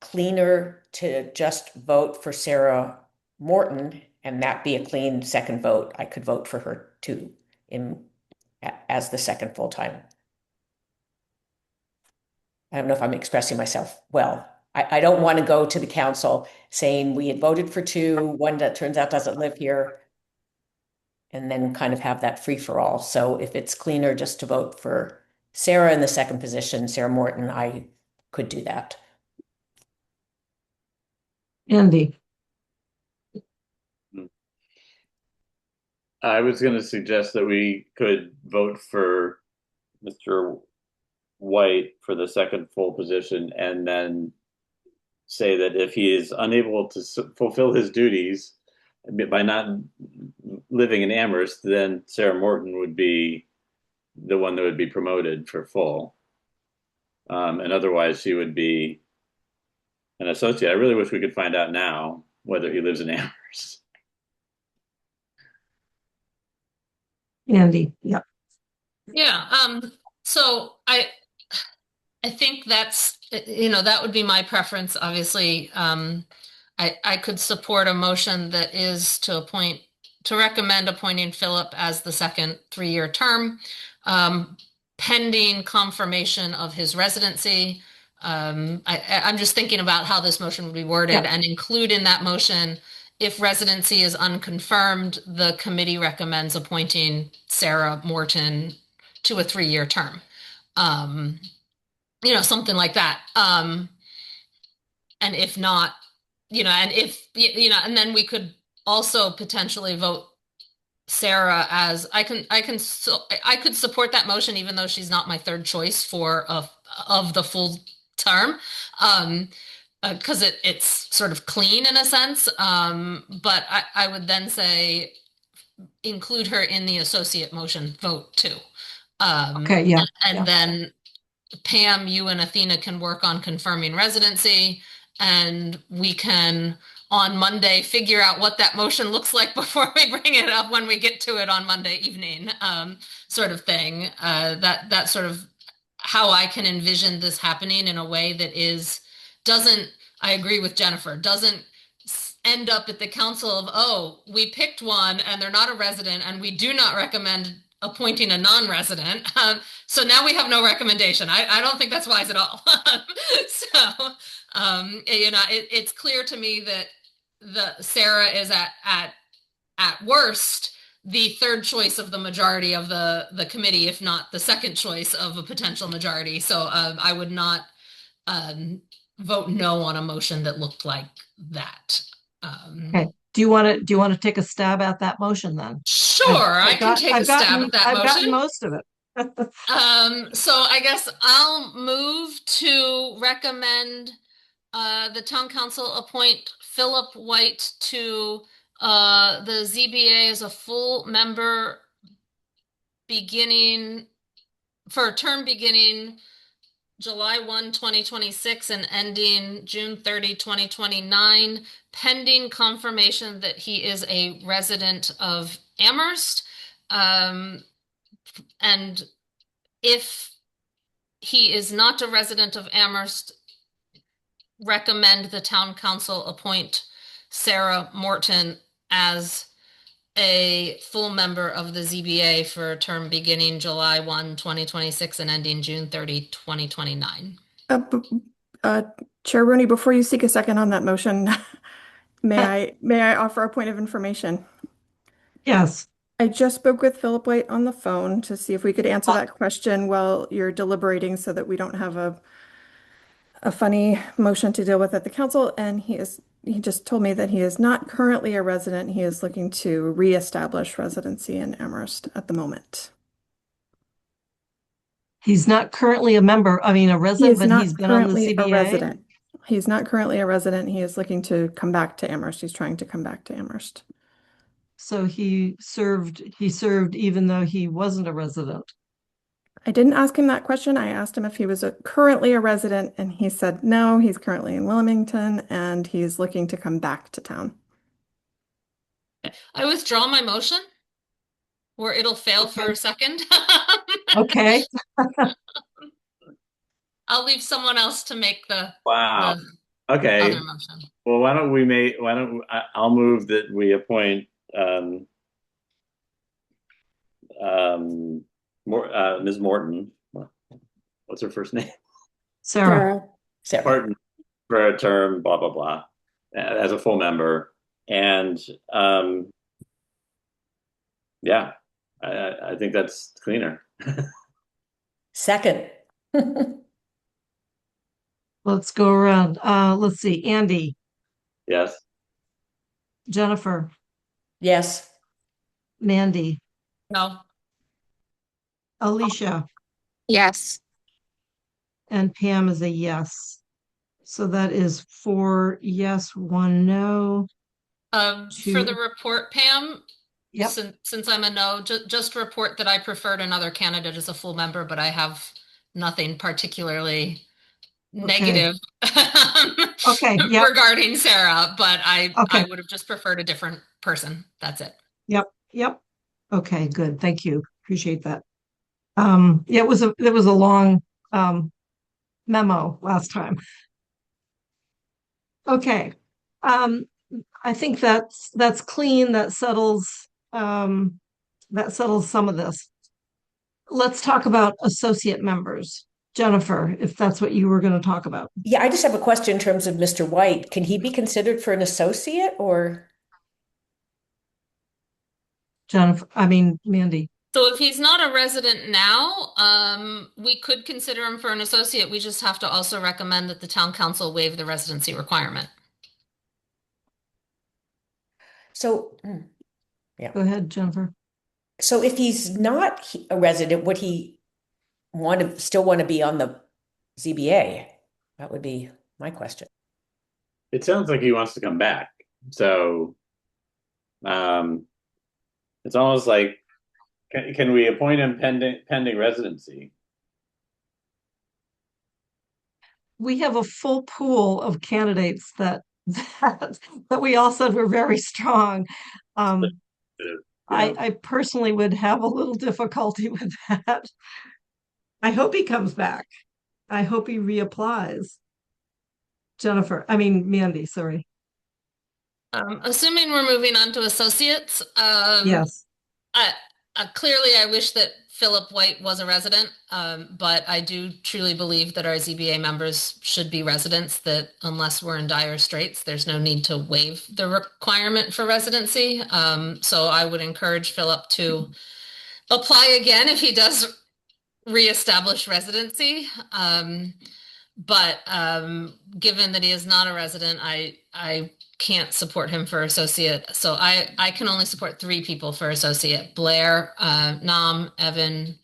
cleaner to just vote for Sarah Morton and that be a clean second vote, I could vote for her too as the second full-time. I don't know if I'm expressing myself well. I don't want to go to the council saying we had voted for two, one that turns out doesn't live here, and then kind of have that free-for-all. So if it's cleaner just to vote for Sarah in the second position, Sarah Morton, I could do that.
Andy.
I was going to suggest that we could vote for Mr. White for the second full position, and then say that if he is unable to fulfill his duties by not living in Amherst, then Sarah Morton would be the one that would be promoted for full. And otherwise she would be an associate. I really wish we could find out now whether he lives in Amherst.
Andy, yeah.
Yeah, so I think that's, that would be my preference. Obviously, I could support a motion that is to recommend appointing Philip as the second 3-year term, pending confirmation of his residency. I'm just thinking about how this motion would be worded, and include in that motion, if residency is unconfirmed, the committee recommends appointing Sarah Morton to a 3-year term. Something like that. And if not, and then we could also potentially vote Sarah as I could support that motion, even though she's not my third choice of the full term, because it's sort of clean in a sense. But I would then say include her in the associate motion vote too.
Okay, yeah.
And then Pam, you and Athena can work on confirming residency, and we can on Monday figure out what that motion looks like before we bring it up when we get to it on Monday evening, sort of thing. That's sort of how I can envision this happening in a way that I agree with Jennifer, doesn't end up at the council of, oh, we picked one and they're not a resident and we do not recommend appointing a non-resident. So now we have no recommendation. I don't think that's wise at all. So, it's clear to me that Sarah is at worst the third choice of the majority of the committee, if not the second choice of a potential majority. So I would not vote no on a motion that looked like that.
Okay. Do you want to take a stab at that motion then?
Sure, I can take a stab at that motion.
I've gotten most of it.
So I guess I'll move to recommend the town council appoint Philip White to the ZBA as a full member for a term beginning July 1, 2026 and ending June 30, 2029, pending confirmation that he is a resident of Amherst. And if he is not a resident of Amherst, recommend the town council appoint Sarah Morton as a full member of the ZBA for a term beginning July 1, 2026 and ending June 30, 2029.
Chair Rooney, before you seek a second on that motion, may I offer a point of information?
Yes.
I just spoke with Philip White on the phone to see if we could answer that question while you're deliberating so that we don't have a funny motion to deal with at the council. And he just told me that he is not currently a resident. He is looking to reestablish residency in Amherst at the moment.
He's not currently a member, a resident, but he's been on the ZBA.
He's not currently a resident. He is looking to come back to Amherst. He's trying to come back to Amherst.
So he served even though he wasn't a resident.
I didn't ask him that question. I asked him if he was currently a resident, and he said no, he's currently in Wilmington, and he's looking to come back to town.
I withdraw my motion. or it'll fail for a second.
Okay.
I'll leave someone else to make the
Wow.
the
Okay.
other motion.
Well, I'll move that we appoint Ms. Morton. What's her first name?
Sarah.
Morton for a term, blah, blah, blah, as a full member. And yeah, I think that's cleaner.
Second.
Let's go around. Let's see. Andy,
Yes.
Jennifer,
Yes.
Mandy,
No.
Alicia,
Yes.
and Pam is a yes. So that is 4 yes, 1 no.
For the report, Pam,
Yep.
since I'm a no, just report that I preferred another candidate as a full member, but I have nothing particularly negative
Okay. Yep.
regarding Sarah, but I
Okay.
would have just preferred a different person. That's it.
Yep. Okay, good. Thank you. Appreciate that. Yeah, it was a long memo last time. Okay. I think that's clean. That settles some of this. Let's talk about associate members. Jennifer, if that's what you were going to talk about.
Yeah, I just have a question in terms of Mr. White. Can he be considered for an associate or?
Mandy.
So if he's not a resident now, we could consider him for an associate. We just have to also recommend that the town council waive the residency requirement.
So, yeah.
Go ahead, Jennifer.
So if he's not a resident, would he still want to be on the ZBA? That would be my question.
It sounds like he wants to come back. So it's almost like, can we appoint him pending residency?
We have a full pool of candidates that we all said were very strong. I personally would have a little difficulty with that. I hope he comes back. I hope he reapplies. Mandy, sorry.
Assuming we're moving on to associates,
Yes.
Clearly I wish that Philip White was a resident, but I do truly believe that our ZBA members should be residents, that unless we're in dire straits, there's no need to waive the requirement for residency. So I would encourage Philip to apply again if he does reestablish residency. But given that he is not a resident, I can't support him for associate. So I can only support 3 people for associate: Blair, Nam, Evan,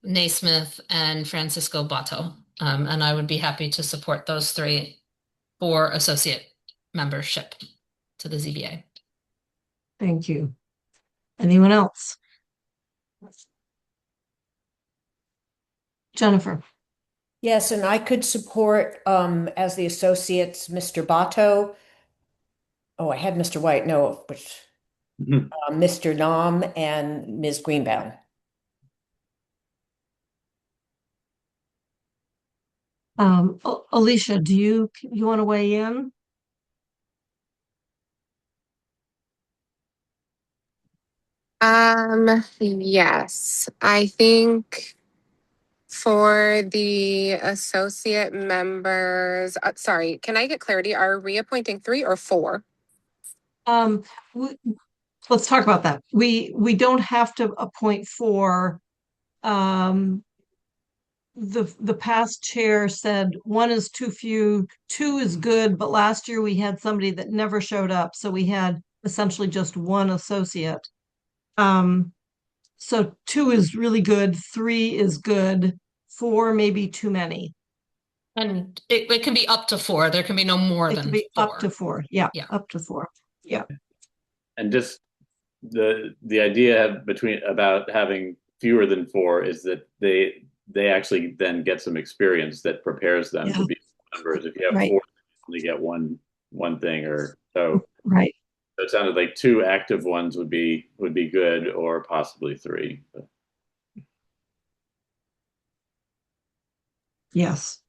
Naismith, and Francisco Bato. And I would be happy to support those 3 for associate membership to the ZBA.
Thank you. Anyone else? Jennifer.
Yes, and I could support as the associates Mr. Bato. Oh, I had Mr. White. No, but Mr. Nam and Ms. Greenbaum.
Alicia, do you want to weigh in?
Yes, I think for the associate members, sorry, can I get clarity? Are we appointing 3 or 4?
Let's talk about that. We don't have to appoint 4. The past chair said 1 is too few, 2 is good, but last year we had somebody that never showed up, so we had essentially just 1 associate. So 2 is really good, 3 is good, 4 may be too many.
And it can be up to 4. There can be no more than 4.
Up to 4. Yeah, up to 4. Yeah.
And just the idea about having fewer than 4 is that they actually then get some experience that prepares them to be members. If you have 4, you only get one thing or so.
Right.
So it sounded like 2 active ones would be good, or possibly 3.
Yes.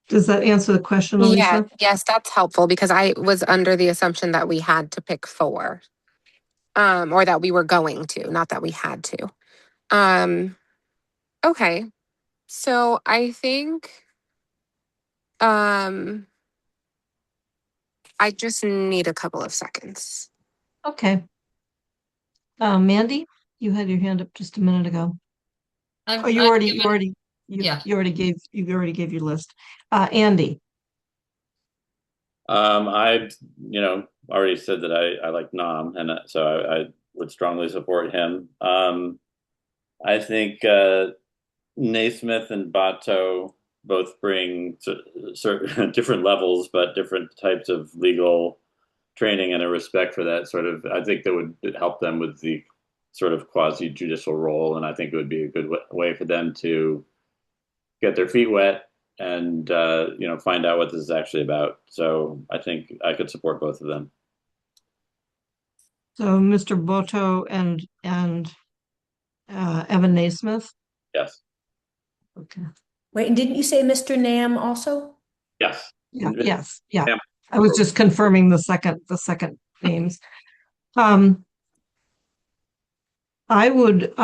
Does that answer the question, Elisa?
Yeah, yes, that's helpful because I was under the assumption that we had to pick 4. Or that we were going to, not that we had to. Okay. So I think I just need a couple of seconds.
Okay. Mandy, you had your hand up just a minute ago. You already gave your list. Andy.
I already said that I like Nam, and so I would strongly support him. I think Naismith and Bato both bring certain different levels, but different types of legal training and a respect for that sort of. I think that would help them with the sort of quasi-judicial role, and I think it would be a good way for them to get their feet wet and find out what this is actually about. So I think I could support both of them.
So Mr. Boto and Evan Naismith?
Yes.
Okay.
Wait, and didn't you say Mr. Nam also?
Yes.
Yeah, yes, yeah. I was just confirming the second names. I would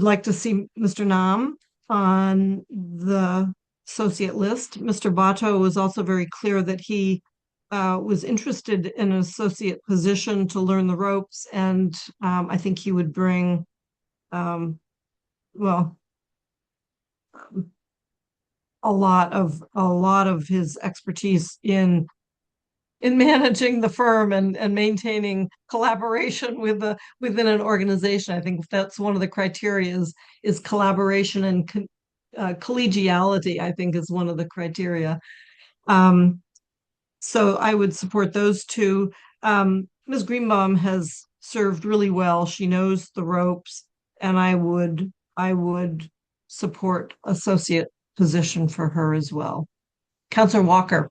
like to see Mr. Nam on the associate list. Mr. Bato was also very clear that he was interested in an associate position to learn the ropes, and I think he would bring, a lot of his expertise in managing the firm and maintaining collaboration within an organization. I think that's one of the criteria is collaboration and collegiality, I think, is one of the criteria. So I would support those 2. Ms. Greenbaum has served really well. She knows the ropes, and I would support associate position for her as well. Councilor Walker.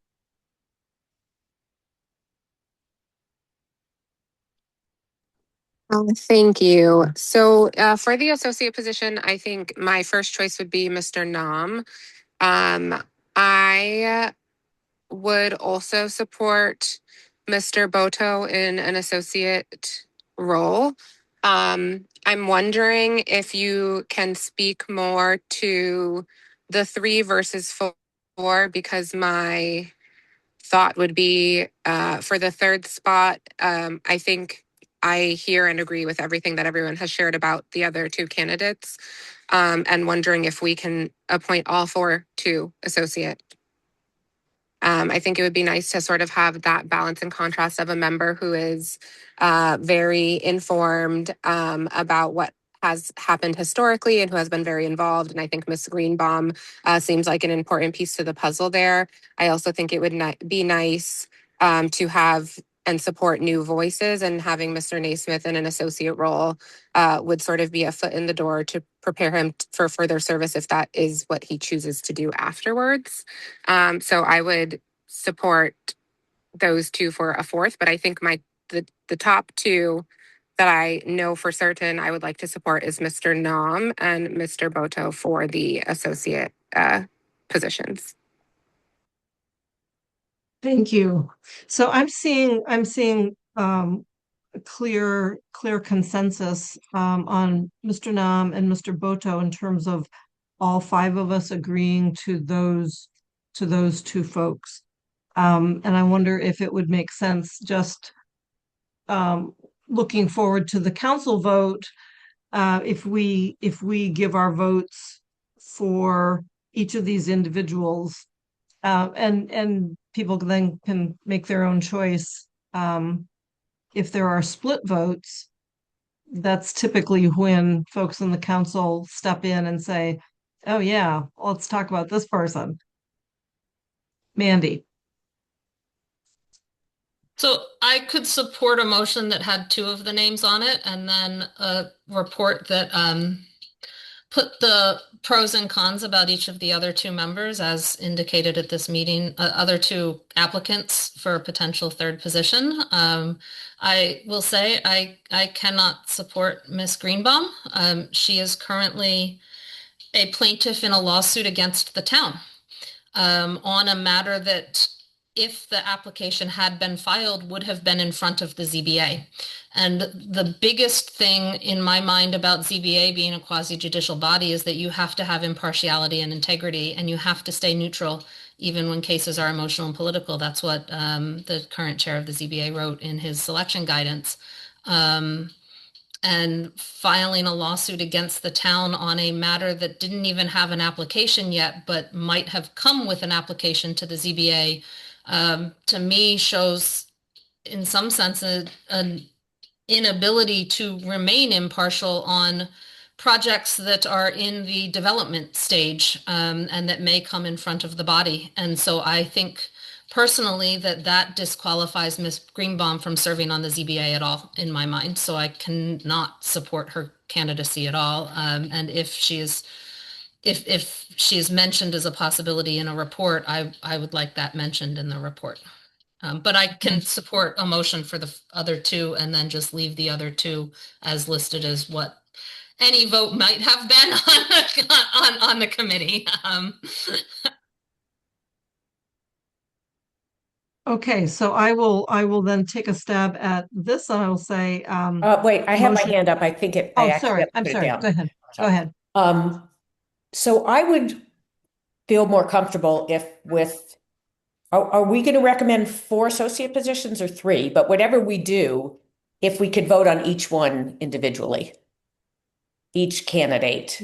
Thank you. So for the associate position, I think my first choice would be Mr. Nam. I would also support Mr. Boto in an associate role. I'm wondering if you can speak more to the 3 versus 4, because my thought would be for the 3rd spot, I think I hear and agree with everything that everyone has shared about the other 2 candidates, and wondering if we can appoint all 4 to associate. I think it would be nice to sort of have that balance and contrast of a member who is very informed about what has happened historically and who has been very involved. And I think Ms. Greenbaum seems like an important piece to the puzzle there. I also think it would be nice to have and support new voices, and having Mr. Naismith in an associate role would sort of be a foot in the door to prepare him for further service if that is what he chooses to do afterwards. So I would support those 2 for a 4th, but I think the top 2 that I know for certain I would like to support is Mr. Nam and Mr. Boto for the associate positions.
Thank you. So I'm seeing a clear consensus on Mr. Nam and Mr. Boto in terms of all 5 of us agreeing to those 2 folks. And I wonder if it would make sense, just looking forward to the council vote, if we give our votes for each of these individuals, and people then can make their own choice. If there are split votes, that's typically when folks in the council step in and say, oh yeah, let's talk about this person. Mandy.
So I could support a motion that had 2 of the names on it, and then report that put the pros and cons about each of the other two members as indicated at this meeting, other two applicants for a potential third position. I will say I cannot support Ms. Greenbaum. She is currently a plaintiff in a lawsuit against the town on a matter that, if the application had been filed, would have been in front of the ZBA. And the biggest thing in my mind about ZBA being a quasi-judicial body is that you have to have impartiality and integrity, and you have to stay neutral even when cases are emotional and political. That's what the current chair of the ZBA wrote in his selection guidance. And filing a lawsuit against the town on a matter that didn't even have an application yet, but might have come with an application to the ZBA, to me shows in some sense an inability to remain impartial on projects that are in the development stage, and that may come in front of the body. And so I think personally that disqualifies Ms. Greenbaum from serving on the ZBA at all in my mind. So I cannot support her candidacy at all. And if she is mentioned as a possibility in a report, I would like that mentioned in the report. But I can support a motion for the other two and then just leave the other two as listed as what any vote might have been on the committee.
Okay, so I will then take a stab at this, and I will say,
wait, I have my
motion-
hand up. I think it.
Oh, sorry. I'm sorry. Go ahead. Go ahead.
So I would feel more comfortable if are we going to recommend 4 associate positions or 3? But whatever we do, if we could vote on each one individually, each candidate,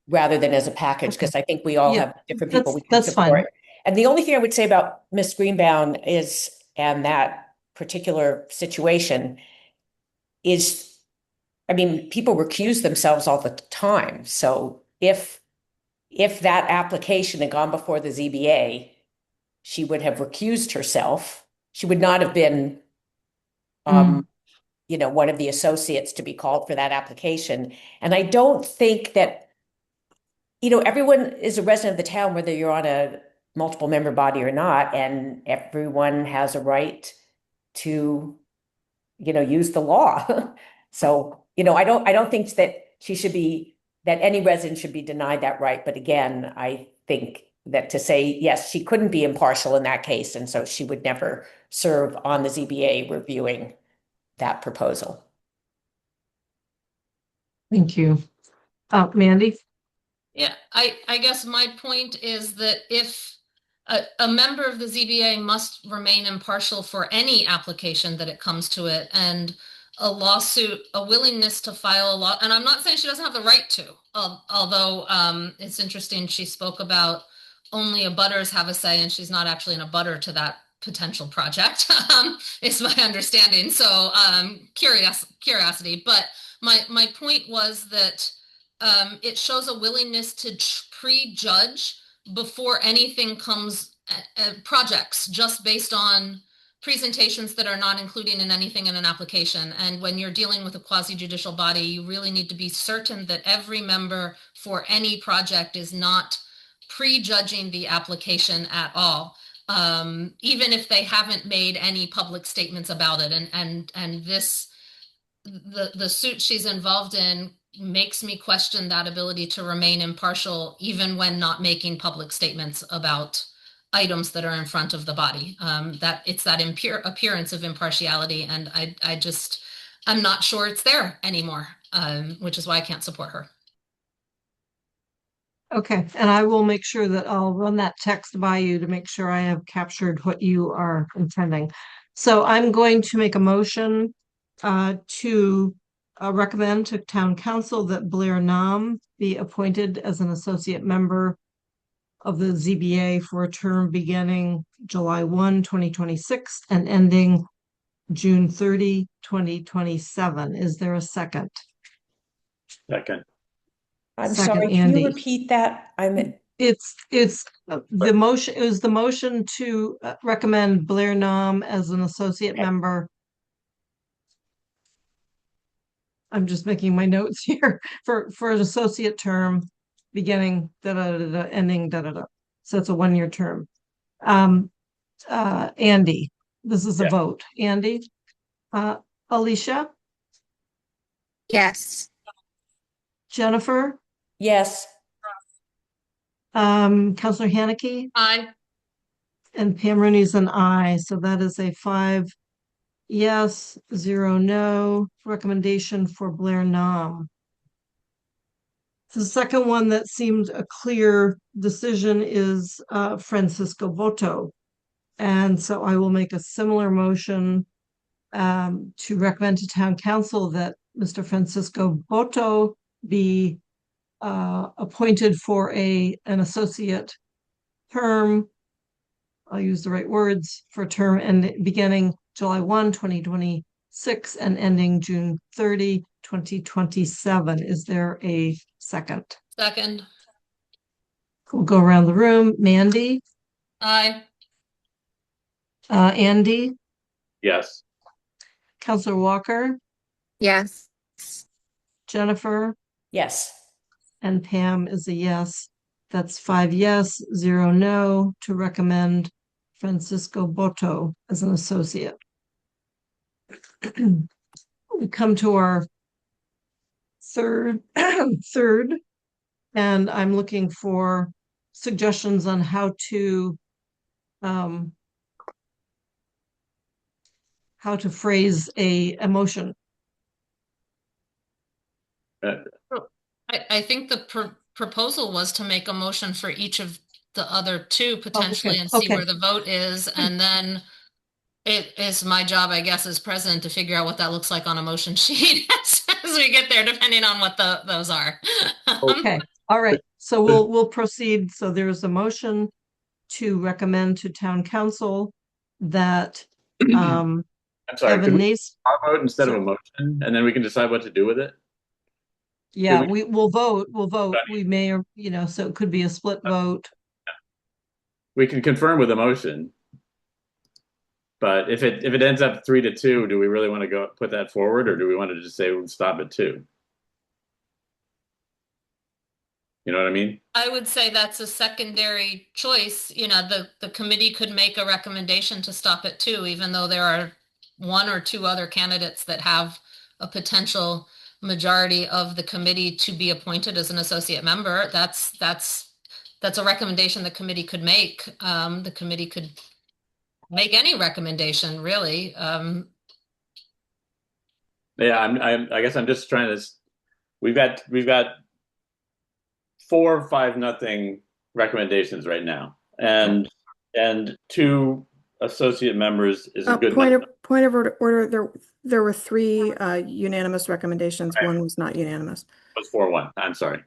rather than as a package, because I think we all have different people we can support. Fine. And the only thing I would say about Ms. Greenbaum and that particular situation is, I mean, people recuse themselves all the time. So if that application had gone before the ZBA, she would have recused herself. She would not have been, one of the associates to be called for that application. And I don't think that, everyone is a resident of the town, whether you're on a multiple member body or not, and everyone has a right to, use the law. So, I don't think that that any resident should be denied that right. But again, I think that to say, yes, she couldn't be impartial in that case, and so she would never serve on the ZBA reviewing that proposal.
Thank you. Mandy?
Yeah, I guess my point is that if a member of the ZBA must remain impartial for any application that it comes to it, and a lawsuit, a willingness to file a law, and I'm not saying she doesn't have the right to, although it's interesting she spoke about only abutters have a say, and she's not actually an abutter to that potential project, is my understanding. So curiosity, but my point was that it shows a willingness to prejudge before anything comes projects, just based on presentations that are not including in anything in an application. And when you're dealing with a quasi-judicial body, you really need to be certain that every member for any project is not prejudging the application at all, even if they haven't made any public statements about it. And this, the suit she's involved in makes me question that ability to remain impartial, even when not making public statements about items that are in front of the body. That it's that appearance of impartiality, and I'm not sure it's there anymore, which is why I can't support her.
Okay, and I will make sure that I'll run that text by you to make sure I have captured what you are intending. So I'm going to make a motion to recommend to Town Council that Blair Nam be appointed as an associate member of the ZBA for a term beginning July 1, 2026 and ending June 30, 2027. Is there a second?
Second.
I'm
Second,
sorry, can
Andy.
you repeat that?
It's the motion. It was the motion to recommend Blair Nam as an associate member. I'm just making my notes here for an associate term beginning ending So it's a 1-year term. Andy, this is a vote. Andy, Alicia,
Yes.
Jennifer,
Yes.
Counselor Haneke,
Aye.
and Pam Rooney's an aye. So that is a 5 yes, 0 no recommendation for Blair Nom. The second one that seemed a clear decision is Francisco Boto. And so I will make a similar motion to recommend to Town Council that Mr. Francisco Boto be appointed for an associate term. I'll use the right words for term and beginning July 1, 2026 and ending June 30, 2027. Is there a second?
Second.
We'll go around the room. Mandy,
Aye.
Andy,
Yes.
Counselor Walker,
Yes.
Jennifer,
Yes.
and Pam is a yes. That's 5 yes, 0 no to recommend Francisco Boto as an associate. We come to our third, and I'm looking for suggestions on how to phrase a motion.
I think the proposal was to make a motion for each of the other two potentially and see where the vote is. And then it is my job, I guess, as president to figure out what that looks like on a motion sheet as we get there, depending on what those are.
Okay. All right. So we'll proceed. So there's a motion to recommend to Town Council that
I'm sorry,
Evan
can we
Nace
vote instead of a motion, and then we can decide what to do with it?
Yeah, we'll vote. We may, or so it could be a split vote.
We can confirm with a motion, but if it ends up 3-2, do we really want to go put that forward, or do we want to just say we'll stop at 2? You know what I mean?
I would say that's a secondary choice. The committee could make a recommendation to stop at 2, even though there are 1 or 2 other candidates that have a potential majority of the committee to be appointed as an associate member. That's a recommendation the committee could make. The committee could make any recommendation, really.
Yeah, I guess I'm just trying to. We've got 4 5-0 recommendations right now, and 2 associate members is a good
point of order. There were 3 unanimous recommendations.
Okay.
1 was not unanimous.
It was 4-1. I'm sorry.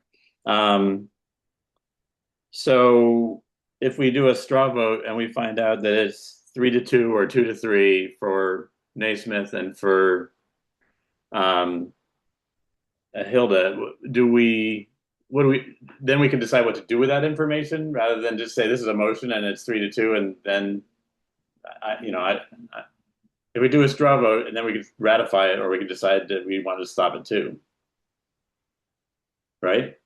So if we do a straw vote and we find out that it's 3-2 or 2-3 for Naismith and for Hilda, then we can decide what to do with that information rather than just say this is a motion and it's 3-2, and then if we do a straw vote and then we can ratify it, or we can decide that we want to stop at 2, right?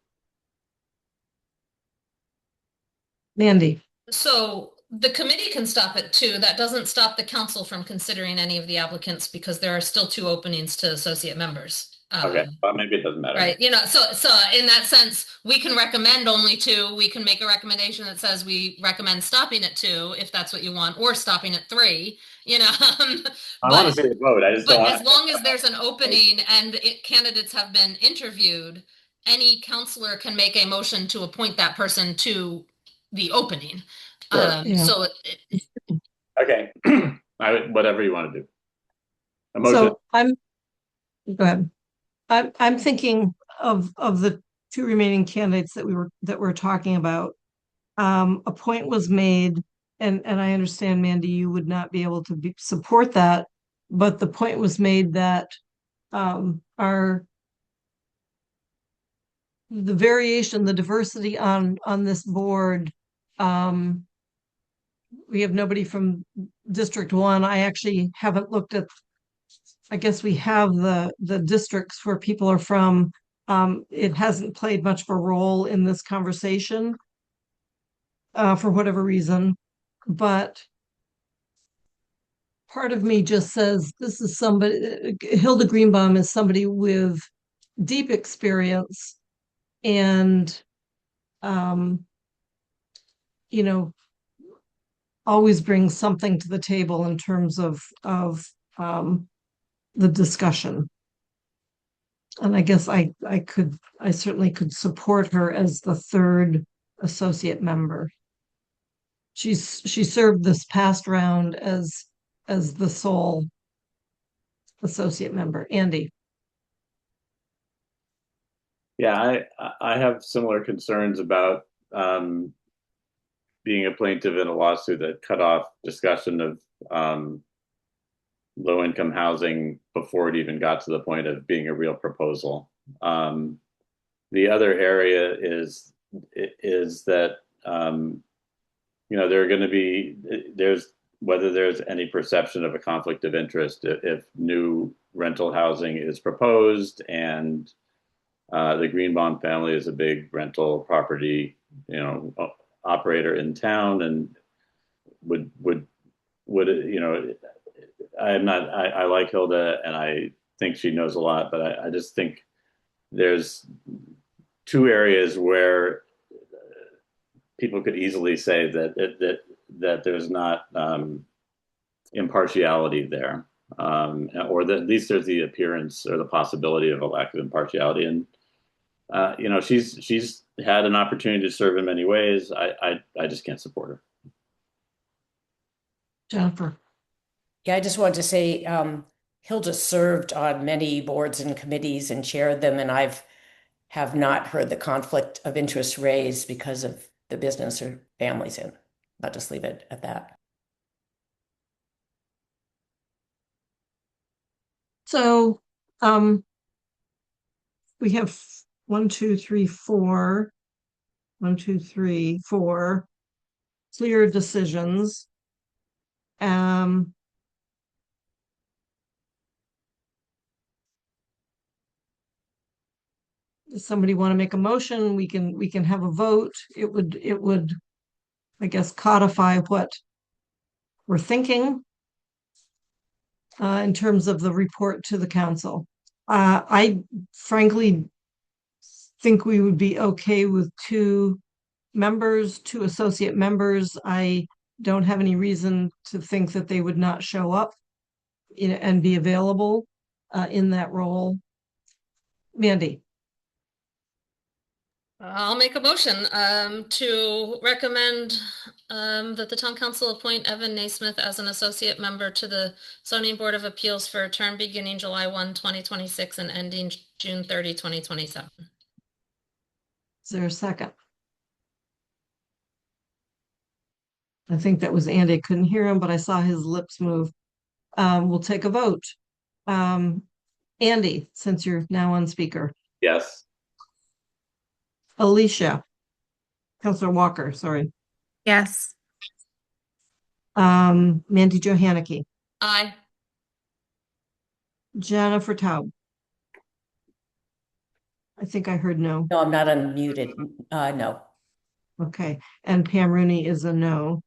Mandy.
So the committee can stop at 2. That doesn't stop the council from considering any of the applicants because there are still 2 openings to associate members.
Okay, well, maybe it doesn't matter.
Right. So in that sense, we can recommend only 2. We can make a recommendation that says we recommend stopping at 2 if that's what you want, or stopping at 3.
I want to see the vote. I just don't want.
As long as there's an opening and candidates have been interviewed, any counselor can make a motion to appoint that person to the opening.
Sure.
So
okay, whatever you want to do. A motion.
So go ahead. I'm thinking of the 2 remaining candidates that we're talking about. A point was made, and I understand, Mandy, you would not be able to support that, but the point was made that the diversity on this board. We have nobody from District 1. I actually haven't looked at I guess we have the districts where people are from. It hasn't played much of a role in this conversation for whatever reason, but part of me just says this is somebody, Hilda Greenbaum is somebody with deep experience and, you know, always brings something to the table in terms of the discussion. And I guess I certainly could support her as the third associate member. She served this past round as the sole associate member. Andy.
Yeah, I have similar concerns about being a plaintiff in a lawsuit that cut off discussion of low-income housing before it even got to the point of being a real proposal. The other area is that there are going to be whether there's any perception of a conflict of interest if new rental housing is proposed and the Greenbaum family is a big rental property, operator in town, and would I like Hilda and I think she knows a lot, but I just think there's two areas where people could easily say that there's not impartiality there, or that at least there's the appearance or the possibility of a lack of impartiality. And she's had an opportunity to serve in many ways. I just can't support her.
Jennifer.
Yeah, I just wanted to say Hilda served on many boards and committees and chaired them, and have not heard the conflict of interest raised because of the business or families in. I'll just leave it at that.
So we have 1, 2, 3, 4. 1, 2, 3, 4 clear decisions. Does somebody want to make a motion? We can have a vote. It would, I guess, codify what we're thinking in terms of the report to the council. I frankly think we would be okay with 2 members, 2 associate members. I don't have any reason to think that they would not show up and be available in that role. Mandy.
I'll make a motion to recommend that the town council appoint Evan Naismith as an associate member to the Zoning Board of Appeals for a term beginning July 1, 2026 and ending June 30, 2027.
Is there a second? I think that was Andy. I couldn't hear him, but I saw his lips move. We'll take a vote. Andy, since you're now on speaker.
Yes.
Alicia. Councilor Walker, sorry.
Yes.
Mandy Johanicky.
Aye.
Jennifer Taub. I think I heard no.
No, I'm not unmuted. No.
Okay. And Pam Rooney is a no.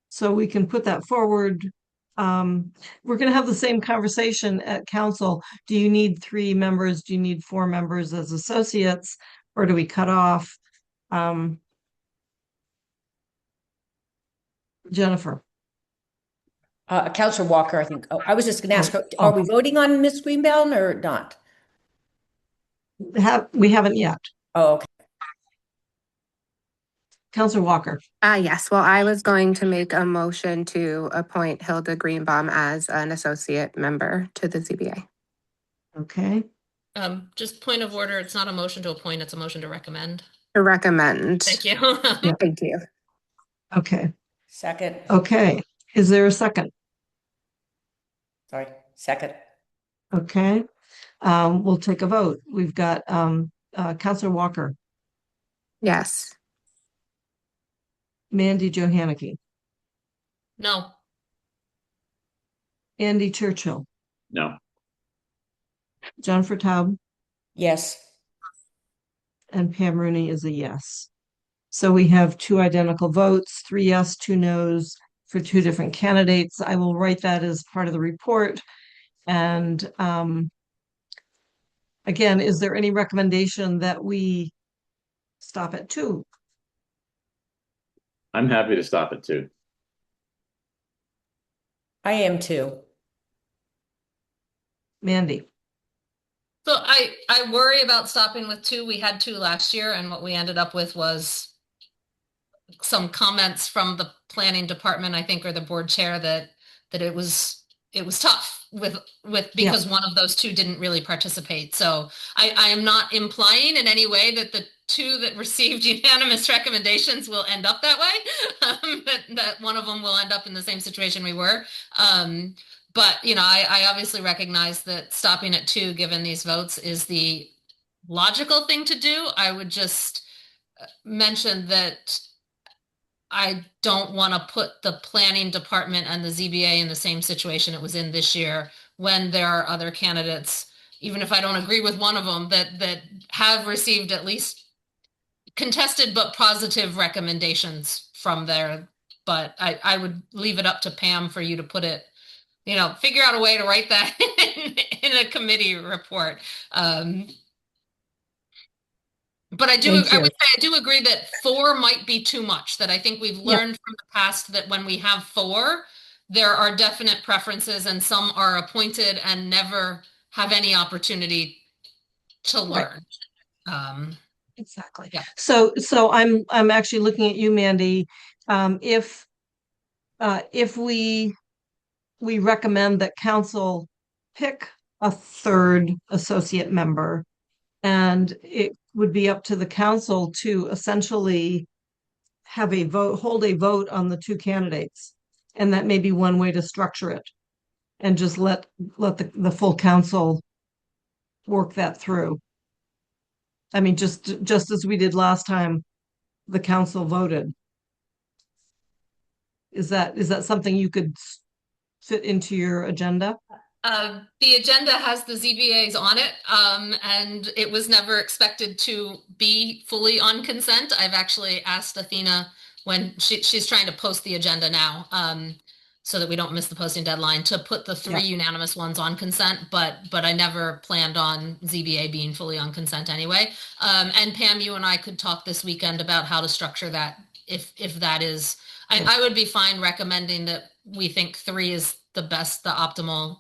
So we can put that forward. We're going to have the same conversation at council. Do you need 3 members? Do you need 4 members as associates? Or do we cut off? Jennifer.
Councilor Walker, I think. I was just going to ask, are we voting on Ms. Greenbaum or not?
We haven't yet.
Oh, okay.
Councilor Walker.
Yes. Well, I was going to make a motion to appoint Hilda Greenbaum as an associate member to the ZBA.
Okay.
Just point of order. It's not a motion to appoint. It's a motion to recommend.
To recommend.
Thank you.
Yeah.
Thank you.
Okay.
Second.
Okay. Is there a second?
Sorry. Second.
Okay. We'll take a vote. We've got Councilor Walker.
Yes.
Mandy Johanicky.
No.
Andy Churchill,
No.
Jennifer Taub,
Yes.
and Pam Rooney is a yes. So we have two identical votes, 3 yes, 2 no's for two different candidates. I will write that as part of the report. And again, is there any recommendation that we stop at 2?
I'm happy to stop at 2.
I am too.
Mandy.
So I worry about stopping with 2. We had 2 last year, and what we ended up with was some comments from the planning department, I think, or the board chair that it was tough with because one of those 2 didn't really participate. So I am not implying in any way that the 2 that received unanimous recommendations will end up that way, that one of them will end up in the same situation we were. But, you know, I obviously recognize that stopping at 2, given these votes, is the logical thing to do. I would just mention that I don't want to put the planning department and the ZBA in the same situation it was in this year, when there are other candidates, even if I don't agree with one of them, that have received at least contested but positive recommendations from there. But I would leave it up to Pam for you to put it, you know, figure out a way to write that in a committee report. But I would say I do agree that 4 might be too much, that I think we've learned from the past that when we have 4, there are definite preferences, and some are appointed and never have any opportunity to learn.
Exactly.
Yeah.
So I'm actually looking at you, Mandy. If we recommend that council pick a 3rd associate member, and it would be up to the council to essentially have a vote, hold a vote on the 2 candidates. And that may be one way to structure it, and just let the full council work that through. I mean, just as we did last time, the council voted. Is that something you could fit into your agenda?
The agenda has the ZBAs on it, and it was never expected to be fully on consent. I've actually asked Athena, when she's trying to post the agenda now, so that we don't miss the posting deadline, to put the 3 unanimous ones on consent, but I never planned on ZBA being fully on consent anyway. And Pam, you and I could talk this weekend about how to structure that, if that is, I would be fine recommending that we think 3 is the optimal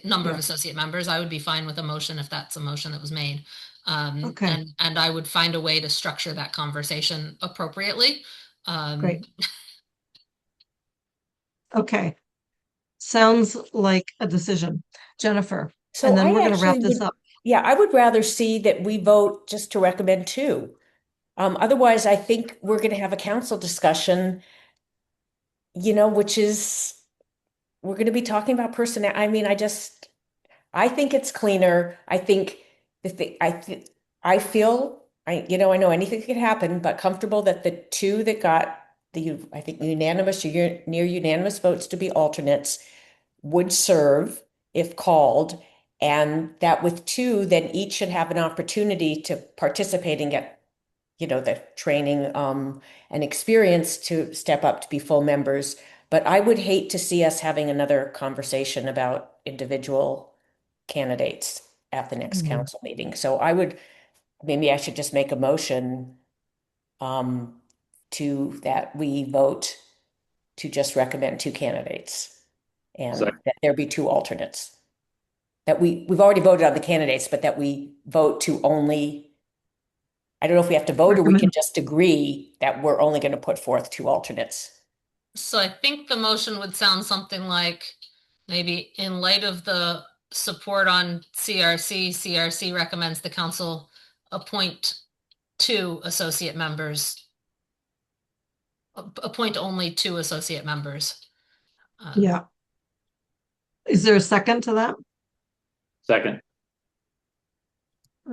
number of associate members. I would be fine with a motion if that's a motion that was made.
Okay.
And I would find a way to structure that conversation appropriately.
Great. Okay. Sounds like a decision. Jennifer,
So
and then
I
we're going to wrap
actually
this
would-
up.
Yeah, I would rather see that we vote just to recommend 2. Otherwise, I think we're going to have a council discussion, you know, which is, we're going to be talking about personnel. I mean, I think it's cleaner. I think I feel, I know anything could happen, but comfortable that the 2 that got I think unanimous or near unanimous votes to be alternates would serve if called, and that with 2, then each should have an opportunity to participate and get, you know, the training and experience to step up to be full members. But I would hate to see us having another conversation about individual candidates at the next council meeting. So maybe I should just make a motion to that we vote to just recommend 2 candidates, and that there be 2 alternates. That we've already voted on the candidates, but that we vote to only, I don't know if we have to vote or we can just agree that we're only going to put forth 2 alternates.
So I think the motion would sound something like, maybe in light of the support on CRC recommends the council appoint 2 associate members. Appoint only 2 associate members.
Yeah. Is there a second to that?
Second.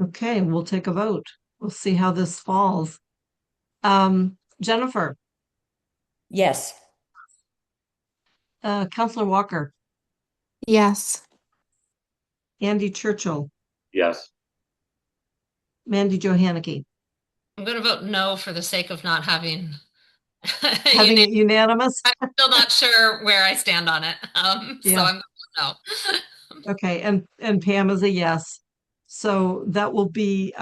Okay, we'll take a vote. We'll see how this falls. Jennifer.
Yes.
Councilor Walker.
Yes.
Andy Churchill,
Yes.
Mandy Johanicky.
I'm going to vote no for the sake of not having
Having it unanimous?
I'm still not sure where I stand on it. So
Yeah.
I'm going to vote no.
Okay, and Pam is a yes. So that will be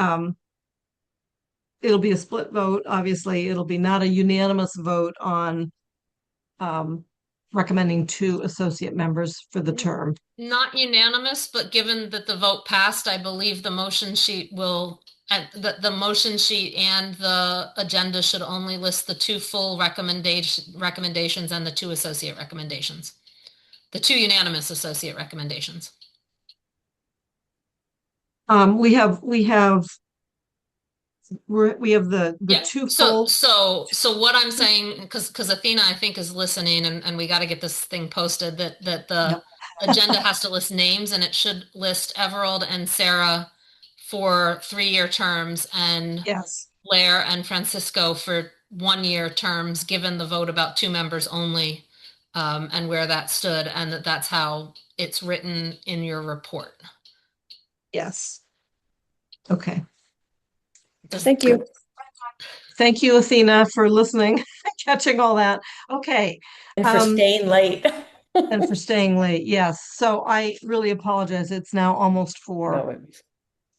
it'll be a split vote. Obviously, it'll be not a unanimous vote on recommending 2 associate members for the term.
Not unanimous, but given that the vote passed, I believe the motion sheet will, the motion sheet and the agenda should only list the 2 full recommendations and the 2 associate recommendations. The 2 unanimous associate recommendations.
We have the
Yeah.
2 full.
So what I'm saying, because Athena, I think, is listening, and we got to get this thing posted, that the agenda has to list names, and it should list Everald and Sarah for 3-year terms, and
Yes,
Blair and Francisco for 1-year terms, given the vote about 2 members only, and where that stood, and that's how it's written in your report.
yes. Okay.
Thank you.
Thank you, Athena, for listening, catching all that. Okay.
And for staying late.
And for staying late, yes. So I really apologize. It's now almost 4.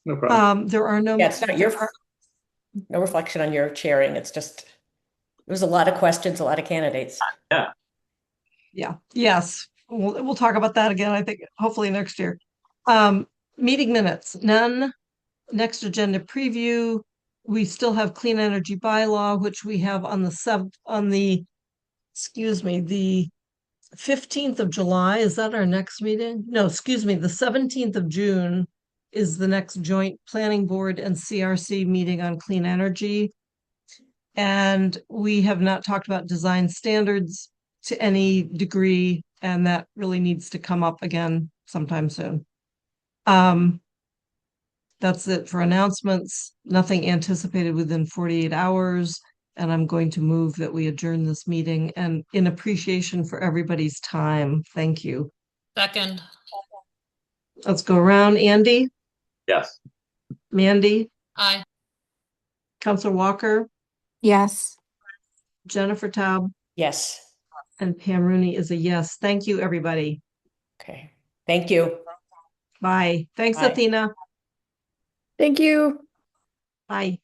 No problem.
There are no.
Yeah, it's not no reflection on your chairing. It's just, there was a lot of questions, a lot of candidates.
Yeah.
Yeah. Yes. We'll talk about that again, I think, hopefully next year. Meeting minutes, none. Next agenda preview. We still have clean energy bylaw, which we have on the 15th of July. Is that our next meeting? No, excuse me, the 17th of June is the next joint planning board and CRC meeting on clean energy. And we have not talked about design standards to any degree, and that really needs to come up again sometime soon. That's it for announcements. Nothing anticipated within 48 hours. And I'm going to move that we adjourn this meeting, and in appreciation for everybody's time. Thank you.
Second.
Let's go around. Andy?
Yes.
Mandy?
Aye.
Counselor Walker?
Yes.
Jennifer Taub?
Yes.
And Pam Rooney is a yes. Thank you, everybody.
Okay. Thank you.
Bye. Thanks,
Bye.
Athena.
Thank you.
Bye.